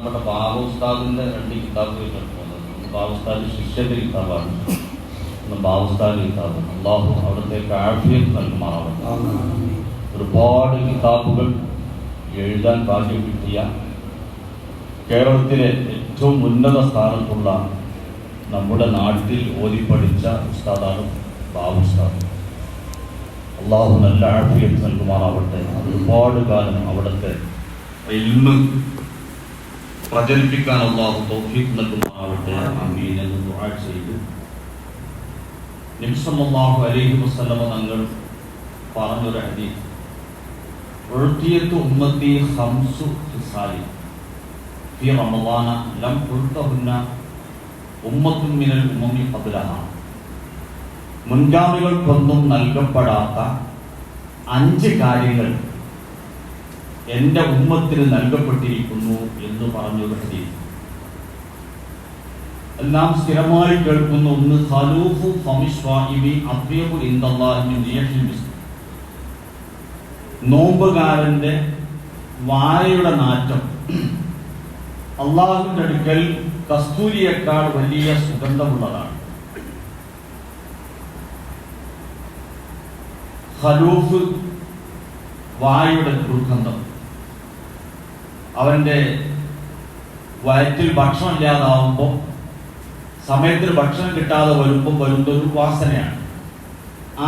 നമ്മുടെ ബാബ ഉസ്താദിന്റെ 2 കിതാബുകൾ കണ്ടുവന്നത്. ബാബ ഉസ്താദ് ശിഷ്യന്റെ കിതാബാണ്, ബാബ ഉസ്താദ് കിതാബ്. അള്ളാഹു അവിടുത്തെ ആഫിയത്ത് നൽകുമാറാവട്ടെ. ഒരുപാട് കിതാബുകൾ എഴുതാൻ ഭാഗ്യം കിട്ടിയ കേരളത്തിലെ ഏറ്റവും ഉന്നത സ്ഥാനത്തുള്ള നമ്മുടെ നാട്ടിൽ ഓതിപ്പടിച്ച ഉസ്താദാണ് ബാബ ഉസ്താദ്. അള്ളാഹു നല്ല ആഫിയത്ത് നൽകുമാറാവട്ടെ. ഒരുപാട് കാലം അവിടുത്തെ ഇൽമ് പ്രചരിപ്പിക്കാൻ അള്ളാഹു തൗഫീഖ് നൽകുമാറാവട്ടെ. ആമീൻ എന്ന് ദുആ ചെയ്തു. നബി സല്ലല്ലാഹു അലൈഹി വസല്ലമ തങ്ങൾ പറഞ്ഞൊരു ഹദീസ്, ഉഅ്തിയതു ഉമ്മത്തി ഖംസു ഖിസാലി ഫി റമളാന ലം ഉഅ്തഹുന്ന ഉമ്മത്തുൻ മിനൽ ഉമ്മമി ഖബ്ലഹാ. മുൻഗാമികൾക്കൊന്നും നൽകപ്പെടാത്ത 5 കാര്യങ്ങൾ എൻ്റെ ഉമ്മത്തിന് നൽകപ്പെട്ടിരിക്കുന്നു എന്ന് പറഞ്ഞൊരു ഹദീസ്. എല്ലാം സ്ഥിരമായി കേൾക്കുന്ന ഒന്ന്, ഖലൂഫു ഫമിശ്വാഇബി അത്യബു ഇൻദല്ലാഹി മിൻ റിയഹിൽ മിസ്ക്. നോമ്പുകാരന്റെ വായയുടെ നാറ്റം അള്ളാഹുവിന്റെ അടുക്കൽ കസ്തൂരിയേക്കാൾ വലിയ സുഗന്ധമുള്ളതാണ്. ഖലൂഫ് വായുടെ ദുർഗന്ധം. അവന്റെ വയറ്റിൽ ഭക്ഷണം ഇല്ലാതാവുമ്പോൾ, സമയത്തിന് ഭക്ഷണം കിട്ടാതെ വരുന്നൊരു വാസനയാണ്.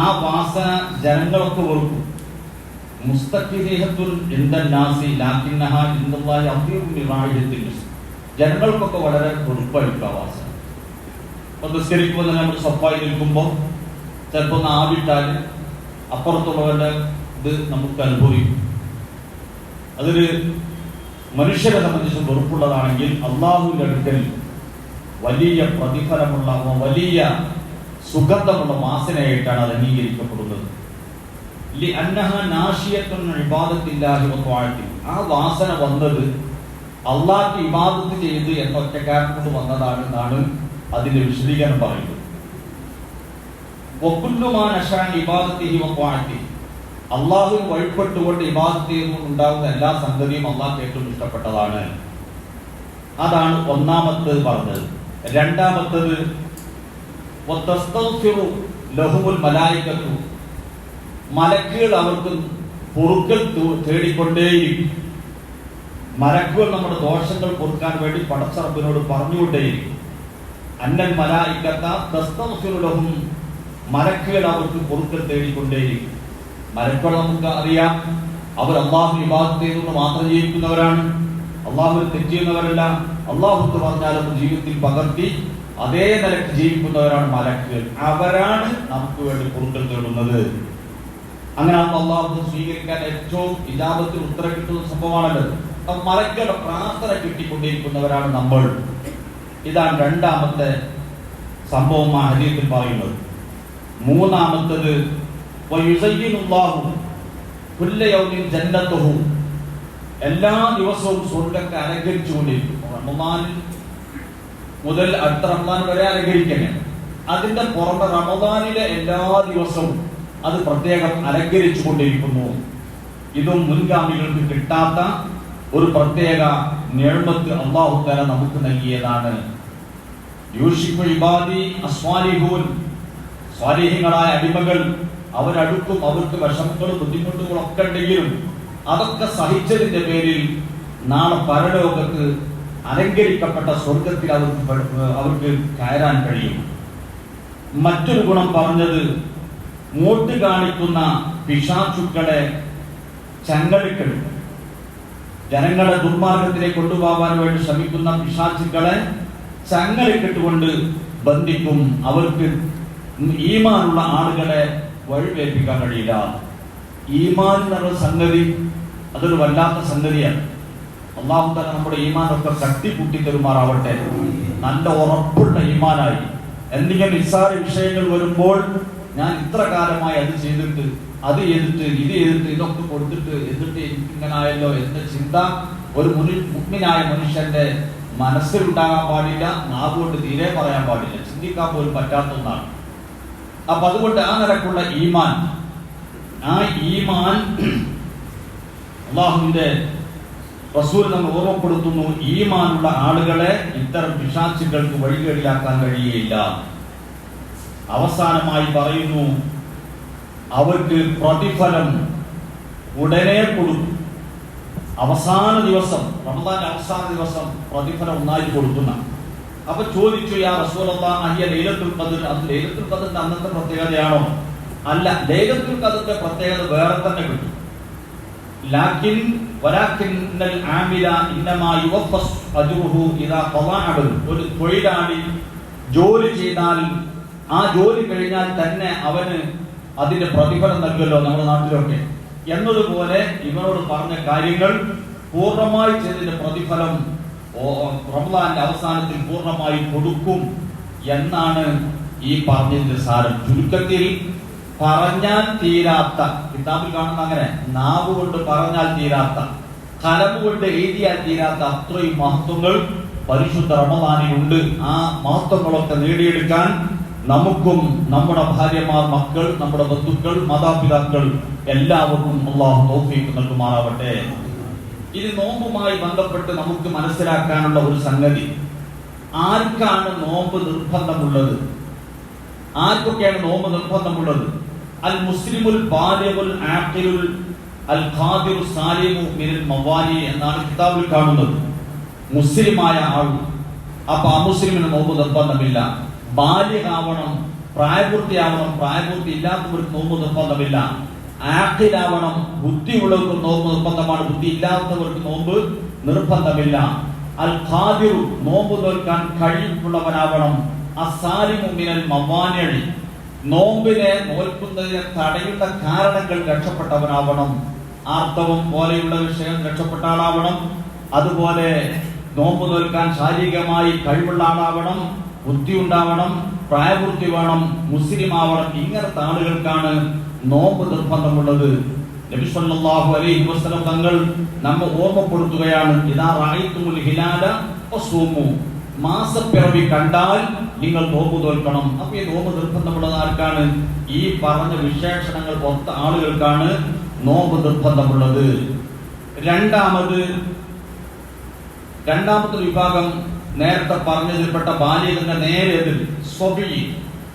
ആ വാസന ജനങ്ങളൊക്കെ വെറുക്കും. ജനങ്ങൾക്കൊക്കെ വളരെ വെറുപ്പടിക്കുക വാസന. ഇപ്പൊ നിസ്കരിക്കുമ്പോൾ തന്നെ നമ്മൾ സ്വപ്പായി നിൽക്കുമ്പോൾ ചിലപ്പോൾ ഒന്ന് ആവിട്ടാൽ അപ്പുറത്തുള്ളവരുടെ ഇത് നമുക്ക് അനുഭവിക്കും. അതൊരു മനുഷ്യരെ സംബന്ധിച്ച് വെറുപ്പുള്ളതാണെങ്കിൽ അള്ളാഹുവിന്റെ അടുക്കൽ വലിയ പ്രതിഫലമുള്ള, വലിയ സുഗന്ധമുള്ള വാസനയായിട്ടാണ് അത് അംഗീകരിക്കപ്പെടുന്നത്. ആ വാസന വന്നത് അള്ളാഹ്ക്ക് ഇബാദത്ത് ചെയ്ത് എന്ന ഒറ്റക്കാരൻ കൊണ്ട് വന്നതാണ് എന്നാണ് അതിന്റെ വിശദീകരണം പറയുന്നത്. അള്ളാഹു വഴിപ്പെട്ടുകൊണ്ട് ഇബാദത്ത് ചെയ്യുമ്പോൾ ഉണ്ടാകുന്ന എല്ലാ സംഗതിയും അള്ളാഹ്ക്ക് ഏറ്റവും ഇഷ്ടപ്പെട്ടതാണ്. അതാണ് ഒന്നാമത്തേത് പറഞ്ഞത്. രണ്ടാമത്തേത്, മലക്കുകൾ അവർക്ക് പൊറുക്കൽ തേടിക്കൊണ്ടേയിരിക്കും. മലക്കുകൾ നമ്മുടെ ദോഷങ്ങൾ പൊറുക്കാൻ വേണ്ടി പടച്ചറപ്പിനോട് പറഞ്ഞുകൊണ്ടേയിരിക്കും. അന്നൽ മലായിക്കത്ത തസ്തഗ്ഫിറു ലഹും, മലക്കുകൾ അവർക്ക് പൊറുക്കൽ തേടിക്കൊണ്ടേയിരിക്കും. മലക്കുകൾ നമുക്ക് അറിയാം, അവർ അള്ളാഹു ഇബാദത്ത് ചെയ്തുകൊണ്ട് മാത്രം ജീവിക്കുന്നവരാണ്, അള്ളാഹു തെറ്റിയുന്നവരല്ല. അള്ളാഹു പറഞ്ഞാലും ജീവിതത്തിൽ പകർത്തി അതേ നിലക്ക് ജീവിക്കുന്നവരാണ് മലക്കുകൾ. അവരാണ് നമുക്ക് വേണ്ടി പൊറുക്കൽ തേടുന്നത്. അങ്ങനെ അള്ളാഹു സ്വീകരിക്കാൻ ഏറ്റവും ഇജാബത്തിൽ ഉത്തരം കിട്ടുന്ന സംഭവമാണല്ലോ. മലക്കുകളുടെ പ്രാർത്ഥന കിട്ടിക്കൊണ്ടിരിക്കുന്നവരാണ് നമ്മൾ. ഇതാണ് രണ്ടാമത്തെ സംഭവം ആ ഹദീസിൽ പറയുന്നത്. മൂന്നാമത്തത്, എല്ലാ ദിവസവും സ്വർഗ്ഗത്തെ അലങ്കരിച്ചുകൊണ്ടിരിക്കും. റമദാൻ മുതൽ അടുത്ത റമദാൻ വരെ അലങ്കരിക്കണേ. അതിന്റെ പുറമെ റമദാനിലെ എല്ലാ ദിവസവും അത് പ്രത്യേകം അലങ്കരിച്ചു കൊണ്ടിരിക്കുന്നു. ഇതും മുൻഗാമികൾക്ക് കിട്ടാത്ത ഒരു പ്രത്യേക നിഅമത്ത് അല്ലാഹു തആല നമുക്ക് നൽകിയതാണ്. യൂഷിക്കു ഇബാദി അസ്വാലിഹൂൻ, സ്വാലിഹീങ്ങളായ അടിമകൾ അവരടുക്കും. അവർക്ക് വിഷമങ്ങളും ബുദ്ധിമുട്ടുകളും ഒക്കെ ഉണ്ടെങ്കിലും അതൊക്കെ സഹിച്ചതിന്റെ പേരിൽ നാളെ പരലോകത്ത് അലങ്കരിക്കപ്പെട്ട സ്വർഗത്തിൽ അവർക്ക് കയറാൻ കഴിയും. മറ്റൊരു ഗുണം പറഞ്ഞത്, മൂട്ട് കാണിക്കുന്ന പിശാചുക്കളെ ചങ്ങലകൾ, ജനങ്ങളെ ദുർമാർഗത്തിലേക്ക് കൊണ്ടുപോകാൻ വേണ്ടി ശ്രമിക്കുന്ന പിശാചുക്കളെ ചങ്ങലക്കിട്ടുകൊണ്ട് ബന്ധിക്കും. അവർക്ക് ഈമാനുള്ള ആളുകളെ വഴിവേൽപ്പിക്കാൻ കഴിയില്ല. ഈമാൻ എന്നുള്ള സംഗതി അതൊരു വല്ലാത്ത സംഗതിയാണ്. അല്ലാഹു തആല നമ്മുടെ ഈമാനൊക്കെ ശക്തി കൂട്ടി തരുമാറാവട്ടെ. നല്ല ഉറപ്പുള്ള ഈമാനായി എന്തെങ്കിലും നിസ്സാര വിഷയങ്ങൾ വരുമ്പോൾ ഞാൻ ഇത്ര കാലമായി അത് ചെയ്തിട്ട്, അത് ചെയ്തിട്ട്, ഇത് ചെയ്തിട്ട്, ഇതൊക്കെ കൊടുത്തിട്ട് എന്നിട്ട് എനിക്കിങ്ങനായല്ലോ എന്ന ചിന്ത ഒരു മുഅ്മിനായ മനുഷ്യന്റെ മനസ്സിലുണ്ടാകാൻ പാടില്ല. നാവുകൊണ്ട് തീരെ പറയാൻ പാടില്ല. ചിന്തിക്കാൻ പോലും പറ്റാത്ത ഒന്നാണ്. അപ്പൊ അതുകൊണ്ട് ആ നിലക്കുള്ള ഈമാൻ, ആ ഈമാൻ അള്ളാഹുവിന്റെ റസൂൽ നമ്മൾ ഓർമ്മപ്പെടുത്തുന്നു, ഈമാനുള്ള ആളുകളെ ഇത്തരം പിശാചുകൾക്ക് വഴികേടിലാക്കാൻ കഴിയുകയില്ല. അവസാനമായി പറയുന്നു, അവർക്ക് പ്രതിഫലം ഉടനെ കൊടുക്കും. അവസാന ദിവസം, റമദാന്റെ അവസാന ദിവസം പ്രതിഫലം ഒന്നായി കൊടുക്കുന്ന. അപ്പൊ ചോദിച്ചു, യാ റസൂലല്ലാഹ്, അയ്യ ലൈലത്തുൽ ഖദ്ർ, അത് ലൈലത്തുൽ ഖദ്റിന്റെ അന്നത്തെ പ്രത്യേകതയാണോ? അല്ല, ലൈലത്തുൽ ഖദ്റിന്റെ പ്രത്യേകത വേറെ തന്നെ കിട്ടും. ലാകിൻ വലാകിന്നൽ ആമില ഇന്നമാ യുവഫസ് അജ്റുഹു ഇദാ ഖദാ അമലു. ഒരു തൊഴിലാളി ജോലി ചെയ്താൽ ആ ജോലി കഴിഞ്ഞാൽ തന്നെ അവന് അതിന്റെ പ്രതിഫലം നൽകുമല്ലോ നമ്മുടെ നാട്ടിലൊക്കെ. എന്നതുപോലെ ഇവരോട് പറഞ്ഞ കാര്യങ്ങൾ പൂർണ്ണമായി ചെയ്തതിന്റെ പ്രതിഫലം റമദാന്റെ അവസാനത്തിൽ പൂർണ്ണമായി കൊടുക്കും എന്നാണ് ഈ പറഞ്ഞതിന്റെ സാരം. ചുരുക്കത്തിൽ പറഞ്ഞാൽ തീരാത്ത, കിതാബിൽ കാണുന്ന അങ്ങനെ നാവ് കൊണ്ട് പറഞ്ഞാൽ തീരാത്ത, കലം കൊണ്ട് എഴുതിയാൽ തീരാത്ത അത്രയും മഹത്വങ്ങൾ പരിശുദ്ധ റമദാനിലുണ്ട്. ആ മഹത്വങ്ങളൊക്കെ നേടിയെടുക്കാൻ നമുക്കും നമ്മുടെ ഭാര്യമാർ, മക്കൾ, നമ്മുടെ ബന്ധുക്കൾ, മാതാപിതാക്കൾ എല്ലാവർക്കും അല്ലാഹു തൗഫീഖ് നൽകുമാറാവട്ടെ. ഇത് നോമ്പുമായി ബന്ധപ്പെട്ട് നമുക്ക് മനസ്സിലാക്കാനുള്ള ഒരു സംഗതി, ആർക്കാണ് നോമ്പ് നിർബന്ധമുള്ളത്? ആർക്കൊക്കെയാണ് നോമ്പ് നിർബന്ധമുള്ളത്? അൽ മുസ്ലിമുൽ ബാലിഗുൽ ആഖിലുൽ അൽ ഖാദിറു സാലിമു മിനൽ മവാലി എന്നാണ് കിതാബിൽ കാണുന്നത്. മുസ്ലിമായ ആൾ. അപ്പൊ അമുസ്ലിമിന് നോമ്പ് നിർബന്ധമില്ല. ബാലിഗാവണം, പ്രായപൂർത്തിയാവണം. പ്രായപൂർത്തി ഇല്ലാത്തവർക്ക് നോമ്പ് നിർബന്ധമില്ല. ആഖിലാവണം, ബുദ്ധിയുള്ളവർക്ക് നോമ്പ് നിർബന്ധമാണ്. ബുദ്ധി ഇല്ലാത്തവർക്ക് നോമ്പ് നിർബന്ധമില്ല. അൽ ഖാദിറു, നോമ്പ് നോൽക്കാൻ കഴിവുള്ളവനാവണം. അസ്സാലിമു മിനൽ മവാനിഇ, നോമ്പിനെ നോൽക്കുന്നതിനെ തടയുന്ന കാരണങ്ങൾ രക്ഷപ്പെട്ടവനാവണം. ആർത്തവം പോലെയുള്ള വിഷയം രക്ഷപ്പെട്ട ആളാവണം. അതുപോലെ നോമ്പ് നോൽക്കാൻ ശാരീരികമായി കഴിവുള്ള ആളാവണം, ബുദ്ധി ഉണ്ടാവണം, പ്രായപൂർത്തി വേണം, മുസ്ലിം ആവണം. ഇങ്ങനത്തെ ആളുകൾക്കാണ് നോമ്പ് നിർബന്ധമുള്ളത്. നബി സല്ലല്ലാഹു അലൈഹി വസല്ലം തങ്ങൾ നമ്മെ ഓർമ്മപ്പെടുത്തുകയാണ്, ഇദാ റഅയ്തുമുൽ ഹിലാല ഫസൂമു, മാസപ്പിറവി കണ്ടാൽ നിങ്ങൾ നോമ്പ് നോൽക്കണം. അപ്പൊ ഈ നോമ്പ് നിർബന്ധമുള്ളത് ആർക്കാണ്? ഈ പറഞ്ഞ വിശേഷണങ്ങൾ ഒത്ത ആളുകൾക്കാണ് നോമ്പ് നിർബന്ധമുള്ളത്. രണ്ടാമത്തെ വിഭാഗം നേരത്തെ പറഞ്ഞതിൽപ്പെട്ട ബാലികന്റെ നേരെ എതിർ സ്വബി,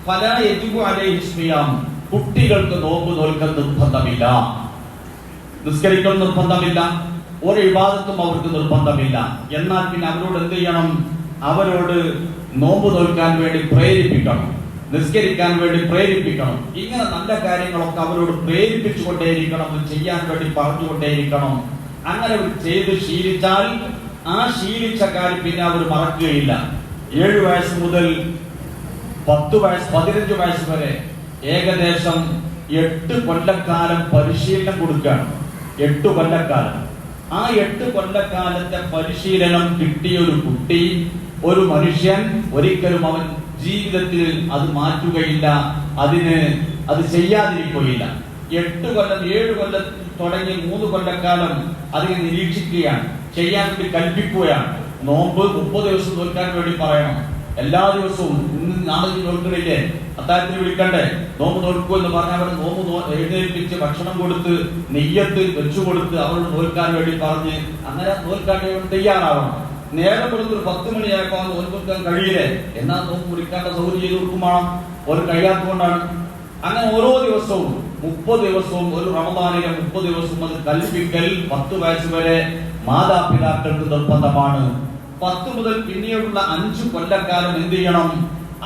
ഫലാ യജിബു അലൈഹി സിയാം, കുട്ടികൾക്ക് നോമ്പ് നോൽക്കൽ നിർബന്ധമില്ല, നിസ്കരിക്കൽ നിർബന്ധമില്ല, ഒരു ഇബാദത്തും അവർക്ക് നിർബന്ധമില്ല. എന്നാൽ പിന്നെ അവരോട് എന്ത് ചെയ്യണം? അവരോട് നോമ്പ് നോൽക്കാൻ വേണ്ടി പ്രേരിപ്പിക്കണം, നിസ്കരിക്കാൻ വേണ്ടി പ്രേരിപ്പിക്കണം. ഇങ്ങനെ നല്ല കാര്യങ്ങളൊക്കെ അവരോട് പ്രേരിപ്പിച്ചുകൊണ്ടേയിരിക്കണം, ചെയ്യാൻ വേണ്ടി പറഞ്ഞുകൊണ്ടേയിരിക്കണം. അങ്ങനെ അവർ ചെയ്ത് ശീലിച്ചാൽ ആ ശീലിച്ച കാര്യം പിന്നെ അവർ മറക്കുകയില്ല. 7 വയസ്സ് മുതൽ 10 വയസ്സ് 15 വയസ്സ് വരെ ഏകദേശം 8 കൊല്ലക്കാലം പരിശീലനം കൊടുക്കുകയാണ്. 8 കൊല്ലക്കാലം. ആ 8 കൊല്ലക്കാലത്തെ പരിശീലനം കിട്ടിയ ഒരു കുട്ടി, ഒരു മനുഷ്യൻ ഒരിക്കലും അവൻ ജീവിതത്തിൽ അത് മാറ്റുകയില്ല, അത് ചെയ്യാതിരിക്കുകയില്ല. 8 കൊല്ലം 7 കൊല്ലം തുടങ്ങി 3 കൊല്ലക്കാലം അതിനെ നിരീക്ഷിക്കുകയാണ്, ചെയ്യാൻ വേണ്ടി കൽപ്പിക്കുകയാണ്. നോമ്പ് 30 ദിവസം നോൽക്കാൻ വേണ്ടി പറയണം. എല്ലാ ദിവസവും ഇന്ന് നാളെ നോൽക്കണില്ലേ, അത്താഴത്തിന് വിളിക്കണ്ടേ, നോമ്പ് നോൽക്കൂ എന്ന് പറഞ്ഞാൽ അവർ നോമ്പ് എഴുന്നേൽപ്പിച്ച് ഭക്ഷണം കൊടുത്ത് നെയ്യത്ത് വെച്ചു കൊടുത്ത് അവരോട് നോൽക്കാൻ വേണ്ടി പറഞ്ഞ് അങ്ങനെ നോൽക്കാൻ തയ്യാറാവണം. നേരം കൊടുത്ത് ഒരു 10 മണിയായപ്പോൾ നോൽക്കാൻ കഴിയില്ലേ, എന്നാൽ നോമ്പ് മുറിക്കാണ്ട സൗകര്യം ചെയ്ത് കൊടുക്കുമാണ്. ഒരു കഴിയാത്തതുകൊണ്ടാണ്. അങ്ങനെ ഓരോ ദിവസവും 30 ദിവസവും, ഒരു റമദാനിലെ 30 ദിവസവും അത് കൽപ്പിക്കൽ 10 വയസ്സ് വരെ മാതാപിതാക്കൾക്ക് നിർബന്ധമാണ്. 10 മുതൽ പിന്നീടുള്ള 5 കൊല്ലക്കാലം എന്ത് ചെയ്യണം?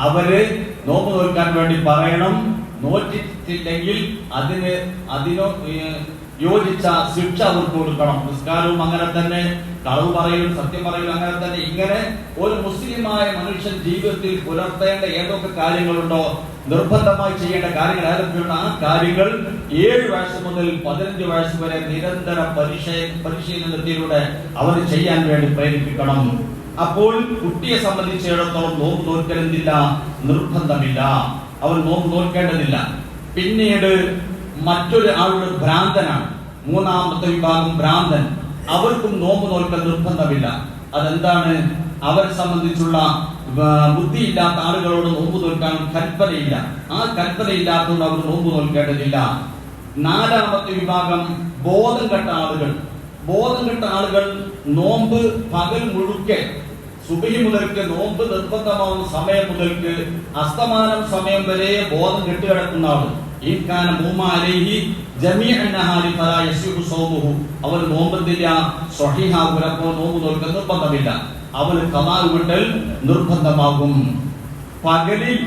അവര് നോമ്പ് നോൽക്കാൻ വേണ്ടി പറയണം. നോറ്റിട്ടില്ലെങ്കിൽ അതിനോ യോജിച്ച ശിക്ഷ അവർക്ക് കൊടുക്കണം. നിസ്കാരവും അങ്ങനെ തന്നെ, കളവ് പറയലും സത്യം പറയലും അങ്ങനെ തന്നെ. ഇങ്ങനെ ഒരു മുസ്ലിമായ മനുഷ്യൻ ജീവിതത്തിൽ പുലർത്തേണ്ട ഏതൊക്കെ കാര്യങ്ങളുണ്ടോ, നിർബന്ധമായി ചെയ്യേണ്ട കാര്യങ്ങൾ ഏതൊക്കെയുണ്ട്, ആ കാര്യങ്ങൾ 7 വയസ്സ് മുതൽ 15 വയസ്സ് വരെ നിരന്തര പരിശീലനത്തിലൂടെ അവർ ചെയ്യാൻ വേണ്ടി പ്രേരിപ്പിക്കണം. അപ്പോൾ കുട്ടിയെ സംബന്ധിച്ചിടത്തോളം നോമ്പ് നോൽക്കലെന്തില്ല, നിർബന്ധമില്ല, അവൻ നോമ്പ് നോൽക്കേണ്ടതില്ല. പിന്നീട് മറ്റൊരു ആളുടെ ഭ്രാന്തനാണ്, 3ാമത്തെ വിഭാഗം ഭ്രാന്തൻ, അവർക്കും നോമ്പ് നോൽക്കൽ നിർബന്ധമില്ല. അതെന്താണ്? അവരെ സംബന്ധിച്ചുള്ള ബുദ്ധിയില്ലാത്ത ആളുകളോട് നോമ്പ് നോൽക്കാൻ കൽപ്പനയില്ല. ആ കൽപ്പനയില്ലാത്തതുകൊണ്ട് അവർ നോമ്പ് നോൽക്കേണ്ടതില്ല. 4ാമത്തെ വിഭാഗം ബോധം കെട്ട ആളുകൾ. ബോധം കെട്ട ആളുകൾ നോമ്പ് പകൽ മുഴുക്കെ സുബഹി മുതൽക്ക് നോമ്പ് നിർബന്ധമാവുന്ന സമയം മുതൽക്ക് അസ്തമാനം സമയം വരെ ബോധം കെട്ടുകിടക്കുന്ന ആള് അവൻ നോമ്പെന്തില്ല സ്വഹീഹാകുലപ്പോ നോമ്പ് നോൽക്കാൻ നിർബന്ധമില്ല. അവന് ഖളാ വിട്ടൽ നിർബന്ധമാകും. പകലിൽ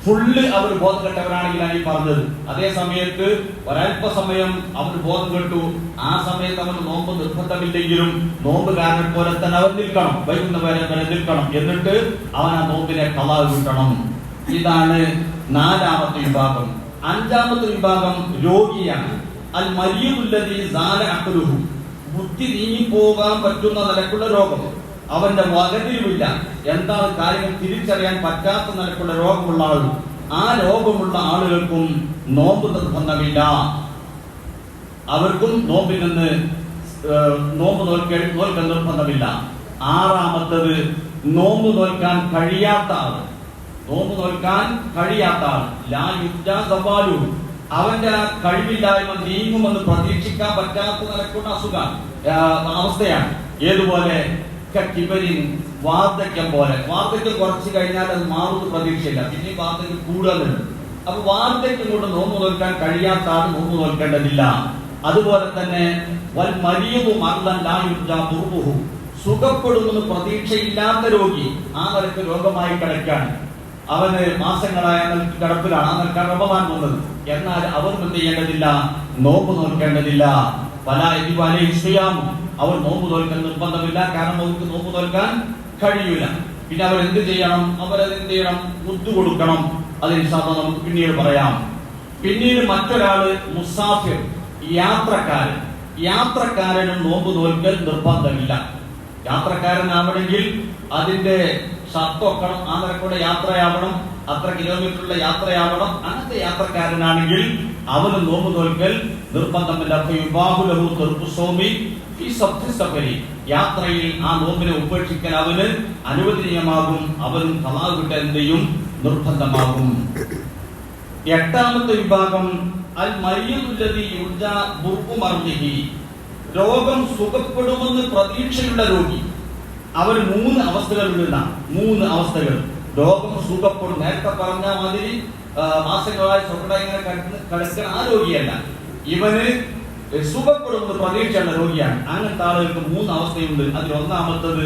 ഫുള്ള് അവർ ബോധം കെട്ടവരാണെങ്കിലാണ് ഈ പറഞ്ഞത്. അതേ സമയത്ത് ഒരല്പസമയം അവന് ബോധം കെട്ടു, ആ സമയത്ത് അവന് നോമ്പ് നിർബന്ധമില്ലെങ്കിലും നോമ്പുകാരനെ പോലെ തന്നെ അവൻ നിൽക്കണം, വൈകുന്നേരം വരെ നിൽക്കണം. എന്നിട്ട് അവൻ ആ നോമ്പിനെ ഖളാ വിട്ടണം. ഇതാണ് 4ാമത്തെ വിഭാഗം. 5ാമത്തെ വിഭാഗം രോഗിയാണ്. അൽ മരീദുല്ലദീ സാല അഖ്ലുഹു, ബുദ്ധി നീങ്ങിപ്പോകാൻ പറ്റുന്ന നിലക്കുള്ള രോഗം. അവന്റെ വകതിരിവില്ല, എന്താണ് കാര്യങ്ങൾ തിരിച്ചറിയാൻ പറ്റാത്ത നിലക്കുള്ള രോഗമുള്ള ആൾ. ആ രോഗമുള്ള ആളുകൾക്കും നോമ്പ് നിർബന്ധമില്ല. അവർക്കും നോമ്പിൽ നിന്ന് നോമ്പ് നോൽക്കാൻ നിർബന്ധമില്ല. 6ാമത്തത് നോമ്പ് നോൽക്കാൻ കഴിയാത്ത ആൾ. നോമ്പ് നോൽക്കാൻ കഴിയാത്ത ആൾ ലാ യുജ്ജാ സവാലു, അവന്റെ കഴിവില്ലായ്മ നീങ്ങുമെന്ന് പ്രതീക്ഷിക്കാൻ പറ്റാത്ത നിലക്കുള്ള അവസ്ഥയാണ്. ഏതുപോലെ വാർദ്ധക്യം പോലെ. വാർദ്ധക്യം കുറച്ച് കഴിഞ്ഞാൽ അത് മാറുന്ന പ്രതീക്ഷയില്ല, പിന്നെ വാർദ്ധക്യം കൂടുതലുണ്ട്. അപ്പൊ വാർദ്ധക്യം കൊണ്ട് നോമ്പ് നോൽക്കാൻ കഴിയാത്ത ആൾ നോമ്പ് നോൽക്കേണ്ടതില്ല. അതുപോലെ തന്നെ വൽ മരീദു മർദൻ ലാ യുർജാ ബുർഉഹു, സുഖപ്പെടുമെന്ന് പ്രതീക്ഷയില്ലാത്ത രോഗി, ആ നിലക്ക് രോഗമായി കിടക്കാൻ, അവന് മാസങ്ങളായ കിടപ്പിലാണ്, ആ നിലക്കാണ് റമദാൻ വന്നത്. എന്നാൽ അവർ എന്ത് ചെയ്യേണ്ടതില്ല, നോമ്പ് നോൽക്കേണ്ടതില്ല. അവർ നോമ്പ് നോൽക്കാൻ നിർബന്ധമില്ല, കാരണം അവർക്ക് നോമ്പ് നോൽക്കാൻ കഴിയൂല. പിന്നെ അവർ എന്ത് ചെയ്യണം, അവരെന്ത് ചെയ്യണം, മുദ്ദു കൊടുക്കണം. അത് ഇൻഷാല്ലാ നമുക്ക് പിന്നീട് പറയാം. പിന്നീട് മറ്റൊരാള് മുസാഫിർ, യാത്രക്കാരൻ. യാത്രക്കാരനും നോമ്പ് നോൽക്കൽ നിർബന്ധമില്ല. യാത്രക്കാരനാവണമെങ്കിൽ അതിന്റെ ഷർട്ട് വെക്കണം, ആ നിലക്കൂടെ യാത്രയാവണം, അത്ര കിലോമീറ്ററുള്ള യാത്രയാവണം. അങ്ങനത്തെ യാത്രക്കാരനാണെങ്കിൽ അവന് നോമ്പ് നോൽക്കൽ നിർബന്ധമില്ല. യാത്രയിൽ ആ നോമ്പിനെ ഉപേക്ഷിക്കാൻ അവന് അനുവദനീയമാകും. അവനും ഖളാ വിട്ടൽ എന്ത് ചെയ്യും, നിർബന്ധമാകും. 8ാമത്തെ വിഭാഗം അൽ മരീദുല്ലദീ യുർജാ ബുർഉ മർദിഹി, രോഗം സുഖപ്പെടുമെന്ന് പ്രതീക്ഷയുള്ള രോഗി. അവർ 3 അവസ്ഥകളിലാണ്. 3 അവസ്ഥകൾ. രോഗം സുഖപ്പെടും, നേരത്തെ പറഞ്ഞ മാതിരി മാസങ്ങളായി സ്വപ്ന ഇങ്ങനെ കിടക്കുന്ന ആ രോഗിയല്ല, ഇവന് സുഖപ്പെടുമെന്ന് പ്രതീക്ഷയുള്ള രോഗിയാണ്. അങ്ങനത്തെ ആളുകൾക്ക് 3 അവസ്ഥയുണ്ട്. അതിൽ 1ാമത്തത്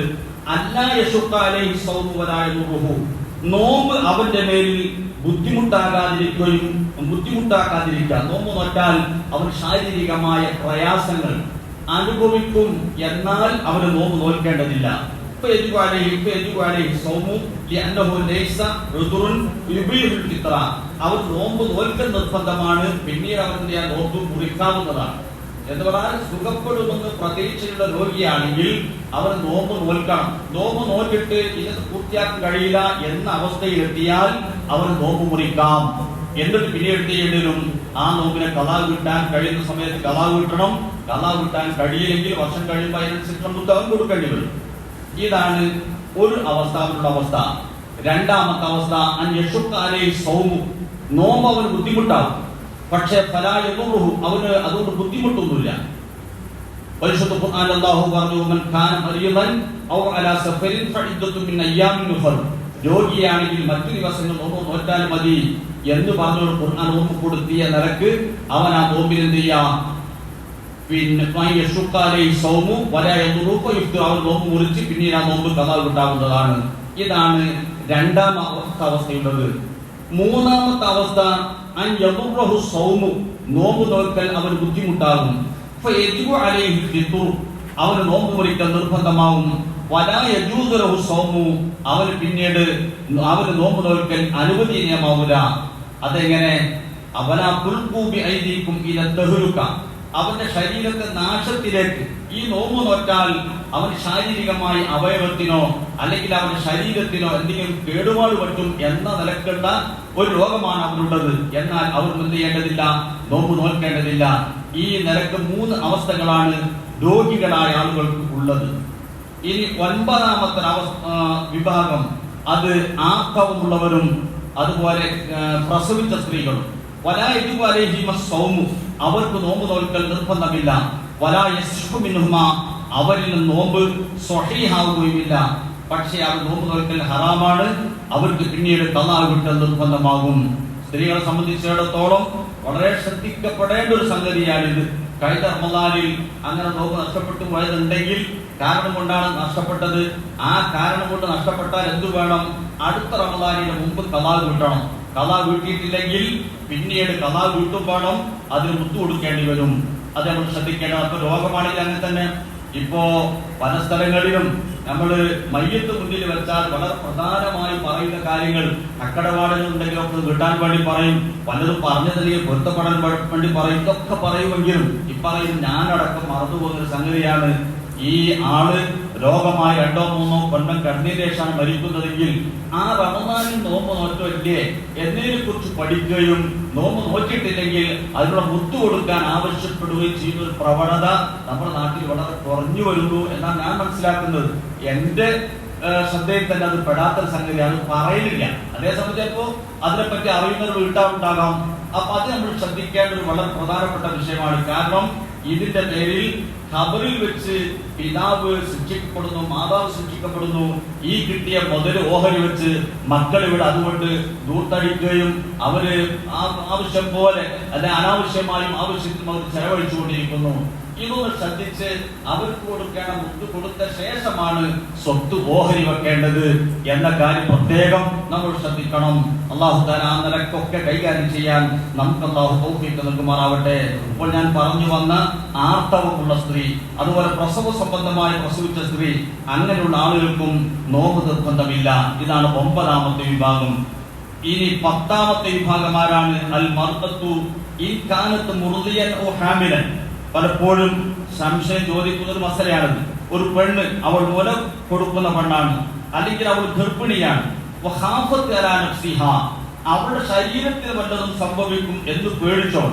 അല്ലാ യശുക്ക അലൈഹി സൗമു വലാ യദുറുഹു, നോമ്പ് അവന്റെ മേലിൽ ബുദ്ധിമുട്ടാക്കാതിരിക്കുക. നോമ്പ് നോറ്റാൽ അവൻ ശാരീരികമായ പ്രയാസങ്ങൾ അനുഭവിക്കും, എന്നാൽ അവന് നോമ്പ് നോൽക്കേണ്ടതില്ല. അവർ നോമ്പ് നോൽക്കൽ നിർബന്ധമാണ്. പിന്നീട് അവന്റെ നോമ്പ് മുറിക്കാവുന്നതാണ്. എന്ന് പറഞ്ഞാൽ സുഖപ്പെടുമെന്ന് പ്രതീക്ഷയുള്ള രോഗിയാണെങ്കിൽ അവർ നോമ്പ് നോൽക്കണം. നോമ്പ് നോക്കിയിട്ട് ഇത് പൂർത്തിയാക്കാൻ കഴിയില്ല എന്ന അവസ്ഥയിലെത്തിയാൽ അവർ നോമ്പ് മുറിക്കാം. എന്നിട്ട് പിന്നീട് ചെയ്യേണ്ടതും ആ നോമ്പിനെ ഖളാ കിട്ടാൻ കഴിയുന്ന സമയത്ത് ഖളാ കിട്ടണം. ഖളാ കിട്ടാൻ കഴിയില്ലെങ്കിൽ വർഷം കഴിയുമ്പോൾ അതിനനുസരിച്ച് മുത്തവൻ കൊടുക്കേണ്ടി വരും. ഇതാണ് ഒരു അവസ്ഥ, അവരുടെ അവസ്ഥ. 2ാമത്തെ അവസ്ഥ സൗമു, നോമ്പ് അവന് ബുദ്ധിമുട്ടാവും, പക്ഷേ ഫലാ യദുറുഹു, അവന് അതുകൊണ്ട് ബുദ്ധിമുട്ടൊന്നുമില്ല. പരിശുദ്ധ ഖുർആനിൽ അല്ലാഹു പറഞ്ഞു, മൻ കാന മരീദൻ ഔ അലാ സഫരിൻ ഫഇദ്ദത്തുൻ മിൻ അയ്യാമിൻ ഉഖർ, രോഗിയാണെങ്കിൽ മറ്റു ദിവസങ്ങൾ നോമ്പ് നോറ്റാൽ മതി എന്ന് പറഞ്ഞു ഖുർആൻ നോമ്പ് കൊടുത്തിയ നിലക്ക് അവൻ ആ നോമ്പിൽ എന്ത് ചെയ്യാം, പിന്നെ സൗമു വലാ യദുറുഹു യുഫ്തിർ, അവൻ നോമ്പ് മുറിച്ച് പിന്നീട് ആ നോമ്പ് ഖളാ കിട്ടാവുന്നതാണ്. ഇതാണ് 2ാമത്തെ അവസ്ഥയുള്ളത്. 3ാമത്തെ അവസ്ഥ അൻ യദുറഹു സൗമു, നോമ്പ് നോൽക്കൽ അവന് ബുദ്ധിമുട്ടാകും. ഫയജിബു അലൈഹി ഫിത്റു, അവന് നോമ്പ് മുറിക്കൽ നിർബന്ധമാവും. വലാ യജൂസു ലഹു സൗമു, അവന് പിന്നീട് അവന് നോമ്പ് നോൽക്കൽ അനുവദനീയമാവില്ല. അതെങ്ങനെ? അവലാ തുൽഖൂ ബിഐദീകും ഇല തഹ്ലുക, അവന്റെ ശരീരത്തെ നാശത്തിലേക്ക് ഈ നോമ്പ് നോറ്റാൽ അവന് ശാരീരികമായി അവയവത്തിനോ അല്ലെങ്കിൽ അവന്റെ ശരീരത്തിനോ എന്തെങ്കിലും കേടുപാട് പറ്റും എന്ന നിലക്കുള്ള ഒരു രോഗമാണ് അവനുള്ളത്. എന്നാൽ അവർ എന്ത് ചെയ്യേണ്ടതില്ല, നോമ്പ് നോൽക്കേണ്ടതില്ല. ഈ നിലക്ക് 3 അവസ്ഥകളാണ് രോഗികളായ ആളുകൾക്ക് ഉള്ളത്. ഇനി 9ാമത്തെ വിഭാഗം, അത് ആർത്തവമുള്ളവരും അതുപോലെ പ്രസവിച്ച സ്ത്രീകളും. വലാ യജിബു അലൈഹിമ സൗമു, അവർക്ക് നോമ്പ് നോൽക്കൽ നിർബന്ധമില്ല. വലാ യസ്ഹു മിൻഹുമാ, അവരിൽ നോമ്പ് സ്വഹീഹാവുകയുമില്ല. പക്ഷേ അവർ നോമ്പ് നോക്കൽ ഹറാമാണ്, അവർക്ക് പിന്നീട് ഖളാ വീട്ടൽ നിർബന്ധമാകും. സ്ത്രീകളെ സംബന്ധിച്ചിടത്തോളം വളരെ ശ്രദ്ധിക്കപ്പെടേണ്ട ഒരു സംഗതിയാണിത്. കഴിഞ്ഞ റമദാനിൽ അങ്ങനെ നോമ്പ് നഷ്ടപ്പെട്ടു പോയതുണ്ടെങ്കിൽ കാരണം കൊണ്ടാണ് നഷ്ടപ്പെട്ടത്. ആ കാരണം കൊണ്ട് നഷ്ടപ്പെട്ടാൽ എന്തു വേണം? അടുത്ത റമദാനിന് മുമ്പ് ഖളാ വീട്ടണം. ഖളാ വീട്ടിയിട്ടില്ലെങ്കിൽ പിന്നീട് ഖളാ വീട്ടും വേണം, അതിന് മുത്തു കൊടുക്കേണ്ടി വരും. അത് നമ്മൾ ശ്രദ്ധിക്കണം. അപ്പൊ രോഗമാണെങ്കിൽ അങ്ങനെ തന്നെ. ഇപ്പോ പല സ്ഥലങ്ങളിലും നമ്മൾ മയ്യത്ത് മുന്നിൽ വെച്ചാൽ വളരെ പ്രധാനമായി പറയുന്ന കാര്യങ്ങൾ അക്കടപാടുകൾ ഉണ്ടെങ്കിലും ഒക്കെ കിട്ടാൻ വേണ്ടി പറയും, പലതും പറഞ്ഞതിലേക്ക് പൊരുത്തപ്പെടാൻ വേണ്ടി പറയും. ഇതൊക്കെ പറയുമെങ്കിലും ഇപ്പറയും ഞാനടക്കം മറന്നുപോകുന്നൊരു സംഗതിയാണ്. ഈ ആള് രോഗമായി 2 or 3 കൊല്ലം കഴിഞ്ഞതിന് ശേഷമാണ് മരിക്കുന്നതെങ്കിൽ ആ റമദാനിൽ നോമ്പ് നോറ്റല്ലേ എന്നതിനെ കുറിച്ച് പഠിക്കുകയും നോമ്പ് നോറ്റിട്ടില്ലെങ്കിൽ അതിനുള്ള മുത്തു കൊടുക്കാൻ ആവശ്യപ്പെടുകയും ചെയ്യുന്ന ഒരു പ്രവണത നമ്മുടെ നാട്ടിൽ വളരെ കുറഞ്ഞു വരുന്നു എന്നാണ് ഞാൻ മനസ്സിലാക്കുന്നത്. എന്റെ ശ്രദ്ധയിൽ തന്നെ അത് പെടാത്ത സംഗതിയാണ്, പറയലില്ല. അതേസമയം ചിലപ്പോ അതിനെപ്പറ്റി അറിയുന്നവർ വീട്ടാറുണ്ടാകാം. അപ്പൊ അത് നമ്മൾ ശ്രദ്ധിക്കേണ്ട ഒരു വളരെ പ്രധാനപ്പെട്ട വിഷയമാണ്. കാരണം ഇതിന്റെ പേരിൽ ഖബറിൽ വെച്ച് പിതാവ് ശിക്ഷിക്കപ്പെടുന്നു, മാതാവ് ശിക്ഷിക്കപ്പെടുന്നു. ഈ കിട്ടിയ മുതല് ഓഹരി വെച്ച് മക്കൾ ഇവിടെ അതുകൊണ്ട് ദൂർത്തടിക്കുകയും അവര് ആവശ്യം പോലെ അല്ലെ അനാവശ്യമായും ആവശ്യത്തിനും അവർ ചെലവഴിച്ചുകൊണ്ടിരിക്കുന്നു. ഇതൊന്ന് ശ്രദ്ധിച്ച് അവർക്ക് കൊടുക്കേണ്ട മുത്ത് കൊടുത്ത ശേഷമാണ് സ്വത്ത് ഓഹരി വെക്കേണ്ടത് എന്ന കാര്യം പ്രത്യേകം നമ്മൾ ശ്രദ്ധിക്കണം. അല്ലാഹു തആല ആ നിലക്കൊക്കെ കൈകാര്യം ചെയ്യാൻ നമുക്ക് അല്ലാഹു തൗഫീഖ് നൽകുമാറാവട്ടെ. അപ്പോൾ ഞാൻ പറഞ്ഞു വന്ന ആർത്തവമുള്ള സ്ത്രീ, അതുപോലെ പ്രസവ സംബന്ധമായി പ്രസവിച്ച സ്ത്രീ, അങ്ങനെയുള്ള ആളുകൾക്കും നോമ്പ് നിർബന്ധമില്ല. ഇതാണ് 9ാമത്തെ വിഭാഗം. ഇനി 10ാമത്തെ വിഭാഗം ആരാണ്? അൽ മർഅത്തു ഇൻ കാനത്ത് മുർദിയൻ ഔ ഹാമിലൻ. പലപ്പോഴും സംശയം ചോദിക്കുന്ന ഒരു മസലയാണത്. ഒരു പെണ്ണ് അവൾ മുല കൊടുക്കുന്ന പെണ്ണാണ്, അല്ലെങ്കിൽ അവൾ ഗർഭിണിയാണ്. അവളുടെ ശരീരത്തിൽ വല്ലതും സംഭവിക്കും എന്ന് പേടിച്ചോൾ.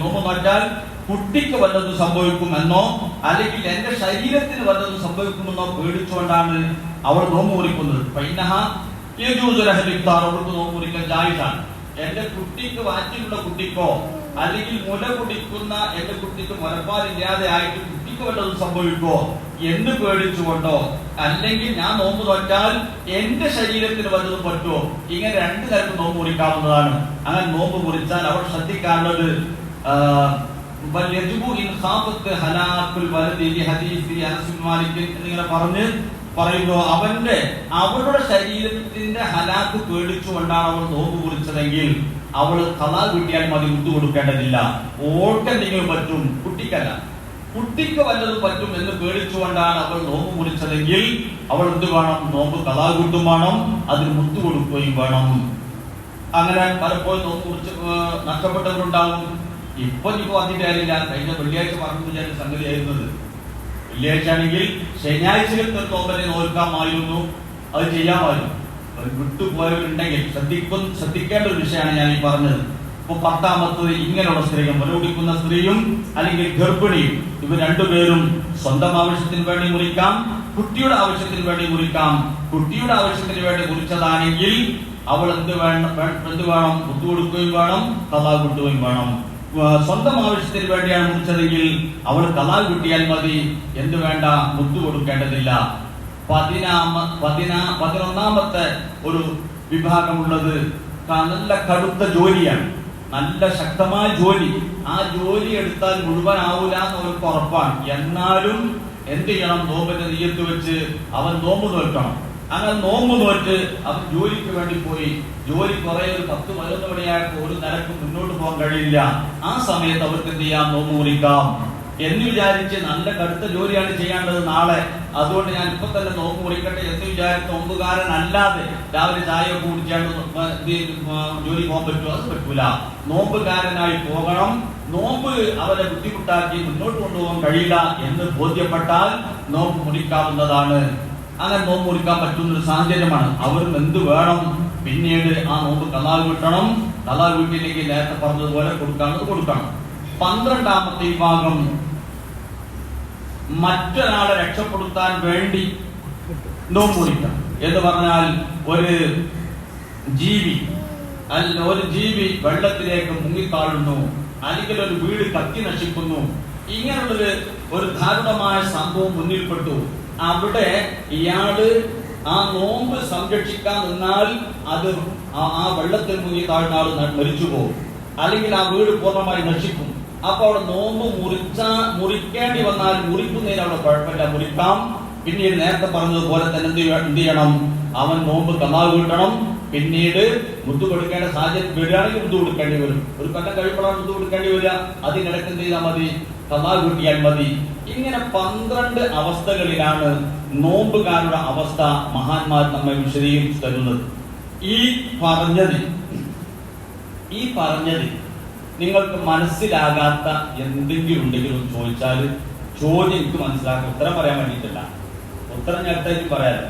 നോമ്പ് മാറ്റാൽ കുട്ടിക്ക് വല്ലതും സംഭവിക്കും എന്നോ അല്ലെങ്കിൽ എന്റെ ശരീരത്തിന് വല്ലതും സംഭവിക്കുമെന്നോ പേടിച്ചുകൊണ്ടാണ് അവൾ നോമ്പ് മുറിക്കുന്നത്. അവൾക്ക് നോമ്പ് മുറിക്കാൻ ജായിസാണ്. എന്റെ കുട്ടിക്ക് വാറ്റിലുള്ള കുട്ടിക്കോ അല്ലെങ്കിൽ മുല കുടിക്കുന്ന എന്റെ കുട്ടിക്ക് മുലപ്പാലില്ലാതെ ആയിട്ട് കുട്ടിക്ക് വല്ലതും സംഭവിക്കോ എന്ന് പേടിച്ചുകൊണ്ടോ, അല്ലെങ്കിൽ ഞാൻ നോമ്പ് നോറ്റാൽ എന്റെ ശരീരത്തിന് വല്ലതും പറ്റുമോ, ഇങ്ങനെ 2 തരത്തിൽ നോമ്പ് മുറിക്കാവുന്നതാണ്. അങ്ങനെ നോമ്പ് മുറിച്ചാൽ അവർ ശ്രദ്ധിക്കാനുള്ളത് എന്നിങ്ങനെ പറയുമ്പോ അവളുടെ ശരീരത്തിന്റെ ഹലാക്ക് പേടിച്ചുകൊണ്ടാണ് അവൾ നോമ്പ് കുറിച്ചതെങ്കിൽ അവൾ ഖളാ വീട്ടിയാൽ മതി, മുത്തു കൊടുക്കേണ്ടതില്ല. ഓർക്കെന്തെങ്കിലും പറ്റും, കുട്ടിക്കല്ല, കുട്ടിക്ക് വല്ലതും പറ്റും എന്ന് പേടിച്ചുകൊണ്ടാണ് അവൾ നോമ്പ് കുറിച്ചതെങ്കിൽ അവൾ എന്ത് വേണം? നോമ്പ് ഖളാ വീട്ടും വേണം, അതിന് മുത്തു കൊടുക്കുകയും വേണം. അങ്ങനെ പലപ്പോഴും നോമ്പ് കുറിച്ച് നഷ്ടപ്പെട്ടവരുണ്ടാവും. ഇപ്പൊ അതിന്റെ കാര്യമില്ല. കഴിഞ്ഞ വെള്ളിയാഴ്ച പറഞ്ഞു ഞാൻ സംഗതിയായിരുന്നത്. വെള്ളിയാഴ്ച ആണെങ്കിൽ ശനിയാഴ്ചയിലത്തെ നോമ്പനെ നോൽക്കാമായിരുന്നു, അത് ചെയ്യാമായിരുന്നു. വിട്ടുപോയവരുണ്ടെങ്കിൽ ശ്രദ്ധിക്കേണ്ട ഒരു വിഷയമാണ് ഞാൻ ഈ പറഞ്ഞത്. ഇപ്പൊ 10ാമത്തത് ഇങ്ങനെയുള്ള സ്ത്രീകൾ, മുലകുടിക്കുന്ന സ്ത്രീയും അല്ലെങ്കിൽ ഗർഭിണിയും, ഇവർ രണ്ടുപേരും സ്വന്തം ആവശ്യത്തിന് വേണ്ടി മുറിക്കാം, കുട്ടിയുടെ ആവശ്യത്തിന് വേണ്ടി മുറിക്കാം. കുട്ടിയുടെ ആവശ്യത്തിന് വേണ്ടി മുറിച്ചതാണെങ്കിൽ അവൾ എന്ത് വേണം? മുത്തു കൊടുക്കുകയും വേണം, ഖളാ വീട്ടുകയും വേണം. സ്വന്തം ആവശ്യത്തിന് വേണ്ടിയാണ് മുറിച്ചതെങ്കിൽ അവൾ ഖളാ വീട്ടിയാൽ മതി, എന്ത് വേണ്ട? മുത്തു കൊടുക്കേണ്ടതില്ല. 11ാമത്തെ ഒരു വിഭാഗമുള്ളത് നല്ല കടുത്ത ജോലിയാണ്, നല്ല ശക്തമായ ജോലി. ആ ജോലി എടുത്താൽ മുഴുവനാവൂല എന്നവർക്ക് ഉറപ്പാണ്. എന്നാലും എന്ത് ചെയ്യണം? നോമ്പിന്റെ നിയ്യത്ത് വെച്ച് അവൻ നോമ്പ് നോക്കണം. അങ്ങനെ നോമ്പ് നോറ്റ് അവൻ ജോലിക്ക് വേണ്ടി പോയി. ജോലി കുറെ ഒരു 10-11 മണിയായപ്പോൾ ഒരു നിലക്ക് മുന്നോട്ട് പോകാൻ കഴിയില്ല. ആ സമയത്ത് അവർക്ക് എന്ത് ചെയ്യാം? നോമ്പ് മുറിക്കാം എന്ന് വിചാരിച്ച്, നല്ല കടുത്ത ജോലിയാണ് ചെയ്യേണ്ടത് നാളെ, അതുകൊണ്ട് ഞാൻ ഇപ്പൊ തന്നെ നോമ്പ് മുറിക്കട്ടെ എന്ന് വിചാരിച്ച് നോമ്പുകാരൻ അല്ലാതെ രാവിലെ ചായ കുടിച്ചാണ്ട് ജോലി പോകാൻ പറ്റുമോ? അത് പറ്റൂല. നോമ്പുകാരനായി പോകണം. നോമ്പ് അവരെ ബുദ്ധിമുട്ടാക്കി മുന്നോട്ട് കൊണ്ടുപോകാൻ കഴിയില്ല എന്ന് ബോധ്യപ്പെട്ടാൽ നോമ്പ് മുറിക്കാവുന്നതാണ്. അങ്ങനെ നോമ്പ് മുറിക്കാൻ പറ്റുന്ന ഒരു സാഹചര്യമാണ്. അവരും എന്ത് വേണം? പിന്നീട് ആ നോമ്പ് ഖളാ വീട്ടണം. ഖളാ വീട്ടിലേക്ക് നേരത്തെ പറഞ്ഞതുപോലെ കൊടുക്കണം. 12ാമത്തെ വിഭാഗം മറ്റൊരാളെ രക്ഷപ്പെടുത്താൻ വേണ്ടി നോമ്പ് മുറിക്കണം എന്ന് പറഞ്ഞാൽ, ഒരു ജീവി വെള്ളത്തിലേക്ക് മുങ്ങിത്താഴുന്നു, അല്ലെങ്കിൽ ഒരു വീട് കത്തി നശിക്കുന്നു, ഇങ്ങനെയുള്ളൊരു ദാരുണമായ സംഭവം മുന്നിൽപ്പെട്ടു. അവിടെ ഇയാള് ആ നോമ്പ് സംരക്ഷിക്കാൻ നിന്നാൽ അത് ആ വെള്ളത്തിൽ മുങ്ങി താഴ്ന്ന ആൾ മരിച്ചു പോകും, അല്ലെങ്കിൽ ആ വീട് പൂർണ്ണമായി നശിക്കും. അപ്പൊ അവിടെ നോമ്പ് മുറിക്കേണ്ടി വന്നാൽ മുറിക്കുന്നതിന് അവിടെ കുഴപ്പമില്ല, മുറിക്കാം. പിന്നീട് നേരത്തെ പറഞ്ഞതുപോലെ തന്നെ എന്ത് ചെയ്യണം, അവൻ നോമ്പ് കലാ വീട്ടണം. പിന്നീട് മുദ്ദു കൊടുക്കേണ്ട സാഹചര്യം വരികയാണെങ്കിൽ മുദ്ദു കൊടുക്കേണ്ടി വരും. ഒരു കൊല്ലം കഴിയുമ്പോഴാണ് മുദ്ദു കൊടുക്കേണ്ടി വരിക. അതിനിടയ്ക്ക് എന്ത് ചെയ്താൽ മതി, കലാ വീട്ടിയാൽ മതി. ഇങ്ങനെ 12 അവസ്ഥകളിലാണ് നോമ്പുകാരുടെ അവസ്ഥ മഹാന്മാർ നമ്മെ വിശദീകരിച്ചു തരുന്നത്. ഈ പറഞ്ഞത് നിങ്ങൾക്ക് മനസ്സിലാകാത്ത എന്തെങ്കിലും ഉണ്ടെങ്കിലും ചോദിച്ചാൽ ചോദ്യം എനിക്ക് മനസ്സിലാക്കാം, ഉത്തരം പറയാൻ വേണ്ടിയിട്ടില്ല. ഉത്തരം നേരത്തേക്ക് പറയാതെ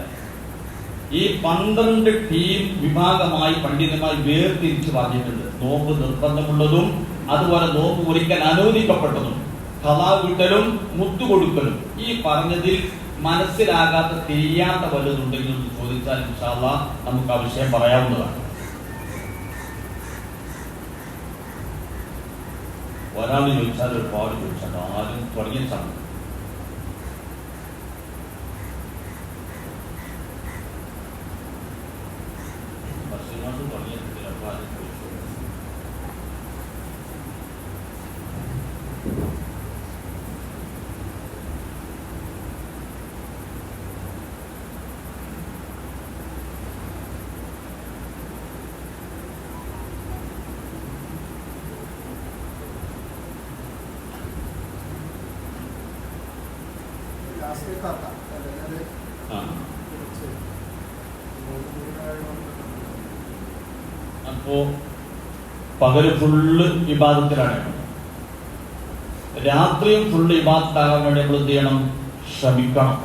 ഈ 12 ടീം വിഭാഗമായി പണ്ഡിതന്മാർ വേർതിരിച്ച് പറഞ്ഞിട്ടുണ്ട്. നോമ്പ് നിർബന്ധമുള്ളതും അതുപോലെ നോമ്പ് മുറിക്കാൻ അനുവദിക്കപ്പെട്ടതും ഖളാ വീട്ടലും മുത്തു കൊടുക്കലും. ഈ പറഞ്ഞതിൽ മനസ്സിലാകാത്ത തിരിയാത്ത വല്ലതുണ്ടെങ്കിൽ ചോദിച്ചാൽ ഇൻഷാ അല്ലാഹ് നമുക്ക് ആ വിഷയം പറയാവുന്നതാണ്. ഒരാൾ ചോദിച്ചാൽ ഒരുപാട് ചോദിച്ചാൽ ആരും തുടങ്ങിയ സമയം അപ്പോ പകല് ഫുള്ള് ഇബാദത്തിലാണ്, രാത്രിയും ഫുള്ള് ഇബാദത്താകാൻ വേണ്ടി നമ്മൾ എന്ത് ചെയ്യണം, ശ്രമിക്കണം.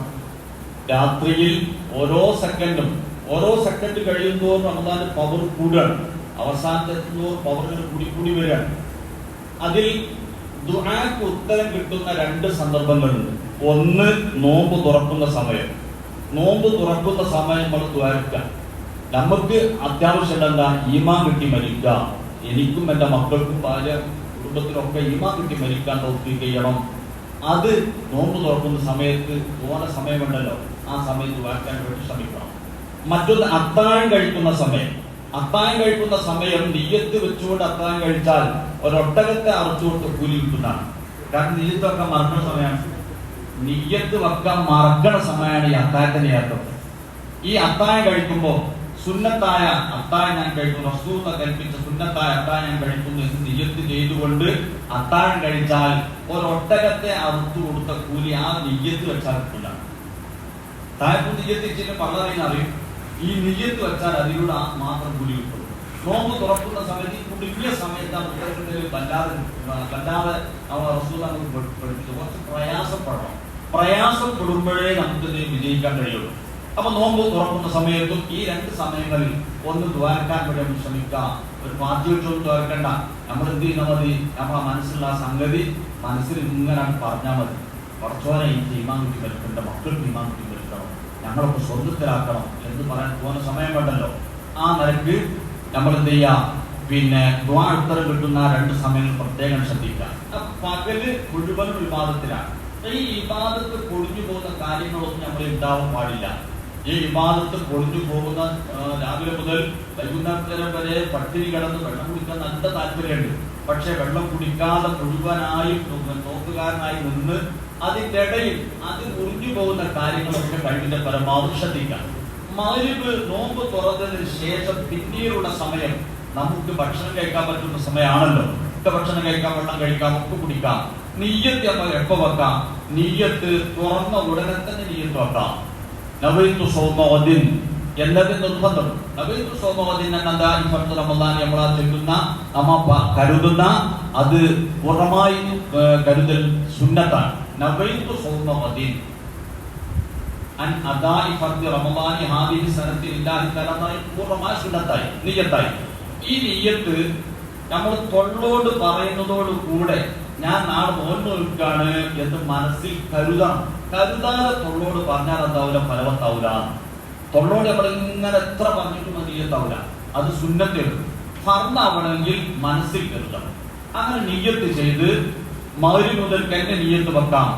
രാത്രിയിൽ ഓരോ സെക്കൻഡ് കഴിയുന്തോറും റമദാന്റെ പവർ കൂടുകയാണ്. അവസാനത്തെ പവർ കൂടി വരികയാണ്. അതിൽ ദുആക്ക് ഉത്തരം കിട്ടുന്ന 2 സന്ദർഭങ്ങളുണ്ട്. ഒന്ന് നോമ്പ് തുറക്കുന്ന സമയം. നോമ്പ് തുറക്കുന്ന സമയം നമ്മൾ ദ്വാരക്കാം. നമുക്ക് അത്യാവശ്യം എന്താ, ഈമാൻ കിട്ടി മരിക്കുക. എനിക്കും എൻ്റെ മക്കൾക്കും ഭാര്യ കുടുംബത്തിനൊക്കെ ഈമാൻ കിട്ടി മരിക്കാൻ തൗഫീഖ് ചെയ്യണം. അത് നോമ്പ് തുറക്കുന്ന സമയത്ത് തോന്ന സമയമുണ്ടല്ലോ, ആ സമയത്ത് ദ്വാരക്കാൻ വേണ്ടി ശ്രമിക്കണം. മറ്റൊന്ന് അത്താഴം കഴിക്കുന്ന സമയം. അത്താഴം കഴിക്കുന്ന സമയം നിയ്യത്ത് വെച്ചുകൊണ്ട് അത്താഴം കഴിച്ചാൽ ഒരൊട്ടകത്തെ അറച്ചുകൊണ്ട് കൂലി കിട്ടുന്നതാണ്. കാരണം നിയ്യത്ത് വെക്കാൻ മറക്കണ സമയമാണ്. നിയ്യത്ത് വെക്കാൻ മറക്കണ സമയമാണ് ഈ അത്താഴത്തിന്റെ ഏർത്തം. ഈ അത്താഴം കഴിക്കുമ്പോൾ സുന്നത്തായ അത്താഴം ഞാൻ കഴിക്കുന്നു, റസൂൽ കൽപ്പിച്ച സുന്നത്തായ അത്താഴം ഞാൻ കഴിക്കുന്നു എന്ന് നിയ്യത്ത് ചെയ്തുകൊണ്ട് അത്താഴം കഴിച്ചാൽ ഒരൊട്ടകത്തെ അറുത്തു കൊടുത്ത കൂലി ആ നിയ്യത്ത് വെച്ചാൽ കിട്ടില്ല. താഴത്ത് നിയ്യത്ത് വെച്ചിട്ട് പള്ളറിയുന്ന അറിയും. ഈ നിയ്യത്ത് വെച്ചാൽ അതിലൂടെ മാത്രം കൂലി കിട്ടും. നോമ്പ് തുറക്കുന്ന സമയത്ത് ഈ കുടുങ്ങിയ സമയത്താണ് ഉത്തരത്തിൽ വല്ലാതെ റസൂൽ നമുക്ക് പഠിപ്പിച്ചു. കുറച്ച് പ്രയാസപ്പെടുമ്പോഴേ നമുക്ക് വിജയിക്കാൻ കഴിയുള്ളൂ. അപ്പൊ നോമ്പ് തുറക്കുന്ന സമയത്തും ഈ 2 സമയങ്ങളിൽ ഒന്ന് ദ്വാരക്കാൻ വേണ്ടി നമ്മൾ ശ്രമിക്കാം. ഒരു പാർട്ടിയൊന്നും ദ്വാരക്കണ്ട. നമ്മൾ എന്ത് ചെയ്യുന്ന മതി, നമ്മളെ മനസ്സിലുള്ള ആ സംഗതി മനസ്സിൽ ഇങ്ങനെ പറഞ്ഞാൽ മതി. കുറച്ചോനെ എനിക്ക് ഈമാൻ കുട്ടി മരിക്കണ്ട, മക്കൾക്ക് ഈമാൻ കുട്ടി മരിക്കണം, ഞങ്ങളൊക്കെ സ്വർഗത്തിലാക്കണം എന്ന് പറയാൻ പോകുന്ന സമയം വേണ്ടല്ലോ. ആ നിലക്ക് നമ്മൾ എന്ത് ചെയ്യാ, പിന്നെ ദ്വാ ഉത്തരം കിട്ടുന്ന 2 സമയങ്ങൾ പ്രത്യേകം ശ്രദ്ധിക്കുക. പകല് മുഴുവനും വിവാദത്തിലാണ്. ഈ വിവാദത്ത് പൊളിഞ്ഞു പോകുന്ന കാര്യങ്ങളൊന്നും നമ്മൾ ഉണ്ടാവാൻ പാടില്ല. ഈ വിവാദത്ത് പൊളിഞ്ഞു പോകുന്ന രാവിലെ മുതൽ വൈകുന്നേരം വരെ പട്ടിണി കിടന്ന് വെള്ളം കുടിക്കാൻ നല്ല താല്പര്യമുണ്ട്. പക്ഷെ വെള്ളം കുടിക്കാതെ മുഴുവനായും നോക്കുകാരനായി നിന്ന് അതിന്റെ ഇടയിൽ അത് മുറിഞ്ഞു പോകുന്ന കാര്യങ്ങളൊക്കെ കഴിവിന്റെ പരമാവധി ശ്രദ്ധിക്കാം. മഗ്‌രിബ് നോമ്പ് തുറന്നതിന് ശേഷം പിന്നീടുള്ള സമയം നമുക്ക് ഭക്ഷണം കഴിക്കാൻ പറ്റുന്ന സമയമാണല്ലോ. ഭക്ഷണം കഴിക്കാം, വെള്ളം കഴിക്കാം, ഒക്കെ കുടിക്കാം. നിയ്യത്ത് നമ്മൾ എപ്പോ വെക്കാം, നിയ്യത്ത് തുറന്ന ഉടനെ തന്നെ നിയ്യത്ത് വെക്കാം. നവൈതു സൗമഗദിൻ എന്നതിന് നിർബന്ധം. നവൈതു സൗമഗദിൻ എന്താ, ഈ ഫർദ് റമദാൻ നമ്മളാ ചെല്ലുന്ന നമ്മ കരുതുന്ന അത് പൂർണ്ണമായി കരുതൽ സുന്നത്താണ്. നവൈതു സൗമഗദിൻ അൻ അദാഇ ഫർദ് റമദാൻ ഹാദിഹി സനത്തി ലില്ലാഹി തആല പൂർണ്ണമായ സുന്നത്തായി നിയ്യത്തായി. ഈ നിയ്യത്ത് നമ്മൾ തൊള്ളോട് പറയുന്നതോട് കൂടെ ഞാൻ നാളെ നോമ്പ് നോൽക്കാണ് എന്ന് മനസ്സിൽ കരുതണം. കരുതാതെ തൊള്ളോട് പറഞ്ഞാൽ എന്താവില്ല, ഫലവത്താവൂല. തൊള്ളോട് നമ്മൾ ഇങ്ങനെ എത്ര പറഞ്ഞിട്ടും നിയ്യത്താവൂല. അത് സുന്നത്തുണ്ട്. ഫർദാവണമെങ്കിൽ മനസ്സിൽ കരുതണം. അങ്ങനെ നിയ്യത്ത് ചെയ്ത് മഗ്‌രിബ് മുതൽ എന്നെ നിയ്യത്ത് വെക്കാം,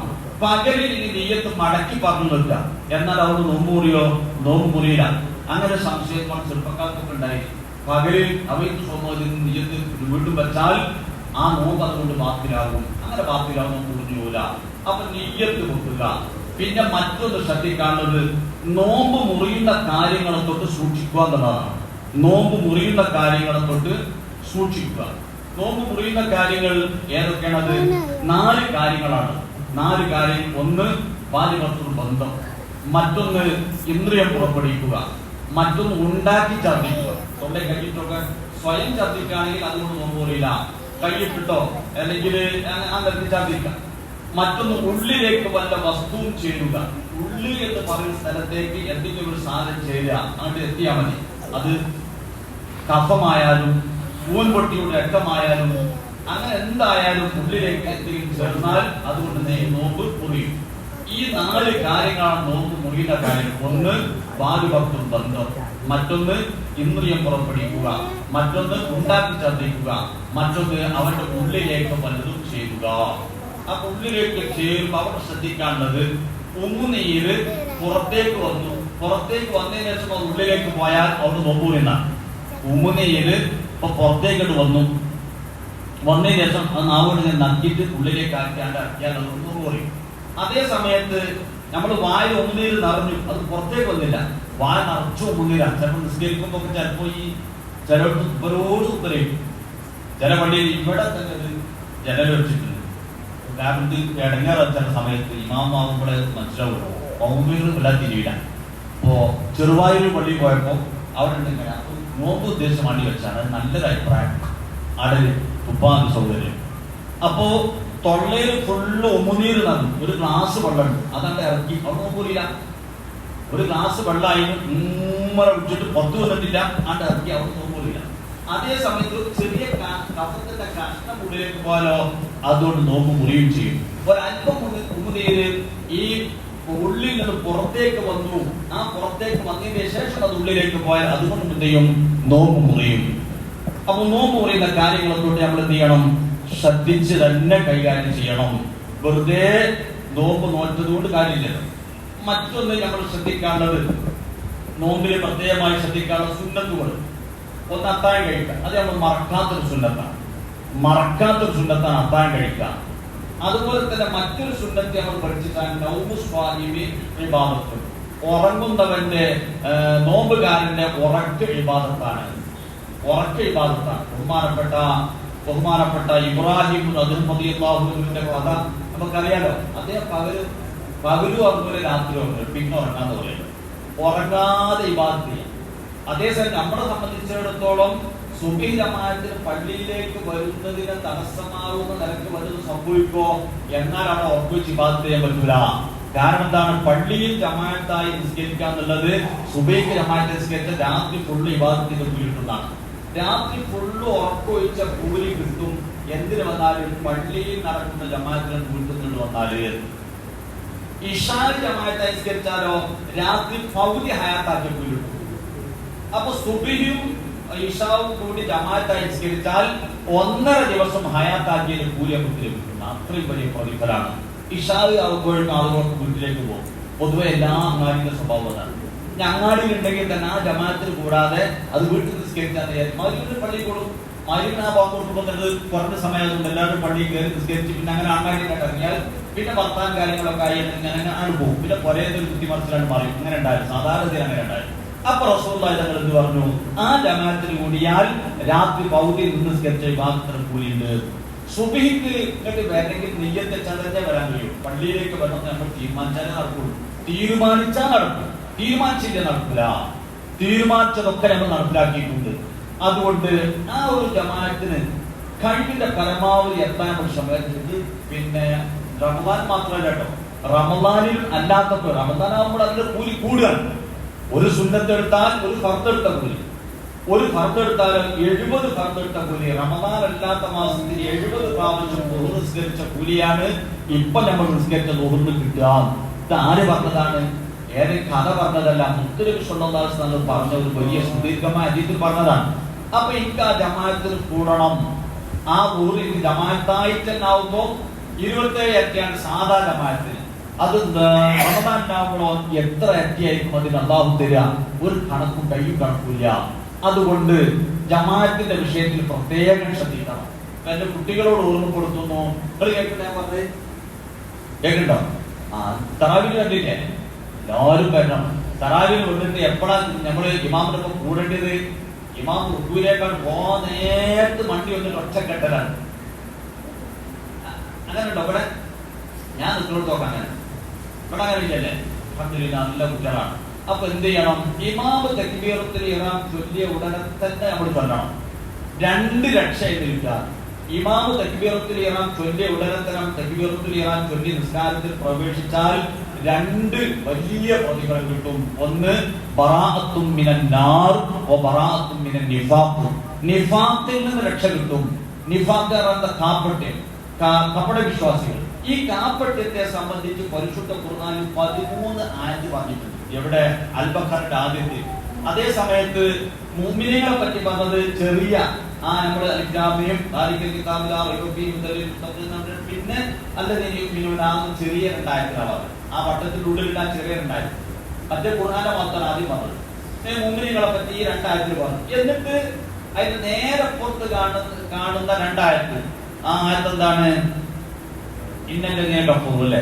പകലിൽ ഇനി നിയ്യത്ത് മടക്കി പറഞ്ഞു വെക്കുക, എന്നാൽ അവർ നോമ്പ് മുറിയോ? നോമ്പ് മുറിയില്ല. അങ്ങനെ സംശയമാണ് ചെറുപ്പക്കാർക്കൊക്കെ ഉണ്ടായി. പകലിൽ അവർക്ക് സ്വന്തം നിയ്യത്ത് വീണ്ടും വെച്ചാൽ ആ നോമ്പ് അതുകൊണ്ട് ബാത്തിലാകും. അങ്ങനെ ബാത്തിലാകും മുറിഞ്ഞൂല. അപ്പൊ നിയ്യത്ത് വെക്കുക. പിന്നെ മറ്റൊന്ന് ശ്രദ്ധിക്കാനുള്ളത്, നോമ്പ് മുറിയുന്ന കാര്യങ്ങളെ തൊട്ട് സൂക്ഷിക്കുക എന്നുള്ളതാണ്. നോമ്പ് മുറിയുന്ന കാര്യങ്ങളെ തൊട്ട് സൂക്ഷിക്കുക. നോമ്പ് മുറിയുന്ന കാര്യങ്ങൾ ഏതൊക്കെയാണത്? 4 കാര്യങ്ങളാണ്. 4 കാര്യം. ഒന്ന് ബാലികത്വ ബന്ധം, മറ്റൊന്ന് ഇന്ദ്രിയം പുറപ്പെടുവിക്കുക, മറ്റൊന്ന് ഉണ്ടാക്കി ഛർദ്ദിക്കുക. തൊണ്ടേ കഴിച്ചിട്ടൊക്കെ സ്വയം ഛർദ്ദിക്കുകയാണെങ്കിൽ അതുകൊണ്ട് നോമ്പ് മുറിയില്ല. കൈയിട്ടിട്ടോ അല്ലെങ്കിൽ അങ്ങനെ ഛർദ്ദിക്കാം. മറ്റൊന്ന് ഉള്ളിലേക്ക് വല്ല വസ്തുവും ചേരുക. ഉള്ളി എന്ന് പറയുന്ന സ്ഥലത്തേക്ക് എന്തെങ്കിലും ഒരു സാധനം ചേരുക, അങ്ങോട്ട് എത്തിയാൽ മതി. അത് കഫമായാലും പൂൻപൊട്ടിയുടെ രക്തമായാലും അങ്ങനെ എന്തായാലും ഉള്ളിലേക്ക് എന്തെങ്കിലും ചേർന്നാൽ അതുകൊണ്ട് നോമ്പ് മുറിയും. ഈ 4 കാര്യങ്ങളാണ് നോമ്പ് മുറിയുന്ന കാര്യം. ഒന്ന് ബാലുഭക്തം ബന്ധം, മറ്റൊന്ന് ഇന്ദ്രിയം പുറപ്പെടുവിക്കുക, മറ്റൊന്ന് ഉണ്ടാക്കി ഛർദ്ദിക്കുക, മറ്റൊന്ന് അവന്റെ ഉള്ളിലേക്ക് പലതും ചെയ്യുക. ആ ഉള്ളിലേക്ക് ചേരുമ്പോൾ അവിടെ ശ്രദ്ധിക്കേണ്ടത്, ഉമ്മുനീര് പുറത്തേക്ക് വന്നു, പുറത്തേക്ക് വന്നതിന് ശേഷം അത് ഉള്ളിലേക്ക് പോയാൽ അവിടെ നോമ്പ് മുറിയുന്നതാണ്. ഉമ്മുനീര് ഇപ്പൊ പുറത്തേക്കിട്ട് വന്നതിന് ശേഷം അത് നാവുകൊണ്ട് നക്കിയിട്ട് ഉള്ളിലേക്ക് ആക്കിയാണ്ട് ഇറക്കിയാൽ അത് നോമ്പ് മുറിയും. അതേ സമയത്ത് നമ്മൾ വായിൽ ഉമ്മുനീര് നിറഞ്ഞു, അത് പുറത്തേക്ക് വന്നില്ല, വായ നിറച്ചു ഉമ്മുനീരാ. ചിലപ്പോൾ നിസ്കരിക്കുമ്പോ ചിലപ്പോ ഈ ചിലർക്ക് ഉപരോട് ഉത്തരയും. ചില പള്ളിയിൽ ഇവിടെ തന്നെ ജനൽ വെച്ചിട്ടുണ്ട്. കാരണം ഇത് ഇടങ്ങേറ ചില സമയത്ത് ഇമാമാവുമ്പോഴേ മനസ്സിലാവും പൗമീറും എല്ലാം തിരിയില്ല. അപ്പോ ചെറുവായൂർ പള്ളി പോയപ്പോ അവിടെ ഉണ്ടെങ്കിൽ നോമ്പ് ഉദ്ദേശം വണ്ടി വെച്ചാണ്. നല്ലൊരു അഭിപ്രായം. അടല് തുപ്പാൻ സൗകര്യം. അപ്പോ തൊള്ളയിൽ ഫുള്ള് ഉമ്മുനീര് നടന്നു. ഒരു ഗ്ലാസ് വെള്ളമുണ്ട്, അതണ്ട് ഇറക്കി അവിടെ നോക്കൂല. ഒരു ഗ്ലാസ് വെള്ളമായി ഉമ്മറ വിളിച്ചിട്ട് പുറത്തു വന്നിട്ടില്ല, അണ്ട് ഇറക്കി അവിടെ നോക്കൂല. അതേ സമയത്ത് ചെറിയ കഫത്തിന്റെ കഷ്ണം ഉള്ളിലേക്ക് പോയാലോ അതുകൊണ്ട് നോമ്പ് മുറിയും ചെയ്യും. ഒരല്പം ഉമ്മുനീര് ഈ ഉള്ളിൽ നിന്ന് പുറത്തേക്ക് വന്നു, ആ പുറത്തേക്ക് വന്നതിന് ശേഷം അത് ഉള്ളിലേക്ക് പോയാൽ അതുകൊണ്ട് എന്ത് ചെയ്യും? നോമ്പ് മുറിയും. അപ്പൊ നോമ്പ് മുറിയുന്ന കാര്യങ്ങളെക്കൊണ്ട് നമ്മൾ എന്ത് ചെയ്യണം? ശ്രദ്ധിച്ച് തന്നെ കൈകാര്യം ചെയ്യണം. വെറുതെ നോമ്പ് നോറ്റതുകൊണ്ട് കാര്യമില്ലല്ലോ. മറ്റൊന്ന് നമ്മൾ ശ്രദ്ധിക്കേണ്ടത്, നോമ്പില് പ്രത്യേകമായി ശ്രദ്ധിക്കാനുള്ള സുന്നത്തുകൾ. ഒന്ന് അത്താഴം കഴിക്കുക. അത് നമ്മൾ മറക്കാത്തൊരു സുന്നത്താണ്. മറക്കാത്തൊരു സുന്നത്താണ് അത്താഴം കഴിക്കുക. അതുപോലെ തന്നെ മറ്റൊരു സുന്നത്തെ നമ്മൾ പഠിച്ചിട്ടാണ് നൗമു സ്വാഹിബി ഇബാദത്ത്. ഉറങ്ങുന്നവന്റെ നോമ്പുകാരന്റെ ഉറക്ക ഇബാദത്താണ്. ഉറക്ക ഇബാദത്താണ്. ബഹുമാനപ്പെട്ട ഇബ്രാഹിം റളിയല്ലാഹുവിന്റെ കഥ നമുക്കറിയാലോ. അദ്ദേഹം പകലും അതുപോലെ രാത്രി പിന്നെ ഉറങ്ങാന്ന് പറയുന്നത്. ഉറങ്ങാതെ ഇബാദത്ത് ചെയ്യാം. അതേസമയം നമ്മളെ സംബന്ധിച്ചിടത്തോളം സുബഹി ജമാഅത്തിന് പള്ളിയിലേക്ക് വരുന്നതിന് തടസ്സമാകുന്ന നിലക്ക് വല്ലതും സംഭവിക്കോ എന്നാൽ അവിടെ ഉറപ്പിച്ച് ഇബാദത്ത് ചെയ്യാൻ പറ്റൂല. കാരണം എന്താണ്? പള്ളിയിൽ ജമാഅത്തായി നിസ്കരിക്കുക എന്നുള്ളത് സുബഹിക്ക് ജമാഅത്ത് നിസ്കരിച്ച രാത്രി ഫുള്ള് ഇബാദത്തിന്റെ കൂലി കിട്ടുന്നതാണ്. രാത്രി ഫുള്ള് ഉറക്കൊഴിച്ച കൂലി കിട്ടും. എന്തിനു വന്നാലും പള്ളിയിൽ നടക്കുന്ന ജമാഅത്തിന് വീട്ടുന്നുണ്ട് വന്നാല്. ഇശാ ജമാഅത്തായി നിസ്കരിച്ചാലോ രാത്രി പകുതി ഹയാത്താക്കിയ കൂലി കിട്ടും. അപ്പൊ സുബഹിയും ഇശാവും കൂടി ജമാഅത്തായി നിസ്കരിച്ചാൽ 1.5 ദിവസം ഹയാത്താക്കിയതിന് കൂലി ലഭിക്കും. അത്രയും വലിയ പ്രതിഫലമാണ്. ഇശാവ് ആകുമ്പോഴും ആളുകൾക്ക് വീട്ടിലേക്ക് പോകും. പൊതുവെ എല്ലാ അങ്ങാടിയുടെ സ്വഭാവം അതാണ്. അങ്ങാടിയിൽ ഉണ്ടെങ്കിൽ തന്നെ ആ ജമാഅത്തിന് കൂടാതെ അത് വീട്ടിൽ നിസ്കരിച്ചാൽ മഗ്‌രിബിന് പള്ളിയിൽ കൂടും. മഗ്‌രിബിന് ആ ഭാഗത്ത് കൊടുക്കുമ്പോൾ തന്നെ കുറഞ്ഞ സമയത്തുകൊണ്ട് എല്ലാവരും പള്ളിയിൽ കയറി നിസ്കരിച്ച് പിന്നെ അങ്ങനെ അങ്ങാടിയിലേക്ക് ഇറങ്ങിയാൽ പിന്നെ വർത്താൻ കാര്യങ്ങളൊക്കെ ആയി അങ്ങനെ ആണ് പോകും. പിന്നെ പുരേതൊരു കുത്തിമറിച്ചിലാണ് പറയും. അങ്ങനെ ഉണ്ടായിരുന്നു, സാധാരണ അങ്ങനെ ഉണ്ടായിരുന്നു. അപ്പൊ റസൂലുള്ളാഹി തങ്ങൾ എന്ത് പറഞ്ഞു? ആ ജമാഅത്തിന് കൂടിയാൽ രാത്രി പൗതി നിസ്കരിച്ച വിഭാഗത്തിന് കൂലിയുണ്ട്. സുബഹിക്ക് ഇങ്ങോട്ട് വരണമെങ്കിൽ നിയ്യത്ത് ചതഞ്ഞേ വരാൻ കഴിയും. പള്ളിയിലേക്ക് വരണം നമ്മൾ തീരുമാനിച്ചാലേ നടക്കുള്ളൂ. തീരുമാനിച്ചാൽ നടക്കും, തീരുമാനിച്ചില്ല നടക്കില്ല. തീരുമാനിച്ചതൊക്കെ നമ്മൾ നടപ്പിലാക്കിയിട്ടുണ്ട്. അതുകൊണ്ട് ആ ഒരു ജമാഅത്തിന് കഴിവിന്റെ പരമാവധി എത്താൻ ശ്രമിച്ചത്. പിന്നെ റമദാൻ മാത്രമല്ല കേട്ടോ, റമദാനിൽ അല്ലാത്തപ്പോൾ റമദാൻ ആകുമ്പോൾ അതിന്റെ കൂലി കൂടുകയാണ്. ഒരു സുന്നത്ത് എടുത്താൽ ഒരു ഫർദ് എടുത്ത കൂലി, ഒരു ഫർദ് എടുത്താൽ 70 ഫർദ് എടുത്ത കൂലി. റമദാൻ അല്ലാത്ത മാസത്തിൽ 70 പ്രാവശ്യം ളുഹർ നിസ്കരിച്ച കൂലിയാണ് ഇപ്പൊ നമ്മൾ നിസ്കരിച്ച ളുഹറിന് കിട്ടുക. ഇത് ആര് പറഞ്ഞതാണ്? ഏറെ കഥ പറഞ്ഞതല്ല. മുത്തനബി സ്വല്ലല്ലാഹു അലൈഹി വസല്ലം പറഞ്ഞ ഒരു വലിയ സുദീർഘമായ ഹദീസിൽ പറഞ്ഞതാണ്. അപ്പൊ എനിക്ക് ആ ജമാഅത്തിന് കൂടണം. ആ ളുഹർ എനിക്ക് ജമാഅത്തായിട്ട് തന്നെ ആവുമ്പോ 27 ഇരട്ടിയാണ് സാധാ ജമാഅത്തിന്. അത് റമദാനിലാവുമ്പോഴോ എത്ര ഇരട്ടിയായിരിക്കും അതിന് അല്ലാഹു തരിക? ഒരു കണക്കും കയ്യും കണക്കില്ല. അതുകൊണ്ട് ജമാഅത്തിന്റെ വിഷയത്തിൽ പ്രത്യേകം ശ്രദ്ധിക്കണം. എന്റെ കുട്ടികളോട് ഓർമ്മപ്പെടുത്തുന്നു. നിങ്ങൾ കേൾക്കണ്ടേ പറഞ്ഞത്? കേൾക്കണ്ടോ? തറാവീഹ് കണ്ടില്ലേ? എല്ലാവരും വരണം. തറാവീഹ് വന്നിട്ട് എപ്പോഴാണ് നമ്മള് ഇമാമിന്റെ ഒപ്പം കൂടേണ്ടത്? ഇമാം റുക്കൂയിലേക്കാണ് പോകാൻ നേരത്ത് മണ്ടി വന്നിട്ട് ഒറ്റക്കെട്ടലാണ്. അങ്ങനെ ഉണ്ടോ ഇവിടെ? ഞാൻ നിങ്ങളോട് നോക്കാം. അങ്ങനെ ഇവിടെ അങ്ങനെ ഇല്ലല്ലേ? അൽഹംദുലില്ലാഹ് നല്ല കുട്ടികളാണ്. അപ്പൊ എന്ത് ചെയ്യണം? ഇമാമ് തക്ബീറത്തുൽ ഇഹ്റാം ചൊല്ലിയ ഉടനെ തന്നെ നമ്മൾ ചൊല്ലണം. 2 രക്ഷയിൽ നിൽക്കുക. ഇമാമ് തക്ബീറത്തുൽ ഇഹ്റാം ചൊല്ലിയ ഉടനെ തന്നെ തക്ബീറത്തുൽ ഇഹ്റാം ചൊല്ലി നിസ്കാരത്തിൽ പ്രവേശിച്ചാൽ 2 വലിയ പ്രതിഫലം കിട്ടും. ഒന്ന് ബറാഅത്തും മിനൻ നാർ വ ബറാഅത്തും മിനൻ നിഫാഖ്. നിഫാഖിൽ നിന്ന് രക്ഷ കിട്ടും. നിഫാഖ് എന്ന കപട വിശ്വാസികൾ. ഈ കാപ്പട്യത്തെ സംബന്ധിച്ച് പരിശുദ്ധ ഖുർആനിൽ 13 ആയത്ത് പറഞ്ഞിട്ടുണ്ട്. എവിടെ? അൽ-ബഖറയുടെ ആദ്യത്തിൽ. അതേ സമയത്ത് മുഅ്മിനീങ്ങളെ പറ്റി പറഞ്ഞത് ചെറിയ നമ്മുടെ അൽകിതാബിയും പിന്നെ അല്ലതീനും ചെറിയ 2 ആയത്തിലാണ്. ആ വട്ടത്തിനുള്ളിൽ ഇടാൻ ചെറിയ 2 ആയത്ത്. മറ്റേ ഖുർആനെ മാത്രമാണ് ആദ്യം പറഞ്ഞത്. മുഅ്മിനീങ്ങളെ പറ്റി ഈ 2 ആയത്തിൽ പറഞ്ഞു. എന്നിട്ട് അതിന് നേരെ പുറത്ത് കാണുന്ന 2 ആയത്ത്. ആ ആയത്ത് എന്താണ്? ഇന്നല്ലതീന കഫറു അല്ലേ?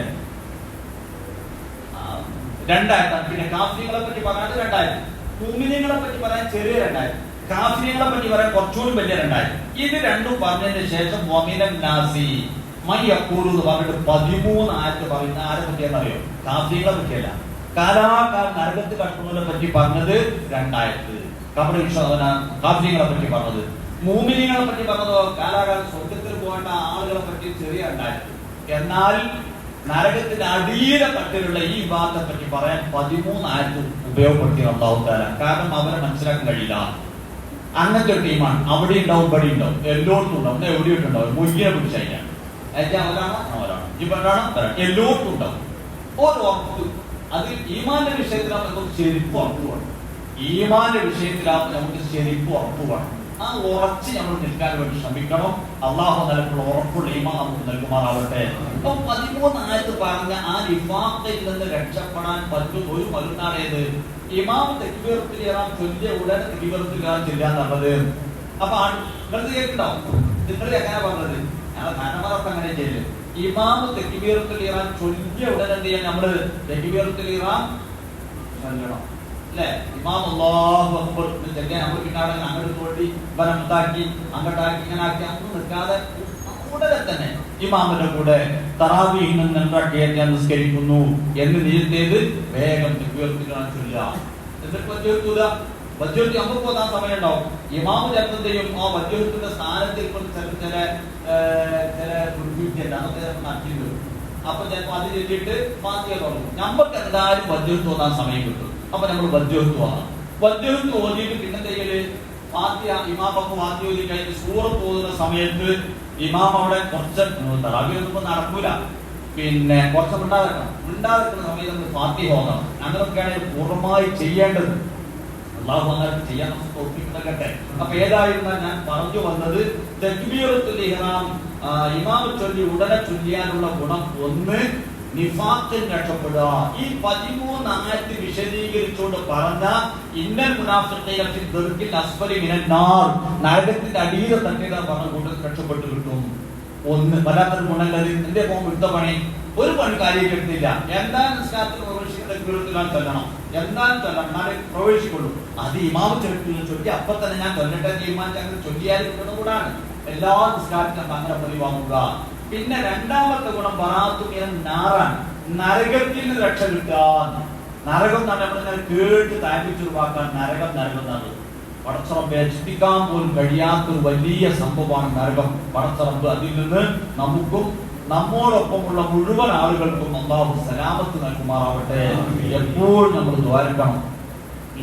2 ആയത്താണ്. പിന്നെ കാഫിറുകളെ പറ്റി പറയാൻ 2 ആയത്ത്. മുഅ്മിനീങ്ങളെ പറ്റി പറയാൻ ചെറിയ 2 ആയത്ത്. കാഫിറുകളെ പറ്റി പറയാൻ കുറച്ചുകൂടി വലിയ 2 ആയത്ത്. ഇത് രണ്ടും പറഞ്ഞതിന് ശേഷം വമിനൻ നാസി മൻ യഖൂലു എന്ന് പറഞ്ഞിട്ട് 13 ആയത്ത് പറയുന്ന ആരെ പറ്റിയെന്നറിയോ? കാഫിറുകളെ പറ്റിയല്ല. കാലാകാലം നരകത്തിൽ കടക്കുന്നവരെ പറ്റി പറഞ്ഞത് 2 ആയത്ത്. കാഫിറുകളെ പറ്റി പറഞ്ഞത്. മുഅ്മിനീങ്ങളെ പറ്റി പറഞ്ഞതോ കാലാകാലം സ്വർഗ്ഗത്തിൽ പോകേണ്ട ആളുകളെ പറ്റി ചെറിയ 2 ആയത്ത്. എന്നാൽ നരകത്തിന്റെ അടിയിലെ തട്ടിലുള്ള ഈ വിഭാഗത്തെ പറ്റി പറയാൻ 13 ആയത്ത് ഉപയോഗപ്പെടുത്തി അല്ലാഹു തആല. കാരണം അവരെ മനസ്സിലാക്കാൻ കഴിയില്ല. അങ്ങനത്തെ ഒരു ടീമാണ്. അവിടെ ഉണ്ടാവും, ഇവിടെ ഉണ്ടാവും, എല്ലായിടത്തും ഉണ്ടാവും. എവിടെയൊക്കെ ഉണ്ടാവും. മുയ്യെ പിടിച്ചതിനാണ് എല്ലായിടത്തും ഉണ്ടാവും. ഒരു ഉറപ്പ്. അതിൽ ഈമാന്റെ വിഷയത്തിലാവുമ്പോൾ നമുക്ക് ശരിക്കും ഉറപ്പ് വേണം. ഈമാന്റെ വിഷയത്തിലാവുമ്പോൾ നമുക്ക് ശരിക്കും ഉറപ്പ് വേണം. ആ ഉറച്ച് നമ്മൾ നിൽക്കാൻ വേണ്ടി ശ്രമിക്കണം. അള്ളാഹു നിലക്കുള്ള ഉറപ്പുള്ള ഈമാൻ നമുക്ക് നൽകുമാറാവട്ടെ. അപ്പൊ 13 ആയത്ത് പറഞ്ഞ ആ നിഫാഖിൽ നിന്ന് രക്ഷപ്പെടാൻ പറ്റും ഒരു മരുന്നാണേത്? ഇമാം തക്ബീറത്തുൽ ഇഹ്റാം ചൊല്ലിയ ഉടനെ തക്ബീറത്തുൽ ഇഹ്റാം ചെല്ലാന്നുള്ളത്. അപ്പൊ നിങ്ങൾ കേൾക്കുന്നുണ്ടാവും. നിങ്ങൾ എങ്ങനെ പറഞ്ഞത്? ഞങ്ങളെ കാരണന്മാരൊക്കെ അങ്ങനെ ചെയ്യല്. ഇമാം തക്ബീറത്തുൽ ഇഹ്റാം ചൊല്ലിയ ഉടനെ എന്ത് ചെയ്യാൻ? നമ്മള് തക്ബീറത്തുൽ ഇഹ്റാം ചൊല്ലണം അല്ലെ? ഇമാം അല്ലാഹു അക്ബർ നമ്മൾ പിന്നാടെ അങ്ങോട്ട് പോയി ബലമുണ്ടാക്കി അങ്ങോട്ടാക്കി ഇങ്ങനെ ആക്കി അങ്ങ് നിൽക്കാതെ ഉടനെ തന്നെ ഇമാമിന്റെ കൂടെ തറാവീഹിൽ നിന്ന് 2 റക്അത്ത് നിസ്കരിക്കുന്നു എന്ന് നീട്ടിയത് വേഗം തക്ബീറത്തുൽ ഇഹ്റാം ചൊല്ലുക. എന്നിട്ട് വജ്ജഹത്ത് നമുക്ക് പോകാൻ സമയം ഉണ്ടാവും. ഇമാമ് ചിലപ്പോഴത്തെയും ആ വജ്ജഹത്തിന്റെ സ്ഥാനത്തിൽ ചില നടത്തിയിട്ട് അപ്പൊ ചിലപ്പോൾ അത് ചെല്ലിട്ട് ഫാത്തിഹ തുടങ്ങും. നമുക്ക് എന്തായാലും വജ്ജഹത്ത് തോന്നാൻ സമയം കിട്ടും. അപ്പൊ നമ്മൾ വജ്ജഹത്ത് വാങ്ങാം. വജ്ജഹത്ത് ഓതിയിട്ട് പിന്നെ ചെയ്യല് ഫാത്തിഹ ഇമാമൊക്കെ ഫാത്തിഹ ഓതി കഴിഞ്ഞ് സൂറത്ത് ഓതുന്ന സമയത്ത് ഇമാം അവിടെ കുറച്ച് തറാവീഹ് നടക്കൂല. പിന്നെ കുറച്ച് മിണ്ടാതിരിക്കുന്ന സമയത്ത് നമ്മൾ ഫാത്തിഹ ഓതണം. അങ്ങനെയൊക്കെയാണ് പൂർണ്ണമായി ചെയ്യേണ്ടത്. അല്ലാഹു അങ്ങനെ ചെയ്യാൻ നമുക്ക് തോന്നിക്കട്ടെ. അപ്പൊ ഏതായിരുന്നാൽ ഞാൻ പറഞ്ഞു വന്നത് തക്ബീറത്തുൽ ഇഹ്റാം ഇമാം ചൊല്ലി ഉടനെ ചൊല്ലിയാലുള്ള ഗുണം ഒന്ന് നിഫാഖിൽ രക്ഷപ്പെടുക. ഈ 13 ആയത്ത് വിശദീകരിച്ചുകൊണ്ട് പറഞ്ഞ ഇന്നൽ മുനാഫിഖീന ഫി ദർക്കിൽ അസ്ഫലി മിനൻ നാർ, നരകത്തിന്റെ അടിയിലെ തട്ടിൽ പറഞ്ഞ കൂട്ടത്തിൽ രക്ഷപ്പെട്ടു കിട്ടും. ഒന്ന് വല്ലാത്തൊരു ഗുണമുള്ളത്. എന്റെ പോകും വിട്ട പണി ഒരു പണി കാര്യമെടുത്തില്ല. എന്തായാലും നിസ്കാരത്തിൽ പ്രവേശിക്കാൻ ചൊല്ലണം. എന്തായാലും ചൊല്ലണം, എന്നാലേ പ്രവേശിക്കുള്ളൂ. അത് ഇമാമ് ചൊല്ലി അപ്പൊ തന്നെ ഞാൻ ചൊല്ലട്ടെ തീരുമാനിച്ച് അങ്ങനെ ചൊല്ലിയാൽ കിട്ടുന്ന കൂടാണ്. എല്ലാ നിസ്കാരത്തിലും അങ്ങനെ പതിവാങ്ങുക. പിന്നെ 2ാമത്തെ ഗുണം ബറാഅത്തും മിനൻ നാറാണ്. നരകത്തിൽ നിന്ന് രക്ഷ കിട്ടാൻ. നരകം തന്നെ നമ്മളിങ്ങനെ കേട്ട് താല്പിച്ചൊരു വാക്കാൻ നരകം എന്നാണ്. പടച്ചറബ് ചിന്തിക്കാൻ പോലും കഴിയാത്തൊരു വലിയ സംഭവമാണ് നരകം. പടച്ചറബ് അതിൽ നിന്ന് നമുക്കും നമ്മോടൊപ്പമുള്ള മുഴുവൻ ആളുകൾക്കും അല്ലാഹു സലാമത്ത് നൽകുമാറാവട്ടെ. എപ്പോഴും നമ്മൾ ദ്വാരക്കണം.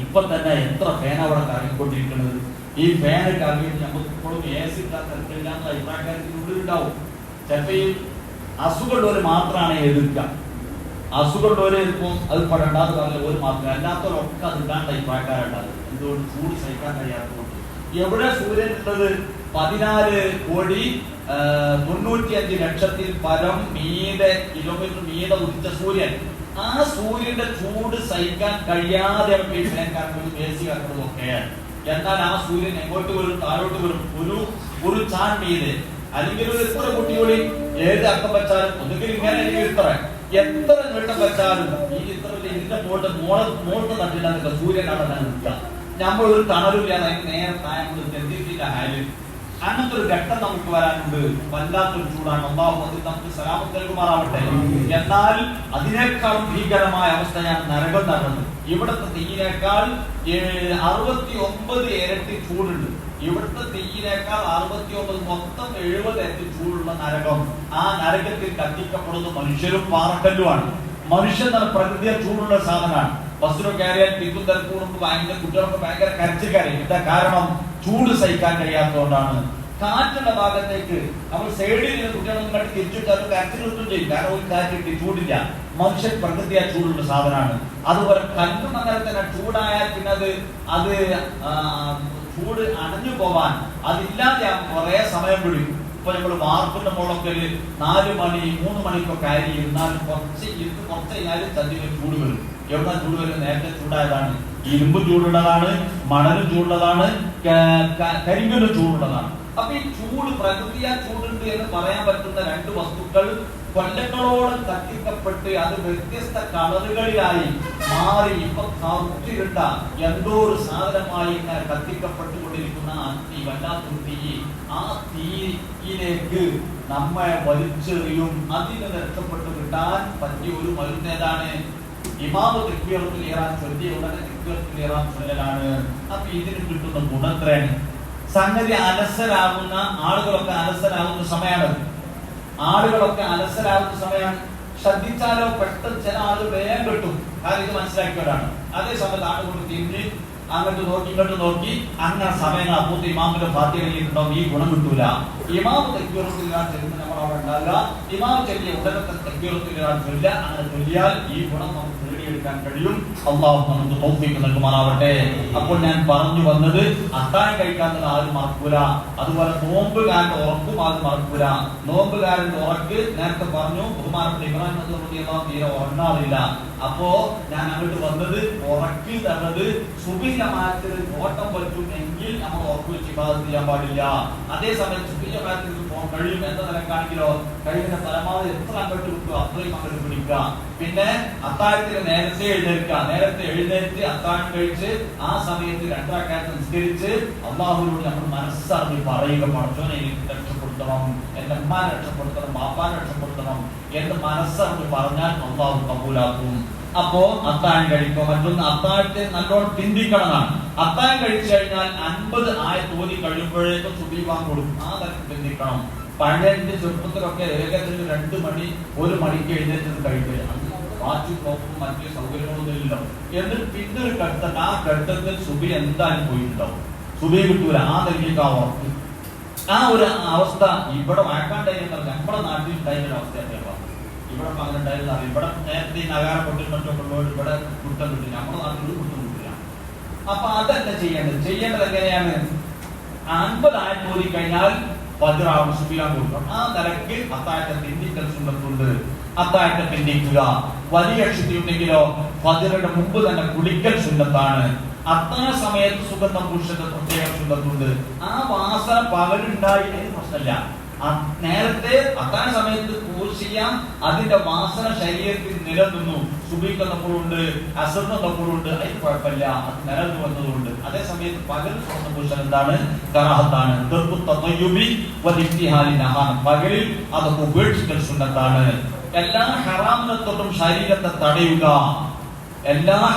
ഇപ്പൊ തന്നെ എത്ര ഫാൻ അവിടെ കറങ്ങിക്കൊണ്ടിരിക്കുന്നത്. ഈ ഫാന് കറങ്ങിയിട്ട് നമുക്ക് ഇപ്പോഴും AC തിരക്കില്ലാത്ത അഭിപ്രായക്കാരത്തിനുള്ളിലുണ്ടാവും. ചിലപ്പോ ഈ അസുഖമുള്ളവര് മാത്രമാണ് എതിർക്കുക. അസുഖമുള്ളവര് ഇപ്പം അത് പെടണ്ടാന്ന് പറഞ്ഞ ഒരു മാത്രമേ, അല്ലാത്തവരൊക്കെ അത് ഇടാണ്ട് അഭിപ്രായക്കാരുണ്ടാകും. എന്തുകൊണ്ട്? ചൂട് സഹിക്കാൻ കഴിയാത്തതുകൊണ്ട്. എവിടെ സൂര്യൻ ഉള്ളത്? 14,95,00,000 പരം കിലോമീറ്റർ മീതെ ഉദിച്ച സൂര്യൻ. ആ സൂര്യന്റെ ചൂട് സഹിക്കാൻ കഴിയാതെ AC കറക്കുന്നതൊക്കെയാണ്. എന്നാൽ ആ സൂര്യൻ എങ്ങോട്ട് വരും? താഴോട്ട് വരും. ഒരു ചാൻ മീതെ അല്ലെങ്കിൽ ഒരു എത്ര കുട്ടിയോടി ഏത് അക്കം വെച്ചാലും ഒന്നുകിൽ ഇങ്ങനെ അല്ലെങ്കിൽ എത്ര നീട്ടം വെച്ചാലും ഈ ഇത്ര ഇതിന്റെ മോളത്ത് നട്ടില്ല സൂര്യനാണ് നിൽക്കുക. നമ്മൾ ഒരു തണലില്ലാതെ നേരെ എത്തിയിട്ടില്ല ഹാലിൽ. അങ്ങനത്തെ ഒരു ഘട്ടം നമുക്ക് വരാനുണ്ട്. വല്ലാത്തൊരു ചൂടാണ്. അല്ലാഹു അതിൽ നമുക്ക് സലാമത്ത് നൽകുമാറാവട്ടെ. എന്നാൽ അതിനേക്കാളും ഭീകരമായ അവസ്ഥയാണ് നരകം നടന്നത്. ഇവിടുത്തെ തീയിനേക്കാൾ 69 ഇരട്ടി ചൂടുണ്ട്. ഇവിടുത്തെ തീയിനേക്കാൾ 69 മൊത്തം 70 ഇരട്ടി ചൂടുള്ള നരകം. ആ നരകത്തിൽ കത്തിക്കപ്പെടുന്ന മനുഷ്യരും പാറക്കല്ലുമാണ്. മനുഷ്യൻ എന്ന പ്രകൃതിയെ ചൂടുള്ള സാധനമാണ്. ബസ്സിലോ കയറിയാൽ തിക്കും തിരക്കൂടുമ്പോ ഭയങ്കര കുട്ടികളൊക്കെ ഭയങ്കര കരച്ചിൽ കരയും. എന്താ കാരണം? ചൂട് സഹിക്കാൻ കഴിയാത്തതുകൊണ്ടാണ്. കാറ്റുള്ള ഭാഗത്തേക്ക് നമ്മൾ സൈഡിൽ നിന്ന് കുട്ടികളൊന്നും കണ്ട് തിരിച്ചിട്ട് അത് കരച്ചിൽ കിട്ടും ചെയ്യും. കാരണം ഒരു കാറ്റ് കിട്ടി ചൂടില്ല. മനുഷ്യൻ പ്രകൃതിയാ ചൂടുള്ള സാധനമാണ്. അതുപോലെ കല്ലും അങ്ങനെ തന്നെ ചൂടായാൽ പിന്നെ അത് ചൂട് അണഞ്ഞു പോവാൻ അതില്ലാതെ കുറെ സമയം പിടിക്കും. ഇപ്പൊ നമ്മൾ വാർപ്പിന്റെ മുകളൊക്കെ 4 മണി 3 മണിക്കൊക്കെ അരി ഇരുന്നാലും കുറച്ച് കഴിഞ്ഞാലും ചന്ദ്രന് ചൂട് വരും. എവിടെ ചൂട് വരും? നേരത്തെ ചൂടായതാണ്. ഇരുമ്പ് ചൂടുള്ളതാണ്, മണലും ചൂടുള്ളതാണ്, കരിങ്കല്ലും ചൂടുള്ളതാണ്. അപ്പൊ ഈ ചൂട് പ്രകൃതിയാ ചൂടുണ്ട് എന്ന് പറയാൻ പറ്റുന്ന 2 വസ്തുക്കൾ കൊല്ലങ്ങളോളം കത്തിക്കപ്പെട്ട് അത് വ്യത്യസ്ത കളറുകളിലായി മാറി ഇപ്പൊ കറുത്തിരുണ്ട എന്തോ ഒരു സാധനമായി ഇങ്ങനെ കത്തിക്കപ്പെട്ടുകൊണ്ടിരിക്കുന്ന ആ തീ, വല്ലാത്തൊരു തീ. ആ തീയിലേക്ക് നമ്മെ വലിച്ചെറിയും. അതിൽ നിന്ന് രക്ഷപ്പെട്ടു കിട്ടാൻ പറ്റിയ ഒരു മരുന്നേതാണ്? ഇമാമ് തക്ബീറത്തുൽ ഇഹ്റാം ചൊല്ലിയ ഉടനെ തക്ബീറത്തുൽ ഇഹ്റാം ചൊല്ലലാണ്. അപ്പൊ ഇതിന് കിട്ടുന്ന ഗുണത്രയാണ്. സംഗതി അലസരാകുന്ന ആളുകളൊക്കെ അലസരാകുന്ന സമയമാണ്. ശ്രദ്ധിച്ചാലോ പെട്ടെന്ന് ചില ആളുകൾ വേഗം കിട്ടും. കാരണം ഇത് മനസ്സിലാക്കിയവരാണ്. അതേ സമയത്ത് ആളുകൾ തിരിഞ്ഞ് അങ്ങോട്ട് നോക്കി ഇങ്ങോട്ട് നോക്കി അങ്ങനെ സമയം അപ്പൂത്ത് ഇമാമിന്റെ ഫാത്തിഹ കഴിഞ്ഞിട്ടുണ്ടാവും. ഈ ഗുണം കിട്ടൂല. ഇമാമ് തക്ബീറത്തുൽ ഇഹ്റാം ചൊല്ലുന്ന നമ്മൾ അവിടെ ഉണ്ടാവില്ല. ഇമാമ് ചൊല്ലിയ ഉടനത്തെ തക്ബീറത്തുൽ ഇഹ്റാം ചൊല്ല. അങ്ങനെ ചൊല്ലിയാൽ ഈ ഗുണം നമുക്ക് നേടിയെടുക്കാൻ കഴിയും. അല്ലാഹു നമുക്ക് തൗഫീഖ് നൽകുമാറാവട്ടെ. അപ്പോൾ ഞാൻ പറഞ്ഞു വന്നത്, അത്താഴം കഴിക്കാത്തത് ആരും മറക്കൂല. അതുപോലെ നോമ്പുകാരന്റെ ഉറക്കും ആരും മറക്കൂല. നോമ്പുകാരന്റെ ഉറക്ക് നേരത്തെ പറഞ്ഞു ബഹുമാനപ്പെട്ട ഇബ്രാഹിം റളിയല്ലാഹു തീരെ ഉറങ്ങാറില്ല. അപ്പോ ഞാൻ അങ്ങോട്ട് വന്നത് ഉറക്കിൽ തന്നത് സുബഹി ജമാഅത്തിൽ ഓട്ടം പറ്റും എങ്കിൽ നമ്മൾ ഉറക്ക് വെച്ച് ഇബാദത്ത് ചെയ്യാൻ പാടില്ല. അതേസമയം സുബഹി ജമാഅത്തിൽ പോകാൻ കഴിയും എന്ന നിലക്കാണെങ്കിലോ കഴിയുന്ന പരമാവധി എത്ര അങ്ങോട്ട് കിട്ടുമോ അത്രയും അങ്ങോട്ട് പിടിക്കുക. പിന്നെ അത്താഴത്തിന് നേരത്തെ എഴുന്നേറ്റ് അത്താഴം കഴിച്ച് ആ സമയത്ത് 2 റക്അത്ത് നിസ്കരിച്ച് അല്ലാഹുവിനോട് നമ്മൾ മനസ്സറിഞ്ഞ് പറയുക, പടച്ചോനെ എനിക്ക് രക്ഷപ്പെടുത്തണം, എന്റെ ഉമ്മാനെ രക്ഷപ്പെടുത്തണം, ബാപ്പാനെ രക്ഷപ്പെടുത്തണം എന്ന് മനസ്സറിഞ്ഞ് പറഞ്ഞാൽ അല്ലാഹു കബൂലാക്കും. അപ്പോ അത്താഴം കഴിക്കുക. മറ്റൊന്ന്, അത്താഴത്തെ നല്ലോണം പിന്തിക്കണമെന്നാണ്. അത്താഴം കഴിച്ചു കഴിഞ്ഞാൽ 50 ആയത്ത് ഓതി കഴിയുമ്പോഴേക്കും സുബഹി ബാങ്ക് കൊടുക്കും. ആ തരത്തിൽ പിന്തിക്കണം. പഴയ ചെറുപ്പത്തിലൊക്കെ ഏകദേശം 2 മണി 1 മണിക്ക് എഴുന്നേറ്റത് കഴിക്കുക. വാച്ച് ക്ലോക്കും മറ്റു സൗകര്യങ്ങളൊന്നും ഇല്ലല്ലോ. എന്നിട്ട് പിന്നെ ഒരു ഘട്ടം, ആ ഘട്ടത്തിൽ സുബഹി എന്തായാലും പോയിട്ടുണ്ടാവും. സുബഹി കിട്ടൂല. ആ നിലയ്ക്ക് ആ ഉറപ്പ്. ആ ഒരു അവസ്ഥ ഇവിടെ വാക്കാണ്ടായിരുന്ന നമ്മുടെ നാട്ടിൽ ഉണ്ടായിരുന്ന അവസ്ഥയാണ്. ഇവിടെ അങ്ങനെ ഉണ്ടായിരുന്ന ഇവിടെ നേരത്തെ നഗാരം പൊട്ടിട്ടൊക്കെ ഇവിടെ കുറ്റം കിട്ടില്ല. നമ്മുടെ നാട്ടിൽ കുറ്റം കിട്ടില്ല. അപ്പൊ അതല്ല ചെയ്യേണ്ടത് എങ്ങനെയാണ്? 50 ആയത്ത് ഓതി കഴിഞ്ഞാൽ വജ്രാവും സുബിയാൻ കൊടുക്കണം. ആ നിലയ്ക്ക് അത്താഴത്തെ പിന്തിക്കൽ സുന്നത്തുണ്ട്. അത്താഴത്തെ പിന്തിക്കുക. വലിയ ശുദ്ധി ഉണ്ടെങ്കിലോ ഫജ്റിന്റെ മുമ്പ് തന്നെ കുളിക്കൽ സുന്നത്താണ്. അത്താഴ സമയത്ത് സുഗന്ധം പുരുഷന്റെ പ്രത്യേക സുന്നത്തുണ്ട്. ആ വാസന പകലുണ്ടായി പ്രശ്നമില്ല. നേരത്തെ അത്താഴ സമയത്ത് പൂശിയാം, അതിന്റെ വാസന ശരീരത്തിൽ നിലനിന്നു. സുബഹിക്കുന്നപ്പോഴുണ്ട്, അസറിനപ്പോഴുണ്ട്, അതിന് കുഴപ്പമില്ല, അത് നിലനിന്ന് വന്നതുകൊണ്ട്. അതേ സമയത്ത് പകൽ സുഗന്ധം പൂശൽ എന്താണ്? കറാഹത്താണ്. പകലിൽ അതൊക്കെ ഉപേക്ഷിക്കൽ സുന്നത്താണ്. എല്ലാ ഹറാമിനെ തൊട്ടും ശരീരത്തെ തടയുക.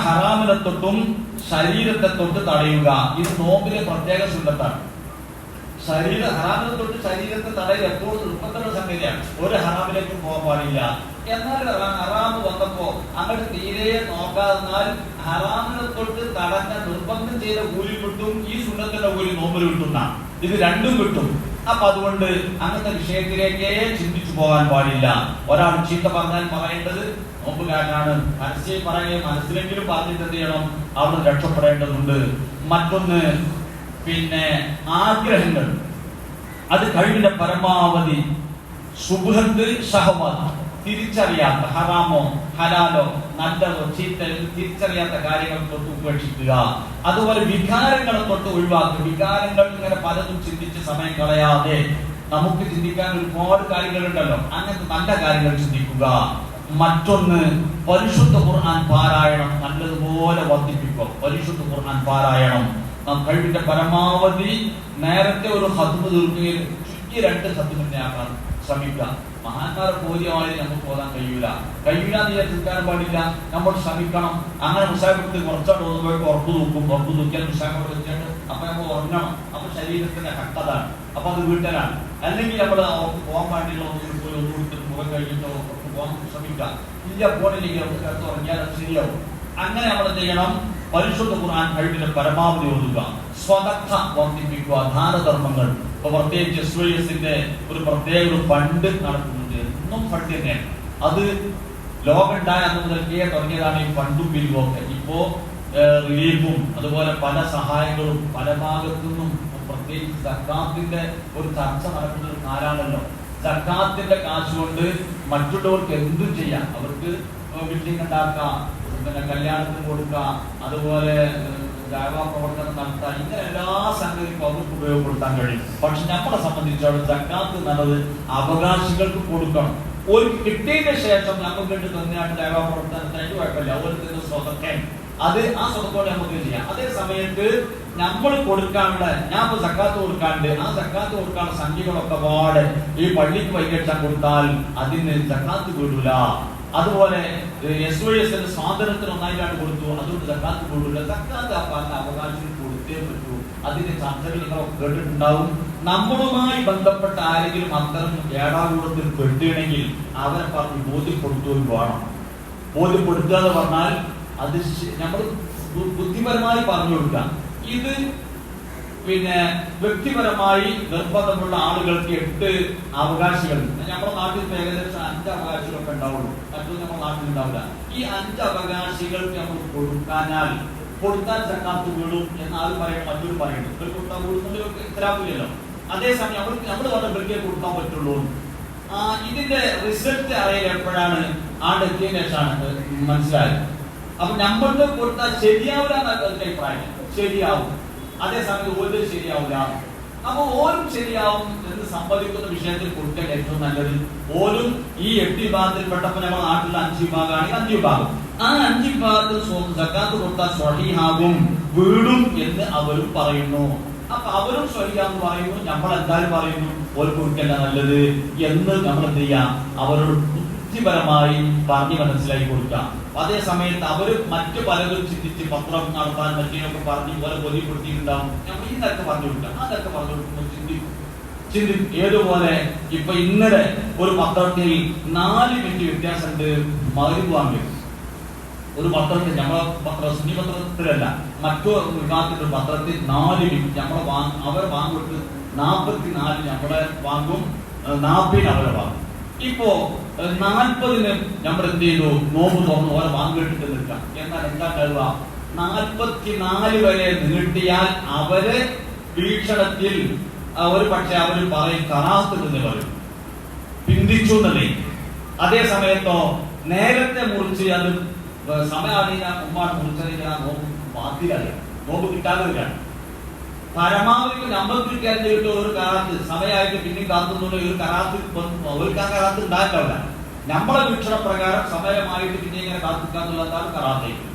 ശരീരത്തെ തൊട്ട് തടയുക. ഇത് നോമ്പിലെ പ്രത്യേക സുന്നത്താണ്. ഹറാമിനെ തൊട്ട് ശരീരത്തെ തടയുക എപ്പോഴും നിർബന്ധമുള്ള സംഗതിയാണ്. ഒരു ഹറാമിലേക്കും പോകാൻ പാടില്ല. എന്നാൽ ഹറാമ് വന്നപ്പോ അങ്ങോട്ട് തീരെ നോക്കാതെന്നാൽ ഹറാമിനെ തൊട്ട് തടഞ്ഞ നിർബന്ധം ചെയ്ത കൂലി കിട്ടും, ഈ സുന്നത്തിന്റെ കൂലി നോമ്പിൽ കിട്ടുന്ന. ഇത് രണ്ടും കിട്ടും. അപ്പൊ അതുകൊണ്ട് അങ്ങനത്തെ വിഷയത്തിലേക്കേ ചിന്തിച്ചു പോകാൻ പാടില്ല. ഒരാൾ ചീത്ത പറഞ്ഞാൽ പറയേണ്ടത് നോമ്പുകാരനാണ്. മനസ്സിലെങ്കിലും പറഞ്ഞിട്ട് എന്ത് ചെയ്യണം? അവിടെ രക്ഷപ്പെടേണ്ടതുണ്ട്. മറ്റൊന്ന്, പിന്നെ ആഗ്രഹങ്ങൾ. അത് കഴിവിന്റെ പരമാവധി സുബ്ഹത്ത് ഷഹവത്ത്, തിരിച്ചറിയാത്ത ഹറാമോ ഹലാലോ നല്ലതോ ചീത്തയോ തിരിച്ചറിയാത്ത കാര്യങ്ങൾ തൊട്ട് ഉപേക്ഷിക്കുക. അതുപോലെ വികാരങ്ങളെ തൊട്ട് ഒഴിവാക്കുക. വികാരങ്ങൾ ഇങ്ങനെ പലതും ചിന്തിച്ച് സമയം കളയാതെ, നമുക്ക് ചിന്തിക്കാൻ ഒരുപാട് കാര്യങ്ങളുണ്ടല്ലോ, അങ്ങനത്തെ നല്ല കാര്യങ്ങൾ ചിന്തിക്കുക. മറ്റൊന്ന്, പരിശുദ്ധ ഖുർആൻ പാരായണം നല്ലതുപോലെ വർദ്ധിപ്പിക്കുക. പരിശുദ്ധ ഖുർആൻ പാരായണം നാം കഴിവിന്റെ പരമാവധി നേരത്തെ ഒരു ഖത്മ് തീർക്കുകയും ചുറ്റി 2 ഖത്മിനെ ആക്കാൻ ശ്രമിക്കുക. മഹാന്മാരെ പോലെയായി നമുക്ക് പോകാൻ കഴിയൂല എന്ന് വിചാരിക്കാൻ പാടില്ല. നമ്മൾ ശ്രമിക്കണം. അങ്ങനെ മുസാഫിക്ക് കുറച്ചായിട്ട് ഓതുമ്പോഴേക്ക് ഉറപ്പ് തൂക്കിയാൽ മുസാഫോട് വെച്ചിട്ട് അപ്പൊ നമ്മൾ ഉറങ്ങണം. അപ്പൊ ശരീരത്തിന്റെ ഹക്കതാണ്, അപ്പൊ അത് വീട്ടലാണ്. അല്ലെങ്കിൽ നമ്മൾ പോകാൻ പാടില്ല, പോയി ഒന്ന് കൊടുത്തിട്ട് മുഖം കഴിഞ്ഞിട്ടോ പോകാൻ ശ്രമിക്കാം. ഇല്ല പോണില്ലെങ്കിൽ നമുക്ക് കിടത്ത് ഉറങ്ങിയാൽ അത് ശരിയാവും. അങ്ങനെ നമ്മൾ ചെയ്യണം. പരിശുദ്ധ ഖുർആൻ കഴിവിന്റെ പരമാവധി ഓതുക. സ്വതക്ക വർദ്ധിപ്പിക്കുക. ദാനധർമ്മങ്ങൾ. ഇപ്പൊ പ്രത്യേകിച്ച് SYSന്റെ ഒരു പ്രത്യേക ഒരു ഫണ്ട് നടത്തുന്നുണ്ട്. എന്നും ഫണ്ട് തന്നെയാണ്. അത് ലോകം ഉണ്ടായ അന്ന് മുതൽക്കേ തുടങ്ങിയതാണ് ഈ ഫണ്ടും പിരിവും ഒക്കെ. ഇപ്പോ റിലീഫും അതുപോലെ പല സഹായങ്ങളും പല ഭാഗത്തു നിന്നും, പ്രത്യേകിച്ച് സക്കാത്തിന്റെ ഒരു ചർച്ച നടക്കുന്ന ഒരു കാലാണല്ലോ. സക്കാത്തിന്റെ കാശ് കൊണ്ട് മറ്റുള്ളവർക്ക് എന്തും ചെയ്യാം. അവർക്ക് ബിൽഡിംഗ് ഉണ്ടാക്കാം, പിന്നെ കല്യാണത്തിന് കൊടുക്കാം, അതുപോലെ പ്രവർത്തനം നടത്താം. ഇങ്ങനെ എല്ലാ സംഗതിക്കും അവർക്ക് ഉപയോഗപ്പെടുത്താൻ കഴിയും. പക്ഷെ നമ്മളെ സംബന്ധിച്ചോളം സക്കാത്ത് എന്നുള്ളത് അവകാശികൾക്ക് കൊടുക്കണം. ഒരു കിട്ടിയതിന് ശേഷം നമുക്ക് തന്നെയാണ് പ്രവർത്തനത്തിന് കുഴപ്പമില്ല. അതുപോലെ സ്വതക്കൻ അത് ആ സ്വതക്കോടെ നമുക്ക് ചെയ്യാം. അതേ സമയത്ത് നമ്മൾ കൊടുക്കാനുള്ള, ഞാൻ ഇപ്പൊ സക്കാത്ത് കൊടുക്കാണ്ട് ആ സക്കാത്ത് കൊടുക്കാനുള്ള സംഖ്യകളൊക്കെ പാട് ഈ പള്ളിക്ക് വൈകിട്ടാൻ കൊടുത്താൽ അതിന് സക്കാത്ത് വീടില്ല. അതുപോലെ SYS സ്വാതന്ത്ര്യത്തിന് ഒന്നായിട്ടാണ് കൊടുത്തു, അതുകൊണ്ട് സക്കാത്ത് വീടില്ല. സക്കാത്ത് ആ പറഞ്ഞ അവകാശം കൊടുത്തേ പറ്റൂ. അതിന്റെ ചർച്ചകൾ നിങ്ങളൊക്കെ കേട്ടിട്ടുണ്ടാവും. നമ്മളുമായി ബന്ധപ്പെട്ട ആരെങ്കിലും അത്തരം ഏടാകൂടത്തിൽ പെട്ടുകയാണെങ്കിൽ അവരെ പറഞ്ഞ് ബോധ്യപ്പെടുത്തുകയും വേണം. ബോധ്യപ്പെടുത്തുക എന്ന് പറഞ്ഞാൽ അത് നമ്മൾ ബുദ്ധിപരമായി പറഞ്ഞു കൊടുക്കുക. ഇത് പിന്നെ വ്യക്തിപരമായി നിർബന്ധമുള്ള ആളുകൾക്ക് 8 അവകാശികൾ. നമ്മുടെ നാട്ടിൽ ഏകദേശം 5 അവകാശികളൊക്കെ ഉണ്ടാവുള്ളൂ. മറ്റൊന്നും നമ്മുടെ നാട്ടിൽ ഉണ്ടാവില്ല. ഈ 5 അവകാശികൾക്ക് നമ്മൾ കൊടുത്താൽ സക്കാത്ത് വീടും എന്ന് ആരും പറയണം, മറ്റൊരു പറയുന്നു. ഇവർ കൊടുത്താൽ വീടുന്നവർക്ക് ഇത്തരാവില്ലല്ലോ. അതേസമയം നമ്മൾ പറഞ്ഞ ഇവർക്ക് കൊടുക്കാൻ പറ്റുള്ളൂ. ഇതിന്റെ റിസൾട്ട് അറിയാൻ എപ്പോഴാണ് എത്തിയതിനു ശേഷമാണ് മനസ്സിലായത്. അപ്പൊ നമ്മൾക്ക് കൊടുത്താൽ ശരിയാവില്ല എന്നൊക്കെ അഭിപ്രായം. ശരിയാവും, അതേസമയത്ത് ഓരോ ശരിയാവില്ല. അപ്പൊ ഓരും ശരിയാവും എന്ന് സമ്മതിക്കുന്ന വിഷയത്തിൽ കൊടുക്കാൻ ഏറ്റവും നല്ലത്. ഓരും ഈ 8 വിഭാഗത്തിൽപ്പെട്ടപ്പോ നമ്മുടെ നാട്ടിലെ 5 വിഭാഗമാണെങ്കിൽ 5 വിഭാഗം. ആ 5 വിഭാഗത്തിൽ സക്കാത്ത് കൊടുത്താൽ സ്വഹീഹാകും, വീടും എന്ന് അവരും പറയുന്നു. അപ്പൊ അവരും സ്വഹീഹാന്ന് പറയുന്നു, നമ്മൾ എന്തായാലും പറയുന്നു ഒരു കൊടുക്കല്ല നല്ലത് എന്ന് നമ്മൾ എന്ത് ചെയ്യാം, അവരോട് ബുദ്ധിപരമായി പറഞ്ഞ് മനസ്സിലാക്കി കൊടുക്കാം. അതേ സമയത്ത് അവര് മറ്റു പലരും ചിന്തിച്ച് പത്രം നടത്താൻ മറ്റേയൊക്കെ പറഞ്ഞ് പോലെ ബോധ്യപ്പെടുത്തിയിട്ടുണ്ടാവും. നമ്മൾ ഈ നിരക്ക് പറഞ്ഞു കൊടുക്കാം, ആ നിരക്ക് പറഞ്ഞു കൊടുക്കുമ്പോൾ ചിന്തിക്കും. ഏതുപോലെ ഇപ്പൊ ഇന്നലെ ഒരു പത്രത്തിൽ 4 മിനിറ്റ് വ്യത്യാസമുണ്ട് മഗ്‌രിബ് ബാങ്ക്. ഒരു പത്രത്തിൽ, നമ്മളെ സുന്നി പത്രത്തിലല്ല, മറ്റൊരു വിഭാഗത്തിന്റെ പത്രത്തിൽ 4 മിനിറ്റ് അവർ വാങ്ങുകൊടുത്ത് 44 നമ്മളെ വാങ്ങും, 40 അവരെ വാങ്ങും. ഇപ്പോ 40 നമ്മൾ എന്ത് ചെയ്തു, നോമ്പ് തുറന്ന് ഓരോ വാങ്ങിട്ട് നിൽക്കാം. എന്നാൽ എന്താ കഴിയുക, 44 വരെ നീട്ടിയാൽ അവരെ വീക്ഷണത്തിൽ ഒരു പക്ഷെ അവർ പറയും കറാത്ത് എന്ന് പറയും, പിന്തിച്ചു എന്നല്ലേ. അതേ സമയത്തോ നേരത്തെ മുറിച്ച് അത് സമയം ഉമ്മാണ് മുറിച്ചറിയാൻ ആ നോമ്പ് ബാധ്യതയാണ്, നോമ്പ് കിട്ടാതെ വരികയാണ്. പരമാവധി നമ്മൾ കിട്ടിയാൽ ഒരു കറാത്ത് സമയമായിട്ട് പിന്നെ കാത്തുന്നുള്ള ഒരു കറാത്ത് ഉണ്ടാക്കാവില്ല. നമ്മളെ വീക്ഷണ പ്രകാരം സമയമായിട്ട് പിന്നെ ഇങ്ങനെ കാത്തിക്കാന്നുള്ളതാണ് കറാത്തേക്ക്.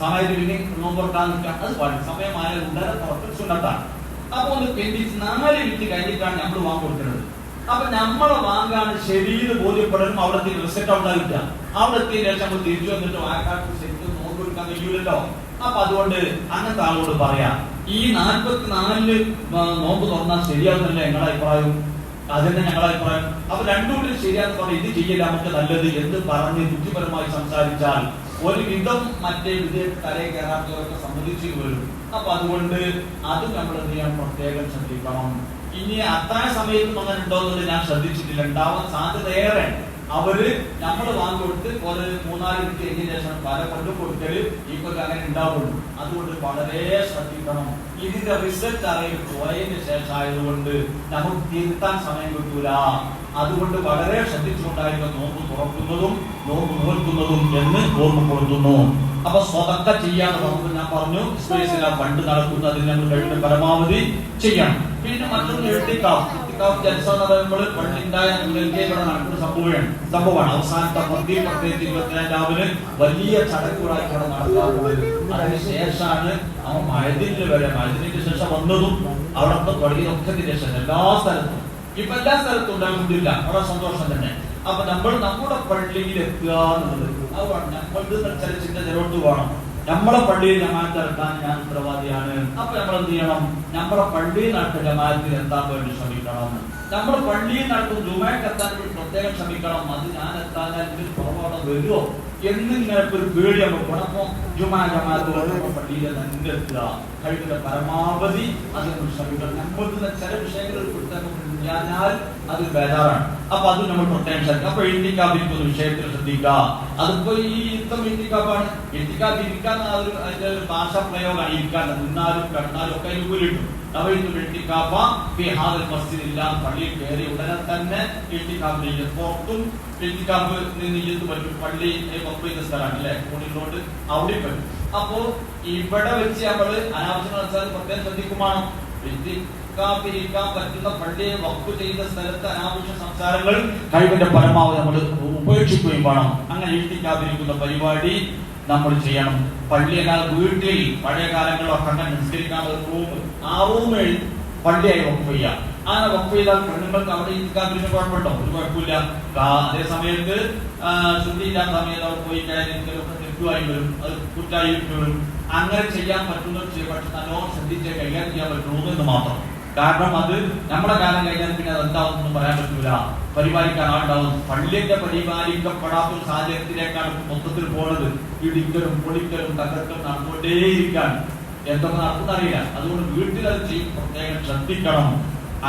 സമയത്ത് പിന്നെ നോമ്പുറക്കാൻ നിൽക്കാൻ അത് പാടില്ല. സമയമായ സുന്നത്താണ്. അപ്പൊ ഒന്ന് പെൻഡിച്ച് 4 മിനിറ്റ് കഴിഞ്ഞിട്ടാണ് നമ്മൾ വാങ്ങിക്കൊടുക്കുന്നത്. അപ്പൊ നമ്മളെ വാങ്ങാണ് ശരിയെന്ന് ബോധ്യപ്പെടണം. അവിടെ റിസൾട്ട് ഉണ്ടാവില്ല. അവിടെ എത്തിയ ശേഷം നമ്മൾ തിരിച്ചു വന്നിട്ട് ആൾക്കാർക്ക് ശരിക്കും നോമ്പ് കൊടുക്കാൻ കഴിയൂലല്ലോ. അപ്പൊ അതുകൊണ്ട് അങ്ങനത്തെ ആളോട് പറയാം, ഈ 44 നോമ്പ് തുറന്നാൽ ശരിയാവുന്നല്ലേ ഞങ്ങളുടെ അഭിപ്രായം, അതന്നെ ഞങ്ങളുടെ അഭിപ്രായം. അപ്പൊ രണ്ടുകൂടി ശരിയാന്ന് പറഞ്ഞാൽ ഇത് ചെയ്യില്ല നമുക്ക് നല്ലത് എന്ന് പറഞ്ഞ് ബുദ്ധിപരമായി സംസാരിച്ചാൽ ഒരു വിധം മറ്റേ വിധേയത്തെ തലയിൽ കയറാത്തവരൊക്കെ സമ്മതിച്ചു വരും. അപ്പൊ അതുകൊണ്ട് അത് നമ്മൾ എന്ത് ചെയ്യാൻ പ്രത്യേകം ശ്രദ്ധിക്കണം. ഇനി അത്താഴ സമയത്തും അങ്ങനെ ഉണ്ടോന്നുള്ളത് ഞാൻ ശ്രദ്ധിച്ചിട്ടില്ല. ഉണ്ടാവാൻ സാധ്യത ഏറെ. അവര് നമ്മൾ വാങ്ങി കൊടുത്ത് ഒരു 3-4 മിനിറ്റ് കഴിഞ്ഞ ശേഷം പല കൊണ്ടും കൊടുക്കല് ഈ കൊല്ലം അങ്ങനെ ഉണ്ടാവുള്ളൂ. അതുകൊണ്ട് വളരെ ശ്രദ്ധിക്കണം. ഇതിന്റെ റിസൾട്ട് അറിയിൽ പോയതിന് ശേഷം ആയതുകൊണ്ട് നമുക്ക് തിരുത്താൻ സമയം കിട്ടൂല. അതുകൊണ്ട് വളരെ ശ്രദ്ധിച്ചുകൊണ്ടായിരിക്കും നോമ്പ് തുറക്കുന്നതും നോമ്പ് നോൽക്കുന്നതും എന്ന് ഓർമ്മപ്പെടുത്തുന്നു. അപ്പൊ സ്വതക്ക ചെയ്യാന്ന് നമുക്ക് ഞാൻ പറഞ്ഞു, സ്പേസിൽ ആ ഫണ്ട് നടക്കുന്നതിന് നമ്മൾ കഴിയുന്ന പരമാവധി ചെയ്യണം. പിന്നെ മറ്റൊന്ന് എഴുത്തിക്കാവ് ജൽസ എന്ന് പറയുമ്പോൾ പള്ളിണ്ടായ ഇവിടെ നടക്കുന്ന സംഭവമാണ്. അവസാനത്തെ 10-22 രാവിലെ വലിയ ചടങ്ങുകളായി ഇവിടെ നടക്കാറുള്ളത്. അതിനുശേഷമാണ് അവൻ മഴദിന് വരെ, മഴദിന് ശേഷം വന്നതും അവിടുത്തെ പള്ളിയൊക്കെ ശേഷം എല്ലാ സ്ഥലത്തും, ഇപ്പൊ എല്ലാ സ്ഥലത്തും ഉണ്ടാകുന്നില്ല, വളരെ സന്തോഷം തന്നെ. അപ്പൊ നമ്മൾ നമ്മുടെ പള്ളിയിൽ എത്തുക എന്നുള്ളത് അത് നമ്മളുടെ ചില ജലോട്ട് വേണം. നമ്മളെ പള്ളിയിൽ ജമാഅത്ത് ഇറക്കാൻ ഞാൻ ഉത്തരവാദിയാണ്. അപ്പൊ നമ്മൾ എന്ത് ചെയ്യണം? നമ്മുടെ പള്ളിയിൽ നടക്കുന്ന ജമാഅത്തിൽ എത്താൻ വേണ്ടി ശ്രമിക്കണം. നമ്മുടെ പള്ളിയിൽ നടക്കുന്ന ജുമയ്ക്ക് എത്താൻ വേണ്ടി പ്രത്യേകം ശ്രമിക്കണം. അത് ഞാൻ എത്താൻ എനിക്ക് കുറവാണ് വരുമോ എന്നിങ്ങനെ ഒരു പേടി നമുക്ക് വേണം. അപ്പൊ ജമാഅത്ത് പള്ളിയിൽ തന്നെ എത്തുക, കഴിക്കുന്ന പരമാവധി അതിന് ശ്രമിക്കണം. നമ്മൾക്ക് ചില വിഷയങ്ങൾ ഞാൻ അത് ബേജാറാണ്. അപ്പൊ അത് നമ്മൾ പ്രത്യേകം ശ്രദ്ധിക്കാം. അപ്പൊ ഇത്തിക്കാഫിന്റെ വിഷയത്തിൽ ശ്രദ്ധിക്കുക. അതിപ്പോ ഈ യുദ്ധം ഇത്തിക്കാഫാണ്. ഇത്തിക്കാഫ് ഇരിക്കാൻ അതിന്റെ ഒരു ഭാഷാ പ്രയോഗമാണ്. ഇരിക്കാൻ നിന്നാലും കിടന്നാലും ഒക്കെ അനുകൂലിട്ടു. പള്ളിയിൽ കയറി ഉടനെ തന്നെ ഇത്തിക്കാഫ് പുറത്തും ഇത്തിക്കാഫ് നീയത്ത് പറ്റും. പള്ളി പുറത്തുള്ള സ്ഥലമാണ് അല്ലെ, കൂടിലോട്ട് അവിടെ പറ്റും. അപ്പോ ഇവിടെ വെച്ച് നമ്മള് അനാവശ്യം പ്രത്യേകം ശ്രദ്ധിക്കുമാണ്. ഇരിക്കാൻ പറ്റുന്ന പള്ളിയെ വഖഫ് ചെയ്ത സ്ഥലത്ത് അനാവശ്യ സംസാരങ്ങൾ കഴിവിന്റെ പരമാവധി നമ്മൾ ഉപേക്ഷിക്കുകയും വേണം. അങ്ങനെ ഇരിക്കാതിരിക്കുന്ന പരിപാടി നമ്മൾ ചെയ്യണം. പള്ളിയെക്കാൾ വീട്ടിൽ പഴയ കാലങ്ങളിലൊക്കെ അങ്ങനെ നിസ്കരിക്കാനുള്ള ഒരു റൂം, ആ റൂമിൽ പള്ളിയായി വഖഫ് ചെയ്യാം. അങ്ങനെ വഖഫ് ചെയ്താൽ പെണ്ണുങ്ങൾക്ക് അവിടെ ഇരിക്കാതിരിക്കുന്ന കുഴപ്പമുണ്ടോ? ഒരു കുഴപ്പമില്ല. അതേ സമയത്ത് ശുദ്ധിയില്ലാത്ത സമയത്ത് അവിടെ പോയി കയറിയിരിക്കലൊക്കെ തെറ്റുമായി വരും, അത് കുറ്റായി വരും. അങ്ങനെ ചെയ്യാൻ പറ്റുന്ന പക്ഷെ നല്ലോണം ശ്രദ്ധിച്ച് കൈകാര്യം ചെയ്യാൻ പറ്റുള്ളൂ എന്ന് മാത്രം. കാരണം അത് നമ്മുടെ കാലം കഴിഞ്ഞാൽ പിന്നെ അത് എന്താവുന്നൊന്നും പറയാൻ പറ്റൂല. പരിപാലിക്കാൻ ആളുണ്ടാവും. പള്ളിയൊക്കെ പരിപാലിക്കപ്പെടാത്ത ഒരു സാഹചര്യത്തിലേക്കാണ് മൊത്തത്തിൽ പോകുന്നത്. ഇടിക്കലും പൊളിക്കലും തകർക്കലും നടന്നുകൊണ്ടേയിരിക്കാൻ എന്തൊക്കെ നടക്കുന്നറിയില്ല. അതുകൊണ്ട് വീട്ടിൽ അത് ചെയ്യും പ്രത്യേകം ശ്രദ്ധിക്കണം.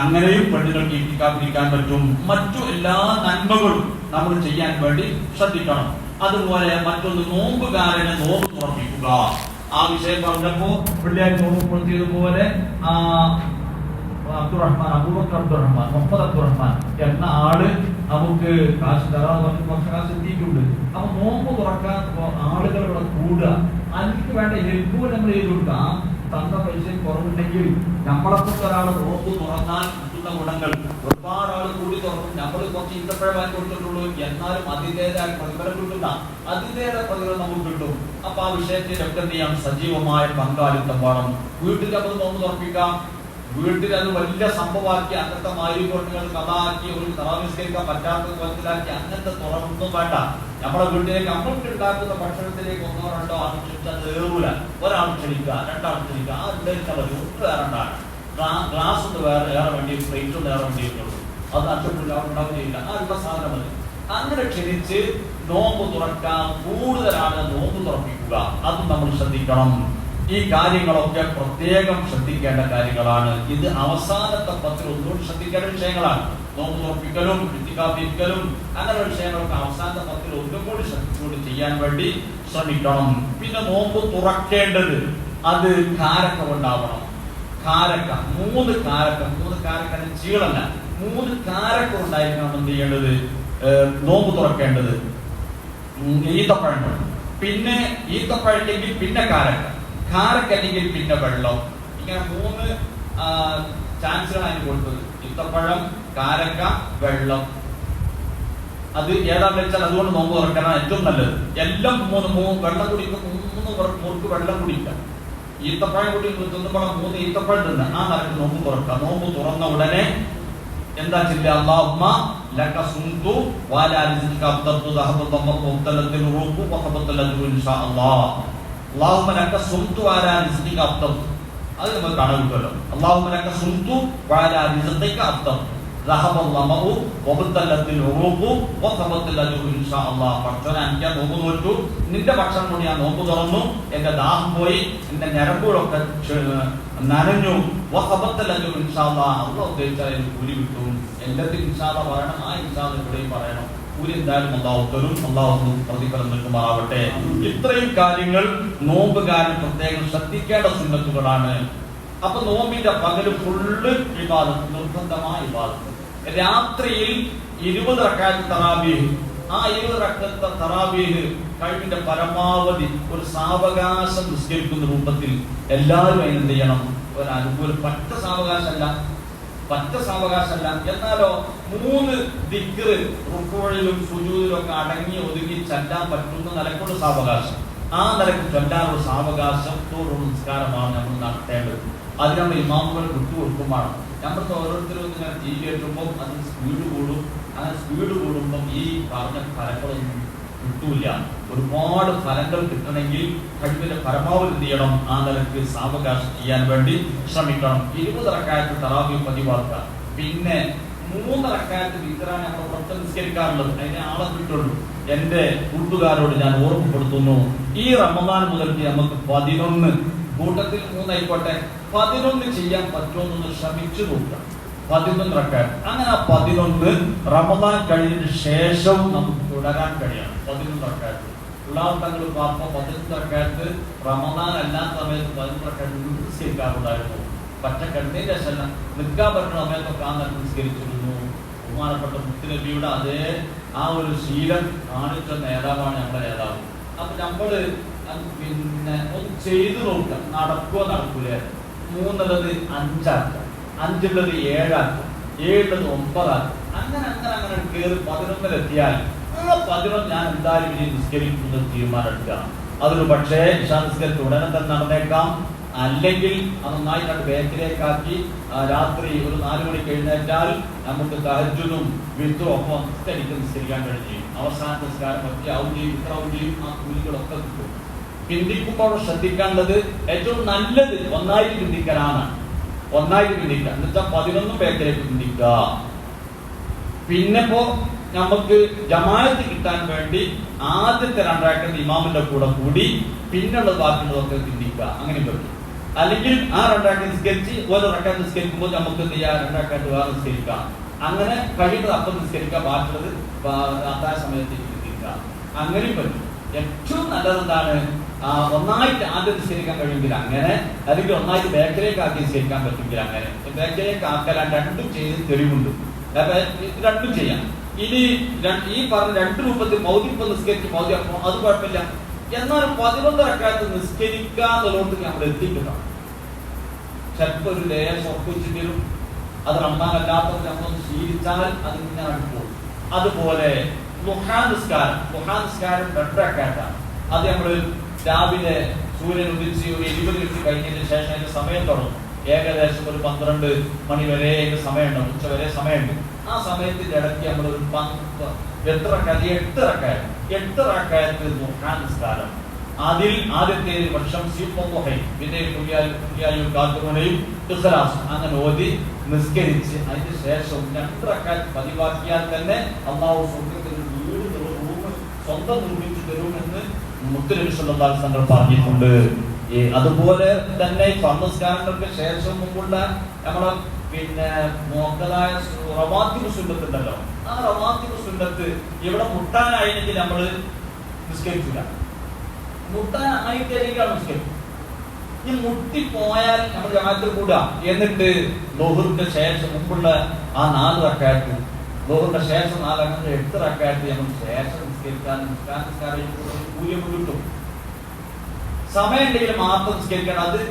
അങ്ങനെയും പെണ്ണുങ്ങൾക്ക് ഇരിക്കാൻ പറ്റും. മറ്റു എല്ലാ നന്മകളും നമ്മൾ ചെയ്യാൻ വേണ്ടി ശ്രദ്ധിക്കണം. അതുപോലെ മറ്റൊന്ന് നോമ്പുകാരനെ നോമ്പ് തുറപ്പിക്കുക. ആ വിഷയം പറഞ്ഞപ്പോ പിള്ളേർ നോമ്പുപ്പെടുത്തിയതുപോലെ അബൂബക്കർ അബ്ദുറഹ്മാൻ, മുഹമ്മദ് അബ്ദുറഹ്മാൻ എന്ന ആള് നമുക്ക് കാശ് തരാന്ന് പറഞ്ഞ് കുറച്ച് കാശ് എത്തിയിട്ടുണ്ട്. അപ്പൊ നോമ്പ് തുറക്കാൻ ആളുകൾ ഇവിടെ കൂടുക, അതിലേക്ക് വേണ്ട ഹെൽപ്പ് നമ്മൾ ചെയ്ത് കൊടുക്കാം. തന്ന പൈസ കുറവുണ്ടെങ്കിൽ നമ്മളെപ്പുറത്ത് ഒരാൾ നോമ്പ് തുറന്നാൽ കിട്ടുന്ന ഗുണങ്ങൾ ഒരുപാട് ആൾ കൂടി തുറക്കും. നമ്മൾ കുറച്ച് ഈത്തപ്പഴമായി കൊടുത്തിട്ടുള്ളൂ, എന്നാലും അതിൻ്റെതായ പ്രതിഫലം കിട്ടുന്ന അതിൻ്റെതായ പ്രതിഫലം നമുക്ക് കിട്ടും. അപ്പൊ ആ വിഷയത്തിൽ ഒക്കെ എന്ത് ചെയ്യാം? സജീവമായ പങ്കാളിത്തം വേണം. വീട്ടിൽ നമ്മൾ നോമ്പ് തുറപ്പിക്കാം. വീട്ടിൽ അത് വലിയ സംഭവമാക്കി അങ്ങനത്തെ മാലിന്യങ്ങൾ കഥാക്കി ഒരു തറാവിസ്കരിക്കാൻ പറ്റാത്ത കോലത്തിലാക്കി അങ്ങനത്തെ തുറന്നൊന്നും വേണ്ട. നമ്മളെ വീട്ടിലേക്ക് നമ്മൾക്ക് ഉണ്ടാക്കുന്ന ഭക്ഷണത്തിലേക്ക് 1-2 ആൾ ക്ഷണിച്ചാൽ ഏറൂല. ഒരാൾ ക്ഷണിക്കുക, 2 ആൾ ക്ഷണിക്കുക, ആ ഉണ്ടായിരിക്കാൻ പറ്റും. വേറെ ഉണ്ടാണ് ഗ്ലാസ് ഒന്ന് വേറെ വേണ്ടി, പ്ലേറ്റ് ഒന്ന് വേറെ വേണ്ടിയിട്ടുള്ളൂ. അത് ഉണ്ടാവുകയില്ല. ആ ഉള്ള സാധനം മതി. അങ്ങനെ ക്ഷണിച്ച് നോമ്പ് തുറക്കാൻ കൂടുതലാണ് നോമ്പ് തുറപ്പിക്കുക. അതും നമ്മൾ ശ്രദ്ധിക്കണം. ഈ കാര്യങ്ങളൊക്കെ പ്രത്യേകം ശ്രദ്ധിക്കേണ്ട കാര്യങ്ങളാണ്. ഇത് അവസാനത്തെ 10 ഒന്നുകൂടി ശ്രദ്ധിക്കേണ്ട വിഷയങ്ങളാണ്. നോമ്പ് തുറപ്പിക്കലും ഇത്തിക്കാഫിരിക്കലും അങ്ങനെ വിഷയങ്ങളൊക്കെ അവസാനത്തെ 10 ഒന്നും കൂടി ശ്രദ്ധിച്ചുകൊണ്ട് ചെയ്യാൻ വേണ്ടി ശ്രമിക്കണം. പിന്നെ നോമ്പ് തുറക്കേണ്ടത് അത് കാരക്ക ഉണ്ടാവണം. കാരക്ക 3 കാരക്ക ചീളല്ല, 3 കാരക്ക ഉണ്ടായിരിക്കണം. എന്ത് ചെയ്യേണ്ടത്? നോമ്പ് തുറക്കേണ്ടത് ഈത്തപ്പഴം, പിന്നെ ഈത്തപ്പഴല്ലെങ്കിൽ പിന്നെ കാരക്കല്ലെങ്കിൽ പിന്നെ വെള്ളം. ഇങ്ങനെ 3 ചാൻസുകളാണ് അതിന് കൊടുത്തത്. ഈത്തപ്പഴം, കാരക്ക, വെള്ളം. അത് ഏതാണെന്ന് വെച്ചാൽ അതുകൊണ്ട് നോമ്പ് തുറക്കണം ഏറ്റവും നല്ലത്. എല്ലാം 3 വെള്ളം കുടിക്കും, 3 മുറുക്ക് വെള്ളം കുടിക്കാം. ഈത്തപ്പഴം കൂടി തിന്നുമ്പോൾ 3 ഈത്തപ്പഴം തിന്ന ആ നിലക്ക് നോമ്പ് തുറക്കാം. നോമ്പ് തുറന്ന ഉടനെ എന്താ ചില്ല? അല്ലാഹുമ്മ ലക സുംതു വലാ റിസ്ക അബ്ദതു ദഹബ ദമ്മ മുബ്തലത്തിൽ റൂഹു വഖബതൽ അജ്റു ഇൻഷാ അല്ലാഹ്. അല്ലാഹുമ്മ ലക സുംതു വലാ റിസ്ക അബ്ദതു, അത് നമ്മൾ കാണാൻ കിട്ടുമല്ലോ. അല്ലാഹുമ്മ ലക സുംതു വലാ റിസ്ക അബ്ദതു ദഹബ ദമ്മു വഖബതൽ റൂഹു വഖബതൽ അജ്റു ഇൻഷാ അല്ലാഹ്. പടച്ചോനെ, ഞാൻ നോമ്പ് നോറ്റു, നിന്റെ ഭക്ഷണം കൊണ്ട് ഞാൻ നോമ്പ് തുറന്നു, എന്റെ ദാഹം പോയി, എന്റെ ഞരമ്പുകളൊക്കെ നനഞ്ഞു. വഖബതൽ അജ്റു ഇൻഷാ അല്ലാഹ്. അല്ലാഹു ഉദ്ദേശിച്ചാൽ എനിക്ക് കൂലി കിട്ടും. എല്ലാത്തിനും ഇൻഷാ അല്ലാഹ് പറയണം. ആ ഇൻഷാ അല്ലാഹ് ഇവിടെയും പറയണം. കൂലി എന്തായാലും അള്ളാഹു തരും. അള്ളാഹു പ്രതിഫലം നൽകുമാറാവട്ടെ. ഇത്രയും കാര്യങ്ങൾ നോമ്പുകാരൻ പ്രത്യേകം ശ്രദ്ധിക്കേണ്ട സുന്നത്തുകളാണ്. അപ്പൊ നോമ്പിന്റെ പകല് ഫുള്ള് ഇബാദത്ത്, നിർബന്ധമായ ഇബാദത്ത്. രാത്രിയിൽ 20 റക്അത്ത് തറാവീഹ്. ആ 20 റക്അത്ത് തറാവീഹ് കഴിവിന്റെ പരമാവധി ഒരു സാവകാശം നിസ്കരിക്കുന്ന രൂപത്തിൽ എല്ലാവരും അതിനെന്ത് ചെയ്യണം? ഒരു അനുകൂല പറ്റ സാവകാശമല്ല. എന്നാലോ 3 ദിക്റ് റുക്കൂഇലും സുജൂദിലും ഒക്കെ അടങ്ങി ഒതുങ്ങി ചെല്ലാൻ പറ്റുന്ന നിലക്കുള്ള സാവകാശം, ആ നിലക്ക് ചൊല്ലാനുള്ള സാവകാശത്തോടുള്ള നിസ്കാരമാണ് നമ്മൾ നടത്തേണ്ടത്. അത് നമ്മൾ ഇമാമുകൾ വിട്ടുകൊടുക്കുമാണ്. നമ്മൾക്ക് ഓരോരുത്തരും ഇങ്ങനെ ടി വി കേട്ടുമ്പോൾ അതിന് സ്പീഡ് കൂടും. അങ്ങനെ സ്പീഡ് കൂടുമ്പം ഈ പറഞ്ഞ ഫലങ്ങളൊന്നും കിട്ടൂല. ഒരുപാട് ഫലങ്ങൾ കിട്ടണമെങ്കിൽ കഴിവിന്റെ പരമാവധി എന്ത് ചെയ്യണം? ആ നിലക്ക് സാവകാശം ചെയ്യാൻ വേണ്ടി ശ്രമിക്കണം. 20 റക്അത്ത് തറാവീഹ് പതിവാക്കുക. പിന്നെ 3 റക്അത്ത് വിത്റാണ് നമ്മൾ പുറത്ത് നിസ്കരിക്കാറുള്ളത്. അതിനെ ആളെ കിട്ടുള്ളൂ. എന്റെ കൂട്ടുകാരോട് ഞാൻ ഓർമ്മപ്പെടുത്തുന്നു, ഈ റമദാൻ മുതൽക്ക് നമുക്ക് 11 കൂട്ടത്തിൽ 3 ആയിക്കോട്ടെ 11 ചെയ്യാൻ പറ്റുമെന്നൊന്ന് ശ്രമിച്ചു നോക്കുക. 11 റക്അത്ത്. അങ്ങനെ 11 റമദാൻ കഴിഞ്ഞതിന് ശേഷം നമുക്ക് തുടരാൻ കഴിയണം. 11 റക്അത്ത് ഉള്ളാവട്ടങ്ങൾ പാപ്പ 11 റക്അത്ത് റമദാൻ അല്ലാത്ത സമയത്ത് 11 റക്അത്ത് നിസ്കരിക്കാറുണ്ടായിരുന്നു. പറ്റക്കണ്ണിന്റെ ശല്യം നിൽക്കാൻ പറ്റുന്ന സമയത്തൊക്കെ ആ നിലക്ക് നിസ്കരിച്ചിരുന്നു. ബഹുമാനപ്പെട്ട മുത്തുനബിയുടെ അതേ ആ ഒരു ശീലം കാണിച്ച നേതാവാണ് നമ്മുടെ നേതാവ്. അപ്പൊ നമ്മള് പിന്നെ ഒന്ന് ചെയ്തു നോക്കുക, നടക്കുക നടക്കൂലേ. 3 5 ആക്കുക, 5 7 ആക്കുക, 7 9 ആക്കുക. അങ്ങനെ കയറി 11 എത്തിയാൽ 11 ഞാൻ എന്തായാലും ഇനി നിസ്കരിക്കുന്നത് തീരുമാനമെടുക്കുക. അതൊരു പക്ഷേ ഇശാ നിസ്കരിച്ച് ഉടനെ തന്നെ നടന്നേക്കാം. അല്ലെങ്കിൽ അത് നന്നായിട്ട് ബേക്കിലേക്കാക്കി രാത്രി ഒരു 4 മണിക്ക് എഴുന്നേറ്റാൽ നമുക്ക് തഹജ്ജുദും വിത്റും ഒപ്പം നിസ്കരിക്കാൻ കഴിയും. അവസാന നിസ്കാരം ഒക്കെ ഔദ്യോഗിക ഇത്രാവുകയും ആ കൂലികളൊക്കെ കിട്ടും. പിന്തിക്കുമ്പോൾ ശ്രദ്ധിക്കേണ്ടത് ഏറ്റവും നല്ലത് ഒന്നായിട്ട് പിന്തിക്കലാണ്. ഒന്നായിട്ട് പിന്തിക്കുക എന്ന് വെച്ചാൽ 11 ബേക്കിലേക്ക് പിന്തിക്കുക. പിന്നെപ്പോ നമുക്ക് ജമാഅത്ത് കിട്ടാൻ വേണ്ടി ആദ്യത്തെ 2 റക്അത്ത് ഇമാമിന്റെ കൂടെ കൂടി പിന്നുള്ളത് ബാക്കിയുള്ളതൊക്കെ പിന്തിക്കുക. അങ്ങനെ പറ്റും. അല്ലെങ്കിൽ ആ 2 റക്അത്ത് നിസ്കരിച്ച് ഓരോ റക്അത്ത് നിസ്കരിക്കുമ്പോൾ നമുക്ക് എന്ത് ചെയ്യാം? 2 റക്അത്ത് വേറെ നിസ്കരിക്കാം. അങ്ങനെ കഴിയുന്നത് അപ്പം നിസ്കരിക്കുക, ബാക്കിയുള്ളത് അത്താഴ സമയത്തേക്ക് പിന്തിക്കുക. അങ്ങനെയും പറ്റും. ഏറ്റവും നല്ലത് എന്താണ്? ഒന്നായിട്ട് ആദ്യം നിസ്കരിക്കാൻ കഴിയുമെങ്കിൽ അങ്ങനെ, അല്ലെങ്കിൽ ഒന്നായിട്ട് ബേക്കിലേക്ക് ആക്കി നിസ്കരിക്കാൻ പറ്റുമെങ്കിൽ അങ്ങനെ. ബേക്കിലേക്ക് ആക്കാൻ രണ്ടും ചെയ്ത് തെളിവുണ്ട്. രണ്ടും ചെയ്യാം. ഇനി ഈ പറഞ്ഞ 2 രൂപത്തിൽ മൗദിപ്പം നിസ്കരിച്ച് മൗദിപ്പം അത് കുഴപ്പമില്ല. എന്നാലും 11 റക്അത്ത് നിസ്കരിക്കാന്നുള്ളോട്ട് നമ്മൾ എത്തിക്കണം. ചിലപ്പോൾ ഒരു ലേശം ഉറപ്പ് വെച്ചിട്ടും അത് റമദാൻ അല്ലാത്തവർ നമ്മളൊന്ന് ശീലിച്ചാൽ അതിങ്ങനെ അടുക്കും. അതുപോലെ ളുഹാ നിസ്കാരം 2 റക്അത്താണ്. അത് നമ്മൾ രാവിലെ സൂര്യൻ ഉദിച്ച് ഒരു 20 മിനിറ്റ് കഴിഞ്ഞതിന് ശേഷം അതിന്റെ സമയം തുടങ്ങും. ഏകദേശം ഒരു 12 മണി വരെ സമയമുണ്ട്, ഉച്ച വരെ സമയമുണ്ട്. ആ സമയത്തിന്റെ ഇടയ്ക്ക് നമ്മൾ ഒരു 8 റക്അത്ത് ളുഹാ നിസ്കാരം. അതിൽ ആദ്യത്തെ പക്ഷം പിന്നെ അങ്ങനെ ഓതി നിസ്കരിച്ച് അതിന് ശേഷം 2 റക്അത്ത് പതിവാക്കിയാൽ തന്നെ അല്ലാഹു സ്വർഗ്ഗത്തിൽ വീട് സ്വന്തം നിർമ്മിച്ചു തരുമെന്ന് മുത്തുനബി സ്വല്ലല്ലാഹു അലൈഹി വസല്ലം പറഞ്ഞിട്ടുണ്ട്. അതുപോലെ തന്നെ നമസ്കാരങ്ങൾക്ക് ശേഷം മുമ്പുള്ള നമ്മളെ പിന്നെ നോക്കലായ റവാത്തിബ് സുന്നത്ത് ഉണ്ടല്ലോ, ആ റവാത്തിബ് സുന്നത്ത് ഇവിടെ മുട്ടാനായില്ലെങ്കിൽ നമ്മൾ നിസ്കരിക്കില്ല. മുട്ടാനായിട്ടാണ് നിസ്കരിക്കും. ഈ മുട്ടിപ്പോയാൽ നമ്മൾ ജമാഅത്തിൽ കൂടുക. എന്നിട്ട് ളുഹറിന്റെ ശേഷം മുമ്പുള്ള ആ 4 റക്അത്ത്, ളുഹറിന്റെ ശേഷം 4 അങ്ങനെ 8 റക്അത്ത് നമ്മൾ ശേഷം നിസ്കരിക്കാൻ നിസ്കാരം കൂലിയും കിട്ടും. സമയം ഉണ്ടെങ്കിൽ മാത്രം നിസ്കരിക്കണം. അത്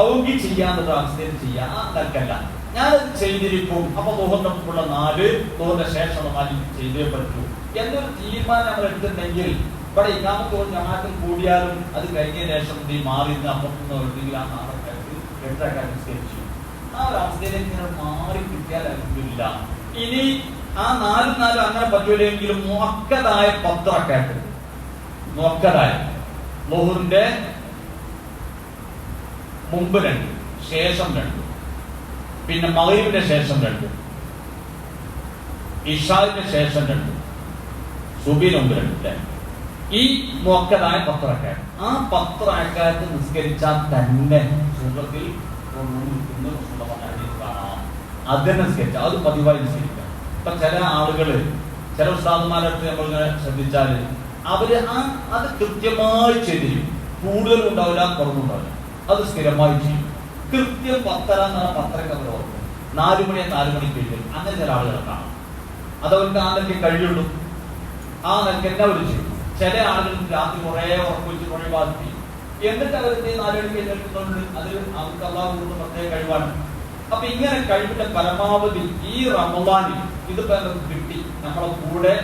ഔകി ചെയ്യാന്നുള്ള അവസ്ഥയിൽ ചെയ്യാം. ആ നിലക്കല്ല ഞാനത് ചെയ്തിരിക്കും. അപ്പൊ ളുഹറിന്റെ മുമ്പുള്ള 4, ളുഹറിന്റെ ശേഷമുള്ള 4 ചെയ്തേ പറ്റൂ എന്നൊരു തീരുമാനം നമ്മൾ എടുത്തിട്ടുണ്ടെങ്കിൽ ഇവിടെ ഇമാമത്ത് ജമാഅത്തിൽ കൂടിയാലും അത് കഴിഞ്ഞതിന് ശേഷം മാറി അപ്പുറത്തുനിന്ന് എഴുതെങ്കിൽ ആ 4 റക്അത്ത് 8 റക്അത്ത് നിസ്കരിച്ചു. ആ ഒരു അവസ്ഥയിലേക്ക് ഇങ്ങനെ മാറി കിട്ടിയാൽ അൽഹംദുലില്ല. ഇനി ആ 4 അങ്ങനെ പറ്റൂലെങ്കിലും മുഅക്കദായ 10 റക്അത്ത്, മുഅക്കദായ ളുഹറിന്റെ മുമ്പ് 2, ശേഷം 2, പിന്നെ മഗ്‌രിബിന്റെ ശേഷം 2, ഇശാഇന്റെ ശേഷം 2, സുബഹിന് മുമ്പ് 2. ഈ മുഅക്കദായ 10 റക്അത്ത്. ആ 10 റക്അത്ത് നിസ്കരിച്ചാൽ തന്നെ സുബഹിൽ കാണാം. അതിനെ നിസ്കരിച്ചാൽ അത് പതിവായി നിസ്കരിക്കാം. ഇപ്പൊ ചില ആളുകള് ചില ഉസ്താദുമാരൊക്കെ നമ്മളിങ്ങനെ ശ്രദ്ധിച്ചാൽ അവര് അത് കൃത്യമായി ചെയ്തിരിക്കും. കൂടുതലും ഉണ്ടാവില്ല, കുറവുണ്ടാവില്ല. അത് സ്ഥിരമായി ചെയ്യും. കൃത്യം 10:30 എന്ന് പറഞ്ഞാൽ 10:30 അവർ ഓർക്കും. 4 മണി 4 മണിക്ക് എഴുതും. അങ്ങനെ ചില ആളുകളെ കാണാം. അതവർക്ക് ആ നിലയ്ക്ക് കഴിയുള്ളൂ. ആ നിലയ്ക്ക് തന്നെ അവർ ചെയ്യും. ചില ആളുകൾ രാത്രി കുറേ ഉറപ്പിച്ച് കുറേ ബാധിക്കും. എന്നിട്ട് അവർ 4 മണിക്ക് എഴുന്നേൽക്കുന്നുണ്ട്. അതിൽ അവർക്ക് അള്ളാഹു കൊടുത്ത പ്രത്യേക കഴിവാണ്. അപ്പൊ ഇങ്ങനെ കഴിവിന്റെ പരമാവധി ഈ റമദാനിൽ ഇതിപ്പോ നമുക്ക് കിട്ടി. നമ്മളെ കൂടെ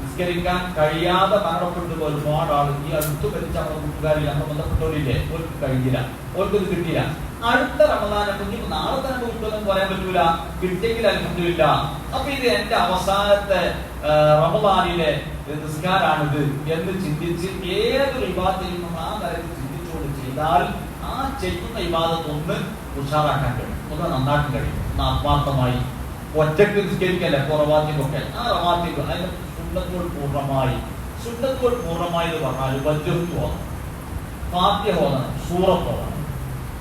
നിസ്കരിക്കാൻ കഴിയാതെ മരണപ്പെട്ടുള്ള ഒരുപാട് ആൾ ഈ അടുത്ത് മരിച്ച നമ്മുടെ കൂട്ടുകാരിൽ നമ്മൾ ബന്ധപ്പെട്ടവരില്ലേ, അവർക്ക് കഴിഞ്ഞില്ല, അവർക്കത് കിട്ടിയില്ല. അടുത്ത റമദാനെ കുറിച്ച് നാളെ തന്നെ കിട്ടുമെന്നും പറയാൻ പറ്റൂല, കിട്ടിയെങ്കിൽ അൽഹംദുലില്ല. അപ്പൊ ഇത് എന്റെ അവസാനത്തെ റമദാനിലെ നിസ്കാരാണിത് എന്ന് ചിന്തിച്ച് ഏതൊരു ഇബാദത്തും ആ തരത്തിൽ ചിന്തിച്ചുകൊണ്ട് ചെയ്താൽ ആ ചെയ്യുന്ന ഇബാദത്ത് ഒന്ന് ഉഷാറാക്കാൻ കഴിയും, ഒന്ന് നന്നാക്കാൻ കഴിയും. ഒന്ന് ആത്മാർത്ഥമായി ഒറ്റക്ക് നിസ്കരിക്കല്ലേ റവാത്തിബൊക്കെ, ആ റവാത്തിബ് അതിന്റെ സുന്നത്തുകൾ പൂർണ്ണമായി എന്ന് പറഞ്ഞാൽ വജ്ജത്ത് ഓതണം, ഫാത്തിഹ ഓതണം, സൂറത്ത് ഓതണം.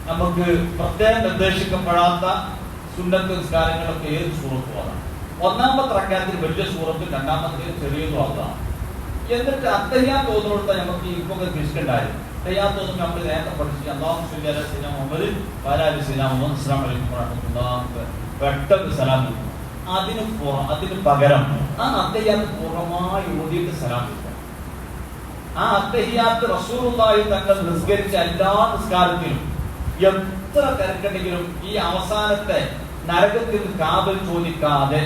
നമുക്ക് പ്രത്യേകം നിർദ്ദേശിക്കപ്പെടാത്ത സുന്നത്ത് നിസ്കാരങ്ങളൊക്കെ ഏത് സൂറത്ത് ഓതണം. ഒന്നാമത്തെ റക്അത്തിൽ വലിയ സൂറത്ത്, രണ്ടാമത്തെ ചെറിയത് ഓതണം. എന്നിട്ട് അത്തഹിയ്യാത്ത് ഓതുന്നിടത്ത് നമുക്ക് ഇപ്പൊക്കെ കൃഷിണ്ടായിരുന്നു. അത്തഹിയ്യാത്ത് ഓതുമ്പോൾ നമ്മൾ നേരത്തെ പഠിച്ചു അല്ലാഹു സ്വല്ലി അലാ സയ്യിദിനാ മുഹമ്മദ് വഅലാ ആലിഹി വസല്ലം അസ്സലാമു അലൈക്കും വറഹ്മത്തുള്ളാഹി പെട്ടെന്ന് സലാം കൊടുക്കും. അതിന് പകരം ആ അത്തഹിയ്യാത്ത് പൂർണ്ണമായി ഓതിയിട്ട് സലാം കൊടുക്കണം. ആ അത്തഹിയ്യാത്ത് റസൂലുള്ളാഹി തങ്ങൾ നിസ്കരിച്ച എല്ലാ നിസ്കാരത്തിലും എത്ര തിരക്കുണ്ടെങ്കിലും ഈ അവസാനത്തെ നരകത്തിൽ കാബൽ ചോദിക്കാതെ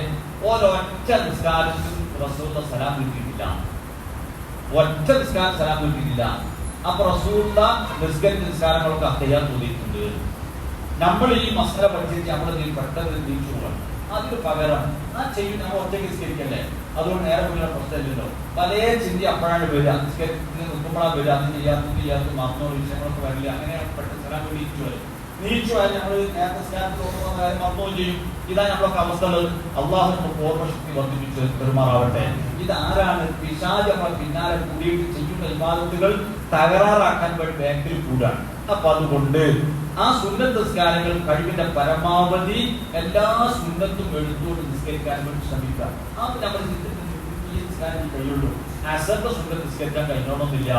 ഒരൊറ്റ നിസ്കാരത്തിൽ റസൂലുള്ളാഹി സലാം കിട്ടിയിട്ടില്ല. ഒറ്റ നിസ്കാരം സലാം കിട്ടിയിട്ടില്ല. അപ്പൊ റസൂലുള്ളാഹി നിസ്കരിച്ച നിസ്കാരങ്ങളൊക്കെ അത്തഹിയ്യാത്ത് ഓതിയിട്ടുണ്ട്. നമ്മൾ ഈ മസല പഠിച്ചിട്ട് നമ്മൾ പെട്ടെന്ന് തിരിച്ചു പോകണം. അതിന് പകരം ആ ചെയ്യും നമ്മൾ ഒറ്റയ്ക്ക് നിസ്കരിക്കല്ലേ, അതുകൊണ്ട് നേരെ മുന്നിലെ പ്രശ്നമില്ലല്ലോ. പല ചിന്തി അപ്പോഴാണ് വരിക, നിൽക്കുമ്പോഴാണ് വരിക, അത് ചെയ്യാത്ത മറന്നോ വിഷയങ്ങളൊക്കെ വരില്ല. അങ്ങനെ പെട്ടെന്ന് സലാം നീച്ചു വരും. നീച്ചു പോയാൽ നമ്മൾ നേരത്തെ സ്നാനത്തിൽ ഓർക്കുന്ന കാര്യം മറന്നുകയും ചെയ്യും. ഇതാ നമ്മളൊക്കെ അവസ്ഥകൾ. അള്ളാഹു നമുക്ക് ഓർമ്മശക്തി വർദ്ധിപ്പിച്ച് പെരുമാറാവട്ടെ. ഇതാരാണ് പിശാച് നമ്മളെ പിന്നാലെ കൂടിയിട്ട് ചെയ്യുന്ന ഇബാദത്തുകൾ തകരാറാക്കാൻ വേണ്ടി ബാക്കിൽ കൂടാണ്. അപ്പൊ അതുകൊണ്ട് ആ സുന്നത്ത് നിസ്കാരങ്ങൾ കഴിവിന്റെ പരമാവധി എല്ലാ സുന്നത്തും എടുത്തുകൊണ്ട് നിസ്കരിക്കാൻ വേണ്ടി ശ്രമിക്കുക. ആ നമ്മൾ നിസ്കാരം കഴിയുള്ളൂ. അസറിന്റെ സുന്നത്ത് നിസ്കരിക്കാൻ കഴിഞ്ഞോണമെന്നില്ല,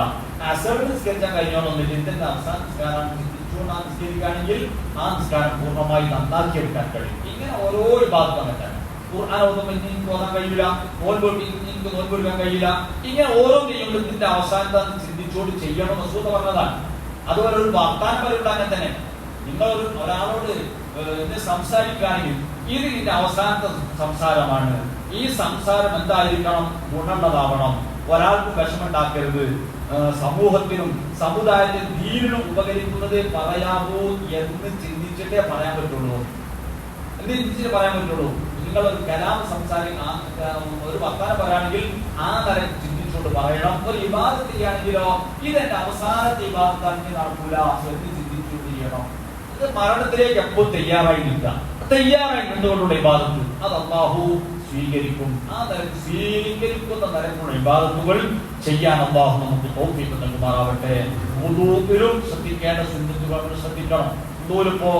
അസറിന് നിസ്കരിക്കാൻ കഴിഞ്ഞോണമെന്നില്ല. ഇതിന്റെ അവസാന നിസ്കാരം ചിന്തിച്ചുകൊണ്ട് ആ നിസ്കരിക്കുകയാണെങ്കിൽ ആ നിസ്കാരം പൂർണ്ണമായി നന്നാക്കിയെടുക്കാൻ കഴിയും. ഇങ്ങനെ ഓരോ ഭാഗത്തും അങ്ങനെ ഖുർആൻ ഓതുമ്പോൾ എനിക്ക് ഓതാൻ കഴിയില്ല, എനിക്ക് നോൻപൊടുക്കാൻ കഴിയില്ല. ഇങ്ങനെ ഓരോ ചെയ്യുമ്പോൾ ഇതിന്റെ അവസാനത്തെ ചിന്തിച്ചുകൊണ്ട് ചെയ്യണം റസൂൽ പറഞ്ഞതാണ്. അതുപോലെ ഒരു വർത്താനം പറയുന്നത് തന്നെ നിങ്ങളൊരു ഒരാളോട് സംസാരിക്കുകയാണെങ്കിൽ ഇത് ഇതിന്റെ അവസാനത്തെ സംസാരമാണ്. ഈ സംസാരം എന്തായിരിക്കണം? ഗുണമുള്ളതാവണം. ഒരാൾക്ക് വിഷമുണ്ടാക്കരുത്. സമൂഹത്തിനും സമുദായത്തിനും ദീനിനും ഉപകരിക്കുന്നത് പറയാവൂ എന്ന് ചിന്തിച്ചിട്ടേ പറയാൻ പറ്റുള്ളൂ. എന്ത് ചിന്തിച്ചിട്ട് പറയാൻ പറ്റുള്ളൂ? നിങ്ങളൊരു കലാം ഒരു വർത്താനം പറയുകയാണെങ്കിൽ ആ തരം ചിന്തിച്ചുകൊണ്ട് പറയണം. ഒരു ഇബാദത്ത് ചെയ്യുകയാണെങ്കിലോ ഇതെന്റെ അവസാനത്തെ ഇബാദത്താണെങ്കിൽ നടക്കൂല എന്ന് ചിന്തിച്ചുകൊണ്ട് ചെയ്യണം. ഇത് മരണത്തിലേക്ക് എപ്പോൾ തയ്യാറായി നിൽക്കുക, തയ്യാറായി നിന്നുകൊണ്ടുള്ള ഇബാദത്ത് അത് അല്ലാഹു സ്വീകരിക്കും. ആ തരത്തിൽ സ്വീകരിക്കുന്ന തരത്തിലുള്ള ഇബാദത്തുകൾ ചെയ്യാൻ അല്ലാഹു നമുക്ക് തൗഫീഖ് നൽകുമാറാവട്ടെ. വുദൂഇലും ശ്രദ്ധിക്കേണ്ട സുന്നത്തുകൾ ശ്രദ്ധിക്കണം. വുദൂഇലിപ്പോ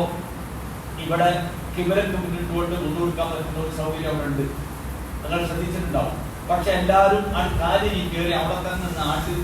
ഇവിടെ കിബിലക്ക് മുന്നിട്ടുകൊണ്ട് വുദൂ എടുക്കാൻ പറ്റുന്ന ഒരു സൗകര്യം അവിടെ ഉണ്ട്, നിങ്ങൾ ശ്രദ്ധിച്ചിട്ടുണ്ടാവും. പക്ഷെ എല്ലാവരും ആ കാര്യം കയറി അവിടെ തന്നെ നാട്ടിൽ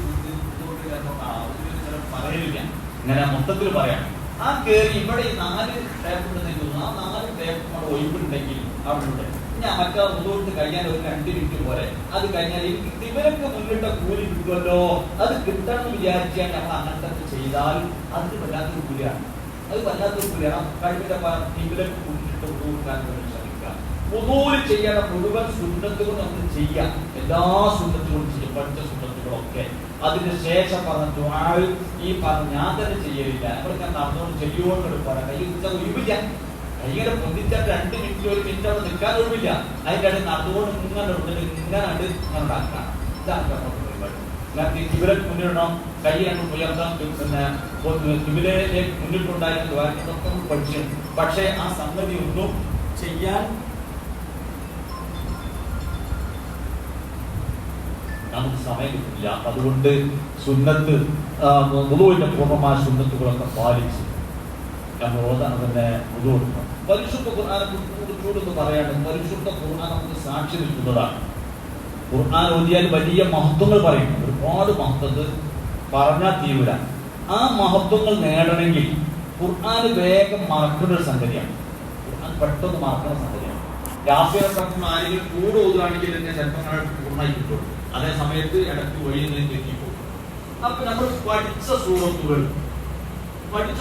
പറയില്ല. ഇങ്ങനെ മൊത്തത്തിൽ പറയാം. ആ കയറി ഇവിടെ ഈ 4 ടേപ്പ് ഉണ്ടെങ്കിൽ ആ 4 ടേപ്പ് അവിടെ ഒഴിവുണ്ടെങ്കിൽ അവിടെ ഉണ്ട്. ഞാൻ മറ്റേ വുദൂഇട്ട് കഴിഞ്ഞാൽ ഒരു 2 മിനിറ്റ് പോലെ അത് കഴിഞ്ഞാൽ എനിക്ക് കിബിലക്ക് മുന്നിട്ട കൂലി കിട്ടുമല്ലോ, അത് കിട്ടണം എന്ന് വിചാരിച്ചാൽ നമ്മൾ അങ്ങനത്തെ ചെയ്താൽ അതിന് വല്ലാത്തൊരു കൂലിയാണ്. അത് വല്ലാത്തൊരു കൂലിയാണ്. കഴിവിന്റെ കിബിലക്ക് മുന്നിട്ട് വുദൂഇക്കാൻ വേണ്ടി ശ്രമിക്കുക. വുദൂഇ ചെയ്യേണ്ട മുഴുവൻ സുന്നത്തുകൾ നമുക്ക് ചെയ്യാം. എല്ലാ സുന്നത്തുകളും ചെയ്യും, പഠിച്ച സുന്നത്തുകളൊക്കെ. അതിന് ശേഷം പറഞ്ഞ ദുആ ഈ പറഞ്ഞ ഞാൻ തന്നെ ചെയ്യലില്ല, നമ്മൾക്ക് നടന്നുകൊണ്ട് ചെയ്യുകൊണ്ട് എടുപ്പാണ്. കൈ ഒഴിവില്ല, കൈകളെ പൊന്തിച്ചാൽ 2 മിനിറ്റ് 1 മിനിറ്റ് അവിടെ നിൽക്കാൻ ഒഴിവില്ല. അതിൻ്റെ ഇടയിൽ നടന്നുകൊണ്ട് ഇങ്ങനെ ഉണ്ടാക്കാം. ഇതാണ് കിബിലക്ക് മുന്നിടണം, കൈ രണ്ടും ഉയർത്താം, പിന്നെ കിബിലയിലേക്ക് മുന്നിട്ടുണ്ടായിരുന്ന ദ്വാരത്തൊക്കെ പഠിച്ചു. പക്ഷേ ആ സംഗതി ഒന്നും ചെയ്യാൻ നമുക്ക് സമയം കിട്ടില്ല. അതുകൊണ്ട് സുന്നത്ത് വുദൂഇന്റെ പൂർണ്ണമായ സുന്നത്തുകളൊക്കെ പാലിച്ച് നമ്മൾ ഓതാൻ തന്നെ വുദൂ എടുക്കണം. പരിശുദ്ധ ഖുർആനെ കുറിച്ച് പറയാണ്ട് പരിശുദ്ധ ഖുർആൻ നമുക്ക് സാക്ഷി നിൽക്കുന്നതാണ്. ഖുർആൻ ഓതിയാൽ വലിയ മഹത്വങ്ങൾ പറയും, ഒരുപാട് മഹത്വത്ത് പറഞ്ഞാൽ തീരൂല. ആ മഹത്വങ്ങൾ നേടണമെങ്കിൽ ഖുർആൻ വേഗം മറക്കുന്ന ഒരു സംഗതിയാണ്. ഖുർആൻ പെട്ടെന്ന് മറക്കുന്ന സംഗതിയാണ്. രാഷ്ട്രീയ ആരെങ്കിലും കൂടെ ഓതുകയാണെങ്കിൽ തന്നെ ചിലപ്പോൾ പൂർണ്ണമായി കിട്ടുള്ളൂ. അതേ സമയത്ത് ഇടയ്ക്ക് വഴി നിന്ന് തെറ്റിപ്പോകും. അപ്പൊ നമ്മൾ പഠിച്ച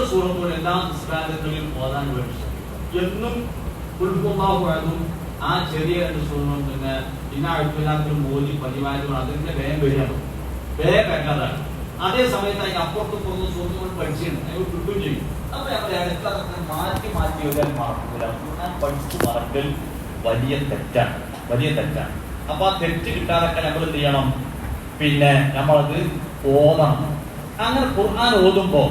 സൂറത്തുകൾ എല്ലാ നിസ്കാരങ്ങളിലും ഓതാൻ വേണ്ടി ശ്രമിക്കും. എന്നും ഉൾക്കൊള്ളാവുന്നതും ആ ചെറിയ 2 സൂറത്തും പിന്നെ അഴുക്കില്ലാത്തൊരു മോദി പതിവായതും അതിന്റെ വേഗം വരികയാണ്, വേഗം വെക്കാതാണ്. അതേ സമയത്ത് അതിന് അപ്പുറത്തും പുറത്തും സൂറത്തുകൾ പഠിച്ചിട്ടുണ്ട്, അതിന് കിട്ടുകയും ചെയ്യും. അപ്പൊ നമ്മൾ ഇടയ്ക്ക് മാറ്റി വരാൻ മറക്കില്ല. ഞാൻ പഠിച്ച് മറക്കൽ വലിയ തെറ്റാണ്. അപ്പൊ ആ തെറ്റ് കിട്ടാതൊക്കെ നമ്മൾ എന്ത് ചെയ്യണം? പിന്നെ നമ്മളത് ഓതണം. അങ്ങനെ ഖുർആൻ ഓതുമ്പോ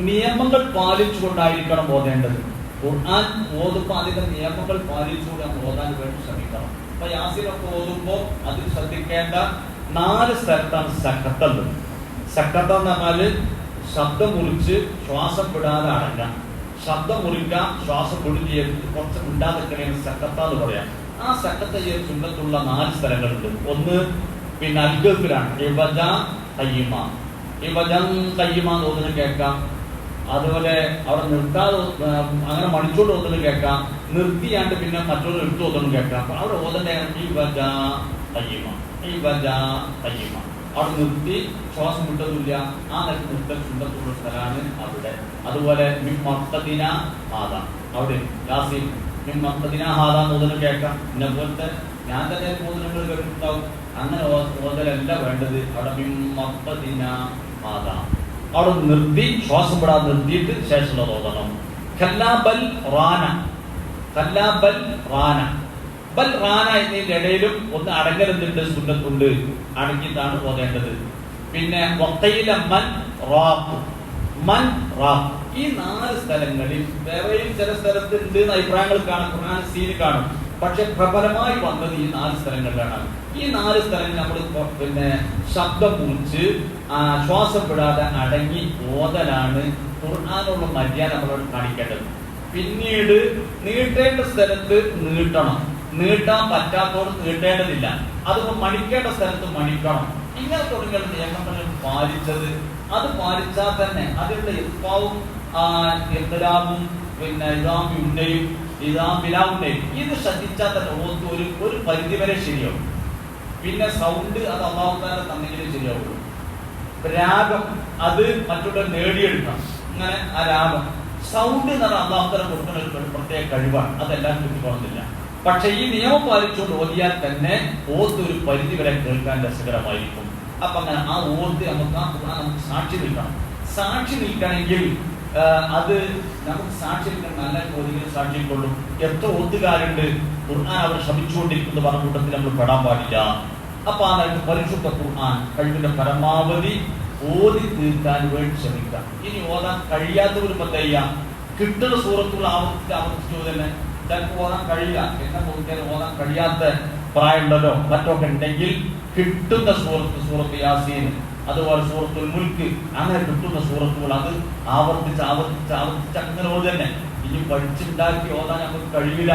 നിയമങ്ങൾ പാലിച്ചുകൊണ്ടായിരിക്കണം ഓതേണ്ടത്. ഖുർആൻ ഓതുമ്പോ അതിന്റെ നിയമങ്ങൾ പാലിച്ചുകൊണ്ട് നമ്മൾ ഓതാൻ വേണ്ടി ശ്രമിക്കണം. അപ്പൊ യാസീനൊക്കെ ഓതുമ്പോ അതിൽ ശ്രദ്ധിക്കേണ്ട 4 സ്ഥലത്താണ് സക്കത്തുള്ളത്. സക്കത്ത് എന്ന് പറഞ്ഞാല് ശബ്ദം മുറിച്ച് ശ്വാസം വിടാതെ അടങ്ങാം, ശബ്ദം മുറിക്കാം, ശ്വാസം വിടുകയെ കുറച്ച് വിടാതെക്കണേന്ന് സക്കത്താന്ന് പറയാം. ആ സക്കത്ത് ചുണ്ടത്തുള്ള 4 സ്ഥലങ്ങളുണ്ട്. ഒന്ന് പിന്നെ അൽഗഫിലാണ്, ഇബജ ഖയ്യിമ. ഇബജൻ ഖയ്യിമ തോന്നുന്നു കേൾക്കാം. അതുപോലെ അവിടെ നിർത്താതെ അങ്ങനെ മണിച്ചോണ്ട് തോന്നുന്നു കേൾക്കാം. നിർത്തിയാണ്ട് പിന്നെ മറ്റൊരു എടുത്തു തോന്നുന്നു കേൾക്കാം. അപ്പൊ അവിടെ ഓതന്റെ ഇബജ ഖയ്യിമ, ഇബജ ഖയ്യിമ. അവിടെ നിർത്തി ശ്വാസം വിട്ടതില്ല. ആ നിലക്ക് നിർത്തൽ ചുണ്ടത്തുള്ള സ്ഥലമാണ് അവിടെ. അതുപോലെ മിമ്മഖ്തദിന ഹാദ, അവിടെ യാസീൻ മിമ്മഖ്തദിന ഹാദ തോന്നുന്നു കേൾക്കാം. എന്നെ പോലത്തെ ഞാൻ തന്നെ നിങ്ങൾ കേട്ടിട്ടുണ്ടാവും. അങ്ങനെ ഓതലല്ല വേണ്ടത്. അവിടെ മിമ്മഖ്തദിന ഹാദ അവിടെ നിർത്തി ശ്വാസം വിടാതെ നിർത്തിയിട്ട് ശേഷമുള്ളത് ഓതണം. ഖല്ലാബൽ റാന, ഖല്ലാബൽ റാന, ബൽ റാന എന്നതിന്റെ ഇടയിലും ഒന്ന് അടങ്ങലുന്നുണ്ട്, സുന്നത്തുണ്ട്, അടങ്ങിയിട്ടാണ് ഓതേണ്ടത്. പിന്നെ വഖീല മൻ റാഖ്, മൻ റാഖ്. ഈ 4 സ്ഥലങ്ങളിൽ വേറെയും ചില സ്ഥലത്ത് ഉണ്ട് എന്ന് അഭിപ്രായങ്ങൾ കാണും, ഖുർആൻ സീന് കാണും. പക്ഷെ പ്രബലമായി വന്നത് ഈ 4 സ്ഥലങ്ങളിലാണ്. ഈ 4 സ്ഥലങ്ങളിൽ നമ്മൾ പിന്നെ ശബ്ദം മുറിച്ച് ശ്വാസം വിടാതെ അടങ്ങി ഓതലാണ് ഖുർആനുള്ള മര്യാദ നമ്മളോട് കാണിക്കേണ്ടത്. പിന്നീട് നീട്ടേണ്ട സ്ഥലത്ത് നീട്ടണം, നീട്ടാൻ പറ്റാത്തോട് നീട്ടേണ്ടതില്ല. അതുകൊണ്ട് മണിക്കേണ്ട സ്ഥലത്ത് മണിക്കണം. ഇങ്ങനെ തുടങ്ങിയ നിയമങ്ങൾ പാലിച്ചത്, അത് പാലിച്ചാൽ തന്നെ അതിന്റെ ഇഫ്ഫാവും ഇഖ്തിലാബും പിന്നെ ഇദാമിയുണ്ടെയും ഇദാമിലാവുണ്ടെയും ഇത് ശ്രദ്ധിച്ചാൽ തന്നെ ഒരു പരിധി വരെ ശരിയാവും. പിന്നെ സൗണ്ട് അത് അല്ലാഹു തആല തന്നെങ്കിലും ശരിയാവുള്ളൂ. രാഗം അത് മറ്റുള്ള നേടിയെടുക്കണം. ഇങ്ങനെ ആ രാഗം സൗണ്ട് എന്ന് പറഞ്ഞാൽ അല്ലാഹു തആല കൊടുക്കുന്ന ഒരു പ്രത്യേക കഴിവാണ്, അതെല്ലാം കിട്ടിക്കൊള്ളുന്നില്ല. പക്ഷെ ഈ നിയമം പാലിച്ചുകൊണ്ട് ഓതിയാൽ തന്നെ ഓത്ത് ഒരു പരിധി വരെ കേൾക്കാൻ രസകരമായിരിക്കും. അപ്പൊ അങ്ങനെ ആ ഓത്ത് നമുക്ക് സാക്ഷി നിൽക്കണം. സാക്ഷി നിൽക്കണമെങ്കിൽ അത് നമുക്ക് സാക്ഷി നിൽക്കാൻ നല്ല ഓതികൾ സാക്ഷിക്കൊള്ളും. എത്ര ഓത്തുകാരുണ്ട് ഖുർആൻ അവർ ശ്രമിച്ചുകൊണ്ടിരിക്കുന്ന പറഞ്ഞ കൂട്ടത്തിൽ നമ്മൾ പെടാൻ പാടില്ല. അപ്പൊ അതായത് പരിശുദ്ധ ഖുർആൻ കഴിവിന്റെ പരമാവധി ഓതി തീർക്കാൻ വേണ്ടി ശ്രമിക്കാം. ഇനി ഓതാൻ കഴിയാത്തവരും എന്താ ചെയ്യാം? കിട്ടുന്ന സൂറത്തുകൾ ആവർത്തിച്ചു തന്നെ ചിലപ്പോൾ ഓതാൻ കഴിയില്ല. എന്നെ നോക്കിയാൽ ഓതാൻ കഴിയാത്ത പ്രായമുണ്ടല്ലോ മറ്റൊക്കെ ഉണ്ടെങ്കിൽ കിട്ടുന്ന സൂറത്ത് യാസീൻ, അതുപോലെ സൂറത്തുൽ മുൽക്ക്, അങ്ങനെ കിട്ടുന്ന സൂറത്തുകൾ അത് ആവർത്തിച്ച് അങ്ങനെ ഓതി തന്നെ. ഇനി പഠിച്ചുണ്ടാക്കി ഓതാൻ നമുക്ക് കഴിയില്ല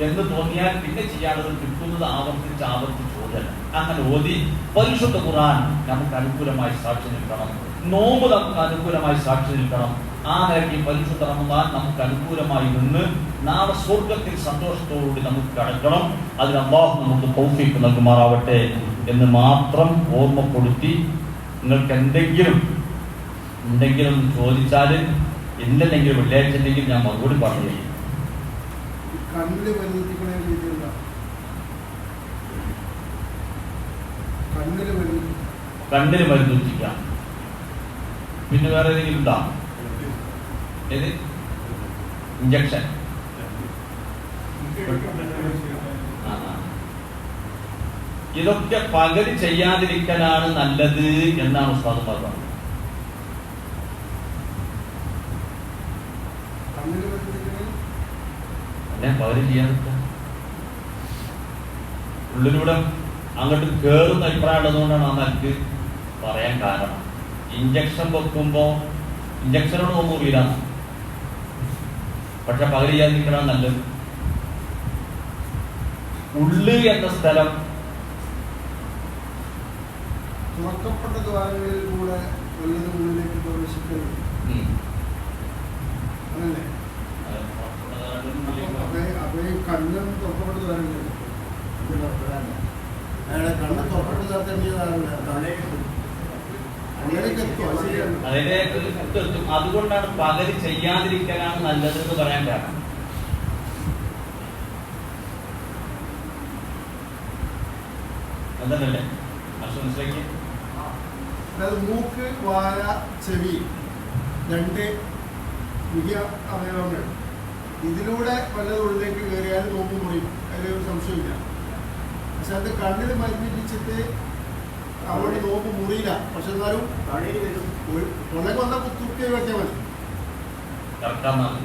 എന്ന് തോന്നിയാൽ പിന്നെ ചെയ്യാനുള്ളത് കിട്ടുന്നത് ആവർത്തിച്ച് ഓതല്ല. അങ്ങനെ ഓതി പരിശുദ്ധ ഖുർആൻ നമുക്ക് അനുകൂലമായി സാക്ഷി നിൽക്കണം. നോമ്പ് നമുക്ക് അനുകൂലമായി സാക്ഷി നിൽക്കണം. ആ നിലയ്ക്ക് പരിശുദ്ധ റമദാൻ നമുക്ക് അനുകൂലമായി നിന്ന് നാളെ സ്വർഗത്തിൽ സന്തോഷത്തോടുകൂടി നമുക്ക് കടക്കണം. അതിന് അല്ലാഹു നമുക്ക് തൗഫീഖ് നൽകുമാറാവട്ടെ എന്ന് മാത്രം ഓർമ്മപ്പെടുത്തി, നിങ്ങൾക്ക് എന്തെങ്കിലും ചോദിച്ചാൽ എന്തെങ്കിലും വെള്ളിയാഴ്ച ഉണ്ടെങ്കിൽ ഞാൻ മറുപടി പറഞ്ഞു തരും. കണ്ണിന് മരുന്ന് വെച്ചിക്കാം. പിന്നെ വേറെ ഏതെങ്കിലും ഉണ്ടോ? ഏത് ഇഞ്ചക്ഷൻ? ഇതൊക്കെ പകല് ചെയ്യാതിരിക്കലാണ് നല്ലത് എന്നാണ് ഉസ്താദ് പറഞ്ഞത്. പകല് ചെയ്യാതിരിക്ക ഉള്ളിലൂടെ അങ്ങോട്ട് കേറുന്ന അഭിപ്രായം ഉള്ളതുകൊണ്ടാണ് ആ നിലക്ക് പറയാൻ കാരണം. ഇഞ്ചക്ഷൻ വെക്കുമ്പോ ഇഞ്ചക്ഷനോട് നോമ്പ് വീരാണ്, പക്ഷെ പകല് ചെയ്യാതിരിക്കലാണ് നല്ലത്. ഉള്ള് എന്ന സ്ഥലം തുറക്കപ്പെട്ട ദ്വാരങ്ങളിൽ കൂടെ വല്ലതും ഉള്ളിലേക്ക് പ്രവേശിക്കുന്നു അതല്ലേ? അപ്പൊ ഈ കണ്ണ് തുറക്കപ്പെട്ട ദ്വാരങ്ങളില്ല, അയാളെ കണ്ണ് തുറക്കപ്പെട്ട അതുകൊണ്ടാണ് പകല് ചെയ്യാതിരിക്കലാണ് നല്ലതെന്ന് പറയാൻ കാരണം. അതല്ലേ മനസ്സിലാക്കി? അതായത് മൂക്ക്, വായ, ചെവി, രണ്ട് വലിയ അവയവങ്ങൾ, ഇതിലൂടെ വല്ലതും ഉള്ളിലേക്ക് കയറിയാൽ നോമ്പ് മുറിയും, അതിലൊരു സംശയമില്ല. പക്ഷെ അത് കണ്ണിൽ മരുന്നിപ്പിച്ചിട്ട് അവിടെ നോമ്പ് മുറിയില്ല. പക്ഷെ എന്നാലും കൊള്ളക്ക് വന്ന കുത്തുക്കി വെച്ചാൽ മതി.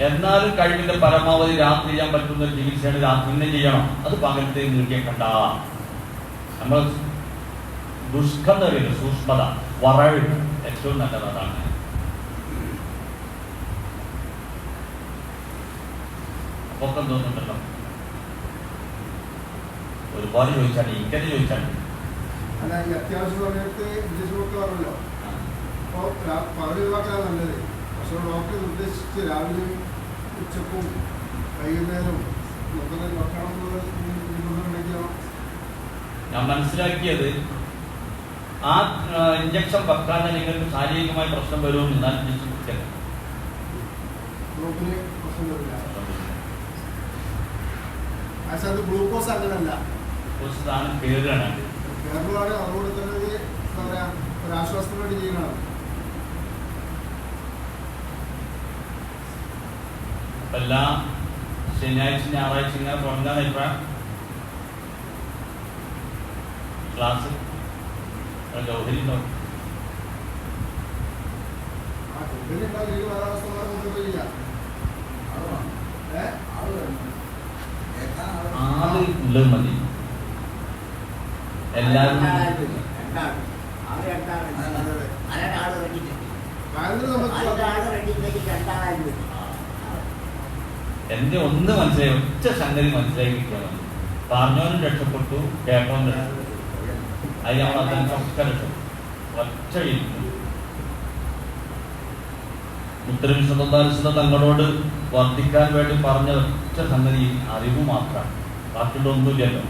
എന്നാലും കഴിവിന്റെ പരമാവധി രാത്രി ചെയ്യാൻ പറ്റുന്ന ചികിത്സയാണ് രാത്രി തന്നെ ചെയ്യണം. അത് പകലത്തെ നീട്ടിയേക്കണ്ട. നമ്മൾ ദുഷ്കന്ധ വരും, സൂക്ഷ്മത, വറഴ് ഏറ്റവും നല്ലത് അതാണ്. പൊക്കം തോന്നുന്നുണ്ടല്ലോ, ഒരുപാട് ചോദിച്ചാണ്, ഇങ്ങനെ ചോദിച്ചാണ്. അല്ല, ഈ അത്യാവശ്യ സമയത്ത് ഇഞ്ചക്ഷനൊക്കെ പറഞ്ഞല്ലോ, അപ്പോൾ പകൽ ഒഴിവാക്കാനാണ് നല്ലത്. പക്ഷെ ഡോക്ടർ നിർദ്ദേശിച്ച് രാവിലെ ഉച്ചക്കും വൈകുന്നേരവും മൊത്തത്തിൽ വെക്കണം എന്നുള്ള നിബന്ധനയുണ്ടെങ്കിലോ? ഞാൻ മനസ്സിലാക്കിയത് ആ ഇഞ്ചക്ഷൻ വെക്കാൻ നിങ്ങൾക്ക് ശാരീരികമായ പ്രശ്നം വരുമെന്ന്. എന്നാൽ ഇഞ്ചക്ഷൻ വെക്കല്ല, പ്രശ്നം വരില്ല. പക്ഷെ അത് ഗ്ലൂക്കോസ് അങ്ങനല്ല, കേറാണ്. കേരളമാണ്. അതുകൊണ്ട് തന്നെ ഇത് എന്താ പറയാ, ഒരാശ്വാസത്തിന് വേണ്ടി ചെയ്യണം. എല്ലാ ശനിയാഴ്ച ഞായറാഴ്ച ഇങ്ങനെ തുടങ്ങാൻ അഭിപ്രായം. ക്ലാസ് ജൗഹരി ഉണ്ടോ? ആള് ഉള്ളത് മതി. എല്ലാവരും എന്റെ ഒന്ന് മനസ്സിലായി, ഒറ്റ സംഗതി മനസ്സിലായി കിട്ടിയാൽ മതി. പറഞ്ഞവനും രക്ഷപ്പെട്ടു, കേട്ടവനും രക്ഷപ്പെട്ടു. അത് നമ്മൾ അതിനൊക്കെ രക്ഷപ്പെട്ടു. ഒറ്റ മുത്തരവിശ്വ തങ്ങളോട് വർദ്ധിക്കാൻ വേണ്ടി പറഞ്ഞ ഒറ്റ സംഗതി അറിവ് മാത്രമാണ്, ബാക്കിയുള്ള ഒന്നുമില്ലല്ലോ.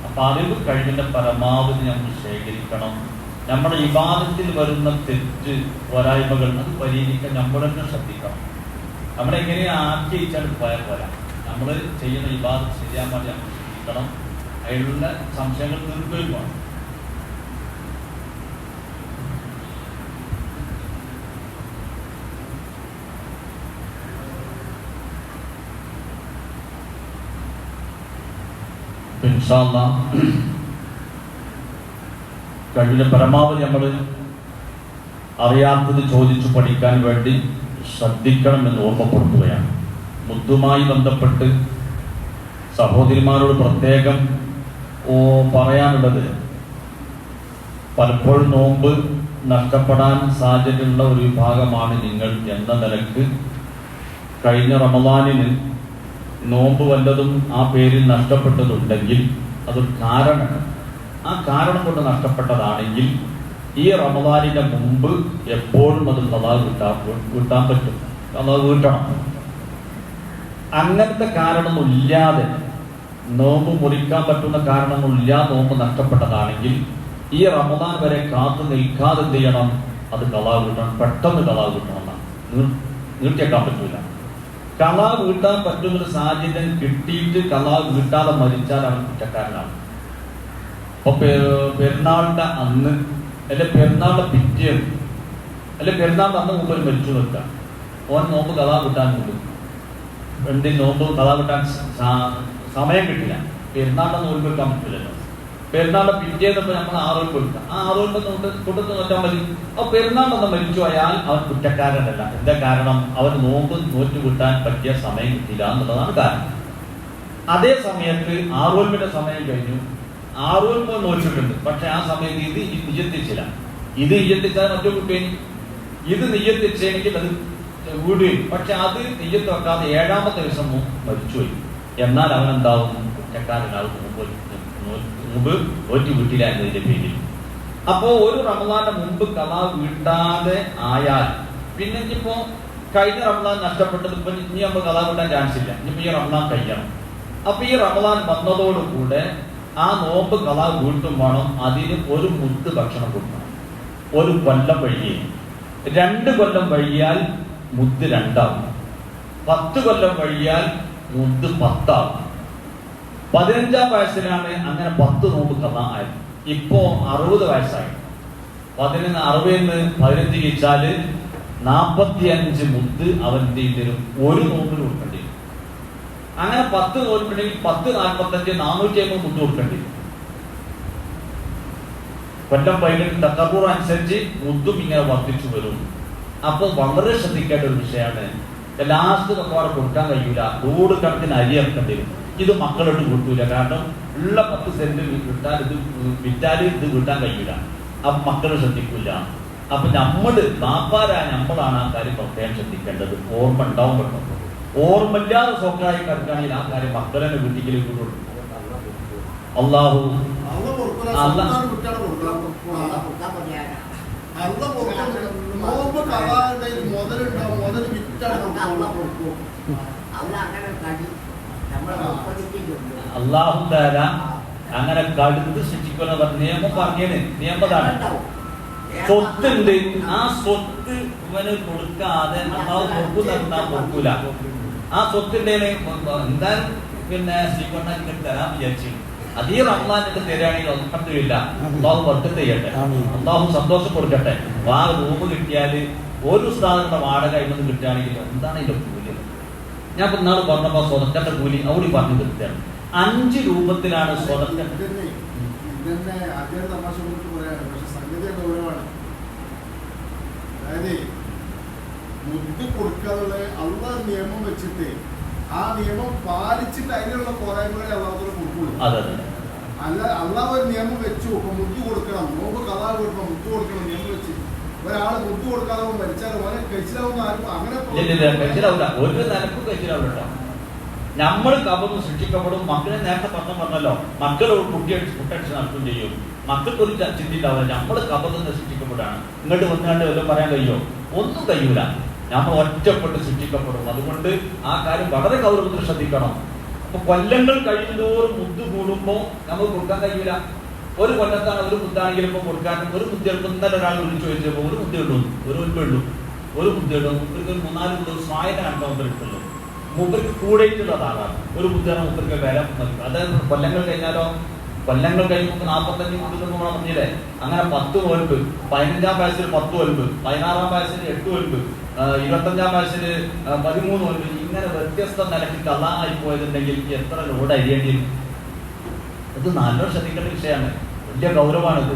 അപ്പൊ അറിവ് കഴിവിന്റെ പരമാവധി നമ്മൾ ശേഖരിക്കണം. നമ്മുടെ ഇബാദത്തിൽ വരുന്ന തെറ്റ് പോരായ്മകൾ അത് പരിഹരിക്കാൻ നമ്മൾ തന്നെ ശ്രദ്ധിക്കണം. നമ്മളെങ്ങനെ ആഗ്രഹിച്ചാൽ പോയാൽ പോരാ, നമ്മൾ ചെയ്യുന്ന ഇബാദത്ത് ശരിയാൻ വേണ്ടി നമ്മൾ ശ്രദ്ധിക്കണം. അതിലുള്ള സംശയങ്ങൾ തീർക്കുകയും വേണം. കഴിവിന്റെ പരമാവധി നമ്മൾ അറിയാത്തത് ചോദിച്ചു പഠിക്കാൻ വേണ്ടി ശ്രദ്ധിക്കണമെന്ന് ഓർമ്മപ്പെടുത്തുകയാണ്. മുദ്ദുമായി ബന്ധപ്പെട്ട് സഹോദരിമാരോട് പ്രത്യേകം പറയാനുള്ളത്, പലപ്പോഴും നോമ്പ് നഷ്ടപ്പെടാൻ സാധ്യതയുള്ള ഒരു വിഭാഗമാണ് നിങ്ങൾ എന്ന നിലക്ക് കഴിഞ്ഞ റമദാനിന് നോമ്പ് വല്ലതും ആ പേരിൽ നഷ്ടപ്പെട്ടതുണ്ടെങ്കിൽ അതൊരു കാരണമാണ്. ആ കാരണം കൊണ്ട് നഷ്ടപ്പെട്ടതാണെങ്കിൽ ഈ റമദാനിന്റെ മുമ്പ് എപ്പോഴും അത് ഖളാ വീട്ടാൻ പറ്റും, ഖളാ വീട്ടണം. അങ്ങനത്തെ കാരണമൊന്നുമില്ലാതെ നോമ്പ് മുറിക്കാൻ പറ്റുന്ന കാരണമൊന്നുമില്ലാതെ നോമ്പ് നഷ്ടപ്പെട്ടതാണെങ്കിൽ ഈ റമദാൻ വരെ കാത്തു നിൽക്കാതെ എന്ത് ചെയ്യണം, അത് ഖളാ വീട്ടണം. പെട്ടെന്ന് ഖളാ വീട്ടണം എന്നാണ്, നീട്ടിയേക്കാൻ പറ്റൂല. ഖളാ വീട്ടാൻ പറ്റുന്നൊരു സാഹചര്യം കിട്ടിയിട്ട് ഖളാ വീട്ടാതെ മരിച്ചാൽ അവൻ കുറ്റക്കാരനാണ്. അപ്പൊ പെരുന്നാളിന്റെ അന്ന് അല്ലെ പെരുന്നാളിന്റെ പിറ്റേന്ന് അല്ലെ പെരുന്നാളിന്റെ അന്ന് മുമ്പ് മരിച്ചു വെക്കാം, ഓൻ നോമ്പ് ഖളാ വീട്ടാൻ കൊടുക്കും. എന്തിന് നോമ്പ് ഖളാ വീട്ടാൻ സമയം കിട്ടില്ല. പെരുന്നാളിന്റെ നോമ്പ് വെക്കാൻ പറ്റില്ലല്ലോ. പെരുന്നാളിന്റെ പിറ്റേന്നപ്പോൾ നമ്മൾ ആറോൽ കൊടുക്കാം, ആ ആറോലിന്റെ കൊടുത്ത് നോറ്റാൽ മതി. അപ്പൊ പെരുന്നാളിനൊന്നും മരിച്ചു പോയാൽ അവൻ കുറ്റക്കാരനല്ല. എന്താ കാരണം? അവൻ നോമ്പ് നോറ്റു കിട്ടാൻ പറ്റിയ സമയം കിട്ടില്ല എന്നുള്ളതാണ് കാരണം. അതേ സമയത്ത് ആറോൽമിന്റെ സമയം കഴിഞ്ഞു, ആറോൽമ നോറ്റിട്ടുണ്ട്, പക്ഷെ ആ സമയത്ത് ഇത് നിയന്ത്രിച്ചില്ല. ഇത് നിയന്ത്രിച്ചാൽ മറ്റു കുട്ടി, ഇത് നിയന്ത്രിച്ചെങ്കിൽ അത് വീടുകയും, പക്ഷെ അത് നിയന്ത്രി വെക്കാതെ 7ാമത്തെ ദിവസം മരിച്ചുപോയി. എന്നാൽ അവൻ എന്താവും? കുറ്റക്കാരനാവും, മുമ്പ് നോറ്റ് വീട്ടില്ല എന്നതിന്റെ പേരിൽ. അപ്പോ ഒരു റമദാന്റെ മുമ്പ് ഖളാ വീട്ടാതെ ആയാൽ പിന്നെ ഇനിയിപ്പോ കഴിഞ്ഞ റമദാൻ നഷ്ടപ്പെട്ടത് ഇപ്പൊ ഇനി നമ്മൾ ഖളാ വീട്ടാൻ ചാൻസ് ഇല്ല. ഇനിയിപ്പോ ഈ റമദാൻ കഴിയണം. അപ്പൊ ഈ റമദാൻ വന്നതോടുകൂടെ ആ നോമ്പ് ഖളാ വീട്ടും വേണം. അതിന് ഒരു മുത്ത് ഭക്ഷണം കൊടുക്കണം. ഒരു കൊല്ലം വഴിയേ 2 കൊല്ലം വഴിയാൽ മുത്ത് 2ആവും. 10 കൊല്ലം വഴിയാൽ മുത്ത് 10ആവും. 15-ാം വയസ്സിലാണ് അങ്ങനെ 10 നോമ്പ് ഖളാ ആയത്. ഇപ്പോ 60 വയസ്സായി. 60-ന് 15 കഴിച്ചാല് 45 മുത്ത് അവന്റെ തരും. ഒരു നോമ്പിന് കൊടുക്കേണ്ടി വരും. അങ്ങനെ 10 നോൽക്കുണ്ടെങ്കിൽ 10 45 450 മുത്ത് കൊടുക്കേണ്ടി വരും. കൊല്ലം 15 തക്കബൂർ അനുസരിച്ച് മുത്തും ഇങ്ങനെ വർദ്ധിച്ചു വരും. അപ്പൊ വളരെ ശ്രദ്ധിക്കേണ്ട ഒരു വിഷയമാണ്. ലാസ്റ്റ് ഒക്കെ കൊടുക്കാൻ കഴിയൂല. 100 കണക്കിന് അരി ഇറക്കേണ്ടി വരും. ഇത് മക്കളോട് കിട്ടൂല. കാരണം ഉള്ള 10 സെന്റ് വിട്ടാൽ വിറ്റാല് ഇത് കിട്ടാൻ കഴിയൂല. അപ്പൊ മക്കള് ശ്രദ്ധിക്കില്ല. അപ്പൊ ബാപ്പാരായ നമ്മളാണ് ആ കാര്യം പ്രത്യേകം ശ്രദ്ധിക്കേണ്ടത്. ഓർമ്മ ഉണ്ടാവും പെട്ടെന്ന്. ഓർമ്മയില്ലാതെ സ്വക്കായി കിടക്കുകയാണെങ്കിൽ ആ കാര്യം മക്കളെ വീട്ടിലേക്ക് വിടുള്ളൂ. അള്ളാഹു അള്ളാഹു താല അങ്ങനെ കടുത്ത് ശിക്ഷിക്കുന്ന നിയമം പറഞ്ഞേന്. നിയമതാണ് സ്വത്തുണ്ട്. ആ സ്വത്ത് ഇവന് കൊടുക്കാതെ അള്ളാഹു കൊടുക്കൂല. ആ സ്വത്തിന്റെ എന്തായാലും പിന്നെ ശ്രീകൊണ്ടാക്കി തരാൻ വിചാരിച്ചു. അതീ റമദാനൊക്കെ തരാണെങ്കിൽ അൽഹംദുലില്ലാ അള്ളാഹു ബർക്കത്ത് ചെയ്യട്ടെ. അള്ളാഹു സന്തോഷം കൊടുക്കട്ടെ. റൂം കിട്ടിയാല് ഒരു ഉസ്താദിന്റെ വാടക ഇതൊന്നും കിട്ടുകയാണെങ്കിൽ എന്താണ് ഇതിന്റെ കൂലി? ഞാൻ ഇന്നാൾ പറഞ്ഞപ്പോ സ്വതക്കന്റെ കൂലി അവിടെ പറഞ്ഞു കിട്ടുകയാണ്. 5 രൂപത്തിലാണ് സ്വതക്ക. അതായത് മുദ്ദ് കൊടുക്കാനുള്ള അള്ളാഹ് നിയമം വെച്ചിട്ട് ആ നിയമം പാലിച്ചിട്ട് അതിനുള്ള പോരായ്മകളെ അള്ളാഹു കൊടുക്കുള്ളൂ. അല്ല അള്ളാഹ് ഒരു നിയമം വെച്ചു. ഇപ്പൊ മുദ്ദ് കൊടുക്കണം, നോമ്പ് ഖളാ കൊടുക്കണം, മുദ്ദ് കൊടുക്കണം നിയമം വെച്ച് ഒരാള് മുദ്ദ് കൊടുക്കാതെ മരിച്ചാൽ ഓനെ കഴിച്ചിലാവുന്ന ആരും അങ്ങനെ കഴിച്ചിലാവില്ല. ഒരു നിലക്കും കഴിച്ചിലാവില്ല. നമ്മൾ കബന്ന് സൃഷ്ടിക്കപ്പെടും. മക്കളെ നേരത്തെ പറഞ്ഞല്ലോ, മക്കൾ കുട്ടടിച്ച് നടത്തുകയും ചെയ്യും. മക്കൾക്കൊരു ചിന്തിണ്ടാവില്ല. നമ്മൾ കബന്ന് സൃഷ്ടിക്കപ്പെടാണ്. ഇങ്ങോട്ട് വന്നുകൊണ്ട് വല്ലതും പറയാൻ കഴിയോ? ഒന്നും കഴിയൂല. നമ്മൾ ഒറ്റപ്പെട്ട് സൃഷ്ടിക്കപ്പെടും. അതുകൊണ്ട് ആ കാര്യം വളരെ ഗൗരവത്തിൽ ശ്രദ്ധിക്കണം. അപ്പൊ കൊല്ലങ്ങൾ കഴിയുന്നതോറും മുദ്ദ് കൂടുമ്പോ നമുക്ക് കൊടുക്കാൻ കഴിയൂല. ഒരു കൊല്ലത്താണ് ഒരു മുദ്ദാണെങ്കിലും ഇപ്പൊ കൊടുക്കാൻ ഒരു മുദ്ദ ഇന്നലെ ഒരാൾ വിളിച്ചു ചോദിച്ചപ്പോ ഒരു മുദ്ദ ഉള്ളൂ, ഒരു മുദ്ദയുള്ളൂ, ഒരു മുദ്ദയുള്ളൂ. മുപ്പർക്ക് 3-4 മുദ്ദ സ്വായന കണക്കാൻ എടുത്തുള്ളൂ. മൂപ്പർക്ക് കൂടെയിട്ടുള്ളതാണ് ഒരു മുദ്ദയാണ് മൂപ്പർക്ക് വില നൽകുക. അതായത് കൊല്ലങ്ങൾ കഴിഞ്ഞാലോ, കൊല്ലങ്ങൾ കഴിയുമ്പോൾ 45 മുദ്ദ പറഞ്ഞില്ലേ. അങ്ങനെ 10 നോൽപ്പ്, 15-ാം വയസ്സിൽ 10 നോൽപ്പ്, 16-ാം വയസ്സിൽ 8 നോൽപ്പ്, 25-ാം വയസ്സിൽ 13 നോൽപ്പ്. ഇങ്ങനെ വ്യത്യസ്ത നിലയ്ക്ക് കള്ളായി പോയതുണ്ടെങ്കിൽ എത്ര ലോഡ് അരിയേണ്ടിയിരുന്നു? ഇത് നല്ലോണം ശ്രദ്ധിക്കേണ്ട വിഷയമാണ്. വലിയ ഗൗരവമാണിത്.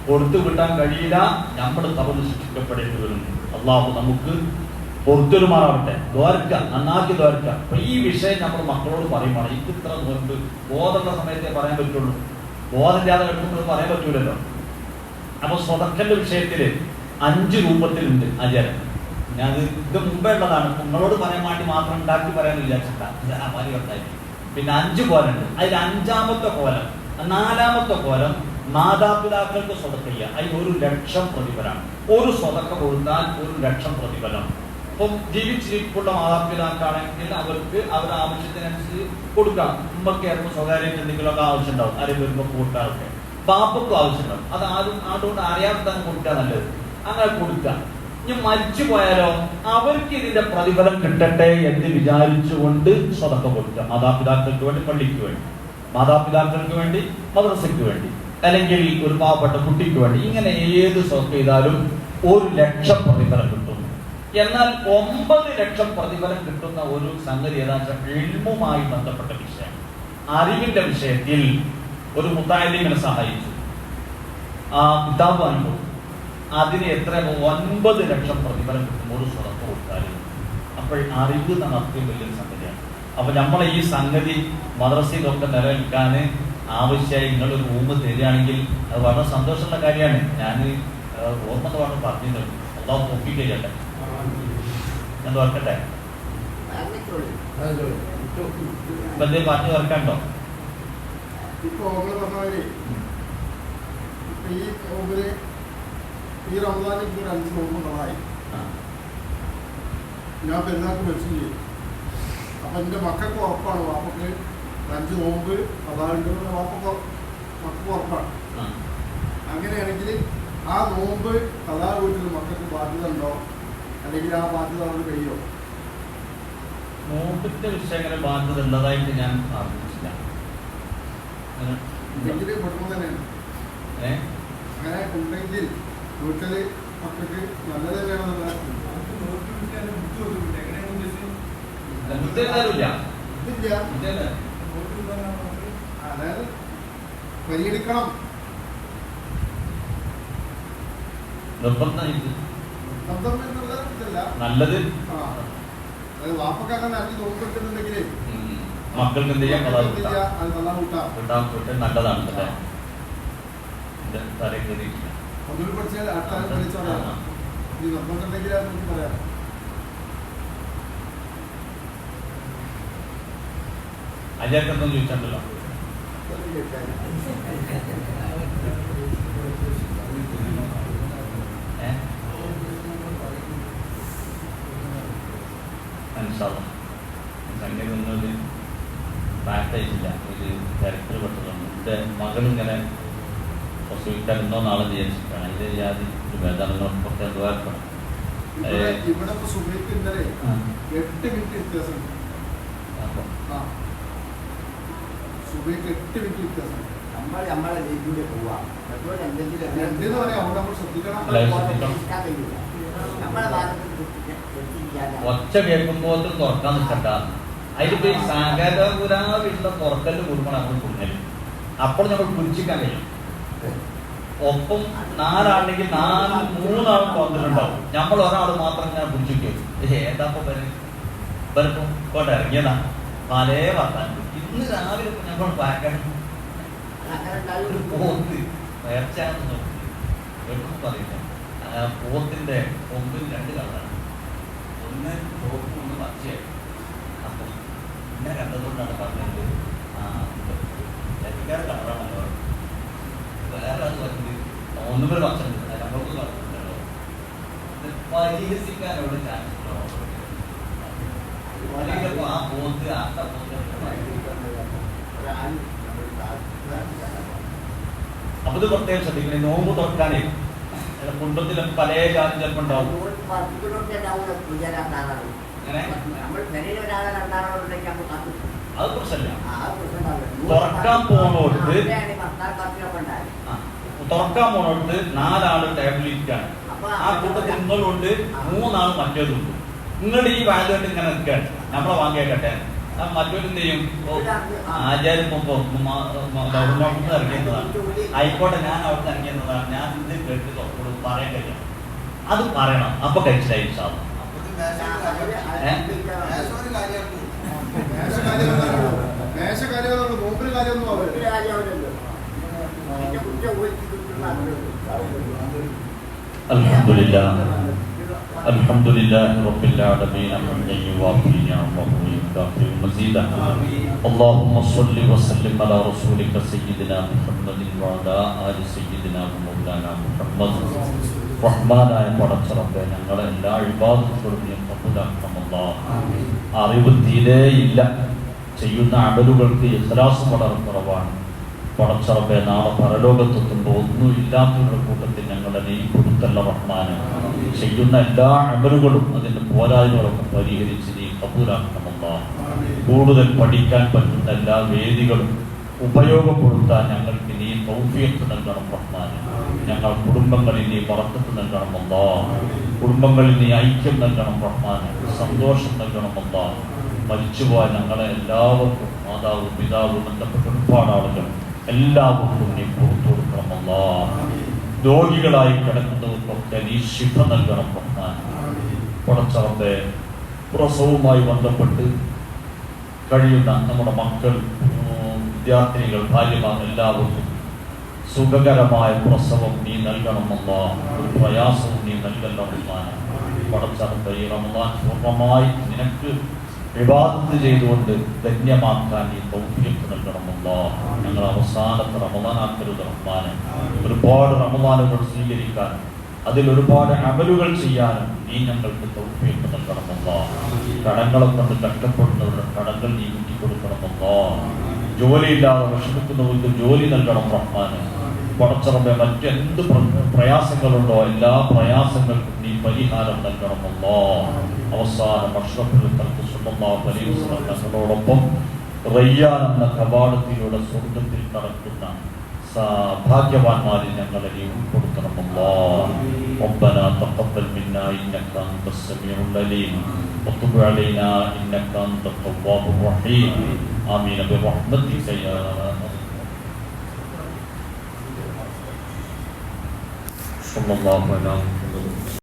കൊടുത്തു വിട്ടാൻ കഴിയില്ല. നമ്മൾ കബറിൽ ശിക്ഷിക്കപ്പെടേണ്ടി വരും. അള്ളാഹു നമുക്ക് പൊറുത്തൊരുമാറാവട്ടെ. ദ്വാരക്ക, നന്നാക്കി ദ്വാരക്ക. അപ്പൊ ഈ വിഷയം നമ്മൾ മക്കളോട് പറയുമ്പോൾ എനിക്ക് ഇത്ര നോമ്പ് ബോധമുള്ള സമയത്തേ പറയാൻ പറ്റുള്ളൂ. ബോധമില്ലാതെ കിട്ടുമ്പോൾ പറയാൻ പറ്റൂലല്ലോ. അപ്പൊ സ്വതക്കന്റെ വിഷയത്തില് 5 രൂപത്തിലുണ്ട് ആചാരം. ഞാൻ ഇത് മുമ്പേ ഉള്ളതാണ്. നിങ്ങളോട് പറയാൻ വേണ്ടി മാത്രം ഉണ്ടാക്കി പറയാൻ വിചാരിച്ചിട്ടായി. പിന്നെ 5 കോലുണ്ട്. അതിൽ 5-ാമത്തെ കോലം, 4-ാമത്തെ കോലം മാതാപിതാക്കൾക്ക് സ്വതക്ക ചെയ്യുക. അതിന് 1,00,000 പ്രതിഫലമാണ്. ഒരു സ്വതക്ക കൊടുത്താൽ 1,00,000 പ്രതിഫലം. അപ്പം ജീവിച്ചിരിപ്പുള്ള മാതാപിതാക്കളാണെങ്കിൽ അവർക്ക് അവരുടെ ആവശ്യത്തിനനുസരിച്ച് കൊടുക്കണം. ഉമ്മക്കായിരുന്നു സ്വകാര്യം എന്തെങ്കിലുമൊക്കെ ആവശ്യം ഉണ്ടാവും. ആരെങ്കിലും വരുമ്പോൾ കൂട്ടാറൊക്കെ. പാപ്പക്കും ആവശ്യമുണ്ടാവും. അത് അതുകൊണ്ട് അറിയാതെ തന്നെ കൊടുക്കുക നല്ലത്. അങ്ങനെ കൊടുക്കുക. ഇനി മരിച്ചു പോയാലോ അവർക്ക് ഇതിന്റെ പ്രതിഫലം കിട്ടട്ടെ എന്ന് വിചാരിച്ചുകൊണ്ട് സ്വതക്ക കൊടുക്കുക. മാതാപിതാക്കൾക്ക് വേണ്ടി, പള്ളിക്ക് വേണ്ടി, മാതാപിതാക്കൾക്ക് വേണ്ടി, മദ്രസയ്ക്ക് വേണ്ടി, അല്ലെങ്കിൽ ഒരു പാവപ്പെട്ട കുട്ടിക്ക് വേണ്ടി, ഇങ്ങനെ ഏത് സ്വതക്ക ചെയ്താലും 1,00,000 പ്രതിഫലം കിട്ടും. എന്നാൽ 9,00,000 പ്രതിഫലം കിട്ടുന്ന ഒരു സംഗതി ഏതാണെന്ന് വെച്ചാൽ ഇൽമുമായി ബന്ധപ്പെട്ട വിഷയം. അറിവിന്റെ വിഷയത്തിൽ ഒരു മുത്താലിമിനെ സഹായിച്ചു. ആ കിതാബ് അനുഭവം അതിന് എത്ര 9,00,000 പ്രതിഫലം കിട്ടും ഒരു സ്വതക്ക കൊടുത്താൽ. അപ്പോൾ അറിവ് നടത്തിയ വലിയൊരു സംഗതിയാണ്. അപ്പൊ നമ്മളെ ഈ സംഗതി മദ്രസയിലൊക്കെ നിലനിൽക്കാൻ ആവശ്യമായി നിങ്ങളൊരു റൂം തരികയാണെങ്കിൽ അത് വളരെ സന്തോഷമുള്ള കാര്യമാണ്. ഞാൻ ഓർമ്മ പറഞ്ഞത് അള്ളാഹു ഒപ്പിക്കട്ടെ. ഞാൻ ഓർക്കട്ടെ. ഇപ്പൊ പറഞ്ഞു ഓർക്കണ്ടോ? ഇപ്പൊ പറഞ്ഞ ഈ റമദാനിൽ ഒരു 5 നോമ്പുകളായി ഞാൻ പെരുന്നാൾക്ക് മരിച്ചു ചെയ്യും. അപ്പം എൻ്റെ മക്കൾക്ക് ഉറപ്പാണ്, വാപ്പക്ക് 5 നോമ്പ് അതാണ്ട് മക്കൾക്ക് ഉറപ്പാണ്. അങ്ങനെയാണെങ്കിൽ ആ നോമ്പ് അതാ വീട്ടിൽ മക്കൾക്ക് ബാധ്യത ഉണ്ടോ, അല്ലെങ്കിൽ ആ ബാധ്യത അവർക്ക് കഴിയോ? നോമ്പിന്റെ വിഷയങ്ങളെ ബാധ്യത ഉള്ളതായിട്ട് ഞാൻ ആർജിച്ചില്ല. ഉണ്ടെങ്കിൽ പെട്ടെന്ന് തന്നെയാണ്. അങ്ങനെ ഉണ്ടെങ്കിൽ വീട്ടില് മക്കൾക്ക് നല്ലത് തന്നെയാണെന്നുള്ള അതായത് പരിഗണിക്കണം. നല്ലത് വാപ്പൊക്കെ അങ്ങനെ 5 നോമ്പ് കിട്ടുന്നുണ്ടെങ്കിൽ മക്കൾക്ക് എന്ത് ചെയ്യാം, അത് നല്ല കൂട്ടാം, നല്ലതാണ്. ഒന്നുകൂടി പഠിച്ചാൽ അടുത്ത വിളിച്ചോളാം. ഈ നിർബന്ധമുണ്ടെങ്കിൽ അത് നമുക്ക് പറയാം. അജാക്കെന്തോ ചോദിച്ചല്ലോ. സംഖ്യ ഒന്നും പ്രാക്ടീസില്ല. ഇത് തിരക്കിൽ പെട്ടതാണ്. എൻ്റെ മകളിങ്ങനെ പ്രസവിക്കാൻ ഇന്നോ നാളെ വിചാരിച്ചിട്ടാണ്. ഇത് ജാതി ഒരു വേദനകളൊക്കെ ദ്വാരപ്പെടാം. ഇവിടെ സുബൈക്ക് ഇന്നലെ 8 മിനിറ്റ് വ്യത്യാസം. സുബൈക്ക് 8 മിനിറ്റ് വ്യത്യാസം. നമ്മളെ രീതിയിലൂടെ പോവാം. ഒച്ച കേൾക്കുമ്പോൾ തുറക്കാൻ നിൽക്കണ്ട. അതിലിപ്പോ ഈ സാഗരപുരാവിലുള്ള തുറക്കല് കൂടുമ്പോൾ നമ്മൾ കുടുങ്ങല്. അപ്പോൾ നമ്മൾ പിടിച്ചിക്കാൻ കഴിയും. ഒപ്പം 4 ആളുണ്ടെങ്കിൽ 3 ആൾ തുറന്നിട്ടുണ്ടാവും. നമ്മൾ ഒരാൾ മാത്രം ഞാൻ പിടിച്ചിരിക്കും. ഏതാപ്പോ വരപ്പം ഇങ്ങോട്ട് ഇറങ്ങിയതാ പല വർത്താൻ. ഇന്ന് രാവിലെ ഞങ്ങൾ പാക്കാൻ ഒരു പോത്ത് നേർച്ചയാണെന്ന് നോക്കി എപ്പോഴും പറയില്ല. പോത്തിന്റെ കൊമ്പിൽ 2 കളറാണ്. ഒന്ന് ചോപ്പും ഒന്ന് പച്ചയായി. അപ്പൊ എന്നെ കണ്ടതുകൊണ്ടാണ് പറഞ്ഞത് എല്ലാവരും കളറാണല്ലോ. വേറെ അത് പറഞ്ഞത് ഒന്നുകൂടെ പച്ചണ്ട് നമ്മൾക്ക് കളറുണ്ടല്ലോ. പരിഹസിക്കാനോട് ചാൻസ് ഉണ്ടോ? ആ പോത്ത് ആട്ട പോത്ത് അപ്പൊ ഇത് പ്രത്യേകം ശ്രദ്ധിക്കണേ. നോമ്പ് തുറക്കാനേ കുടുംബത്തിലൊക്കെ പല ജാതി ചിലപ്പോൾ ഉണ്ടാവും. അത് പ്രശ്നമില്ല. തുറക്കാൻ പോണോടത്ത് 4 ആള് ടേബിളിരിക്കാണ്. ആ കൂട്ടത്തിൽ നിങ്ങളുണ്ട്, 3 ആള് മറ്റേതുണ്ട്. നിങ്ങൾ ഈ വാല്യോട്ട് ഇങ്ങനെ നിൽക്കാണ്. നമ്മളെ വാങ്ങിയേക്കട്ടെ. മറ്റൊരു ചെയ്യും ആചാര്യം ഇറങ്ങിയെന്നതാണ്. ആയിക്കോട്ടെ, ഞാൻ അവിടെ ഇറങ്ങിയെന്നതാണ്. ഞാൻ ഇത് കേട്ട് തുറക്കോളൂ പറയാൻ കഴിയും. അത് പറയണം. അപ്പൊ കഴിച്ചിട്ടായി സാധനം. Alhamdulillah Rabbil Alamin hamdan yuwafi ni'amahu wa yukafi mazidah. Allahumma salli wa sallim ala rasulika sayyidina Muhammadin wa ala ali sayyidina Maulana Muhammad. റഹ്മാനായ പടച്ചറബ്ബേ, ഞങ്ങളെ എല്ലാ ഇബാദത്തുകളും കബൂലാക്കണമല്ലാ. അറിവ് തീരെ ഇല്ല. ചെയ്യുന്ന അമലുകൾക്ക് ഇഖ്ലാസ് വളരെ കുറവാണ്. പടച്ചറബ്ബേ, നാളെ പരലോകത്തെത്തുമ്പോൾ ഒന്നും ഇല്ലാത്തവരുടെ കൂട്ടത്തിൽ ഞങ്ങളെ നീ കൊടുത്തല്ല റഹ്മാനെ. ചെയ്യുന്ന എല്ലാ അമലുകളും അതിന്റെ പോരായ്മകളൊക്കെ പരിഹരിച്ച് നീ കബൂലാക്കണമല്ലാ. കൂടുതൽ പഠിക്കാൻ പറ്റുന്ന എല്ലാ വേദികളും ഉപയോഗപ്പെടുത്താൻ ഞങ്ങൾക്ക് നീ തൗഫീഖ് നൽകണം റഹ്മാനെ. ഞങ്ങൾ കുടുംബങ്ങളിൽ നീ ബറക്കത്ത് നൽകണം അല്ലാഹ്. കുടുംബങ്ങളിൽ നീ ഐക്യം നൽകണം റഹ്മാനെ. സന്തോഷം നൽകണം അല്ലാഹ്. മരിച്ചുപോയ ഞങ്ങളെ എല്ലാവർക്കും മാതാവ് പിതാവ് ബന്ധപ്പെട്ട ഒരുപാട് ആളുകൾ എല്ലാവർക്കും നീ പുറത്തു കൊടുക്കണം അല്ലാഹ്. രോഗികളായി കിടക്കുന്നവർക്കൊക്കെ നീ ശിഫ നൽകണം റഹ്മാനെ. പടച്ചറബ്ബേ, പ്രസവവുമായി ബന്ധപ്പെട്ട് കഴിയുന്ന നമ്മുടെ മക്കൾ, വിദ്യാർത്ഥിനികൾ, ഭാര്യമാർ എല്ലാവർക്കും സുഖകരമായ പ്രസവം നീ നൽകണമെന്നോ ഒരു പ്രയാസവും നീ നൽകല്ല റഹ്മാനെ. പടച്ചറബ്ബേ, ഈ റമദാൻ പൂർണ്ണമായി നിനക്ക് ഇബാദത്ത് ചെയ്തുകൊണ്ട് ധന്യമാക്കാൻ നീ തൗഫീഖ് നൽകണം അല്ലാഹ്. ഞങ്ങൾ അവസാനത്തെ റമദാനാക്കരുത് റഹ്മാനെ. ഒരുപാട് റമദാനുകൾ സ്വീകരിക്കാൻ, അതിൽ ഒരുപാട് അമലുകൾ ചെയ്യാനും നീ ഞങ്ങൾക്ക് തൗഫീഖ് നൽകണം അല്ലാഹ്. കടങ്ങളെ കൊണ്ട് കഷ്ടപ്പെടുന്നവരുടെ കടങ്ങൾ നീ വീട്ടിക്കൊടുക്കണം അല്ലാഹ്. ജോലിയില്ലാതെ വിഷമിക്കുന്നവർക്ക് ജോലി നൽകണം റഹ്മാനെ. പടച്ചറബേ, മറ്റെന്ത് പ്രയാസങ്ങളുണ്ടോ എല്ലാ പ്രയാസങ്ങൾക്കും നീ പരിഹാരം നൽകണം അല്ലാഹ്. അവസാനം അഷ്റഫുൽ ഖൽഖ് സ്വല്ലല്ലാഹു അലൈഹി വസല്ലം തങ്ങളോടൊപ്പം റയ്യാൻ എന്ന കവാടത്തിലൂടെ സ്വർഗ്ഗത്തിൽ നടക്കുന്ന ഭാഗ്യവാന്മാരിൽ ഞങ്ങളെ നീ ഉൾപ്പെടുത്തണം അല്ലാഹ്. ربنا تقبل منا إنك أنت السميع العليم وتب علينا إنك أنت التواب الرحيم آمين برحمتك يا صلى الله عليه وسلم.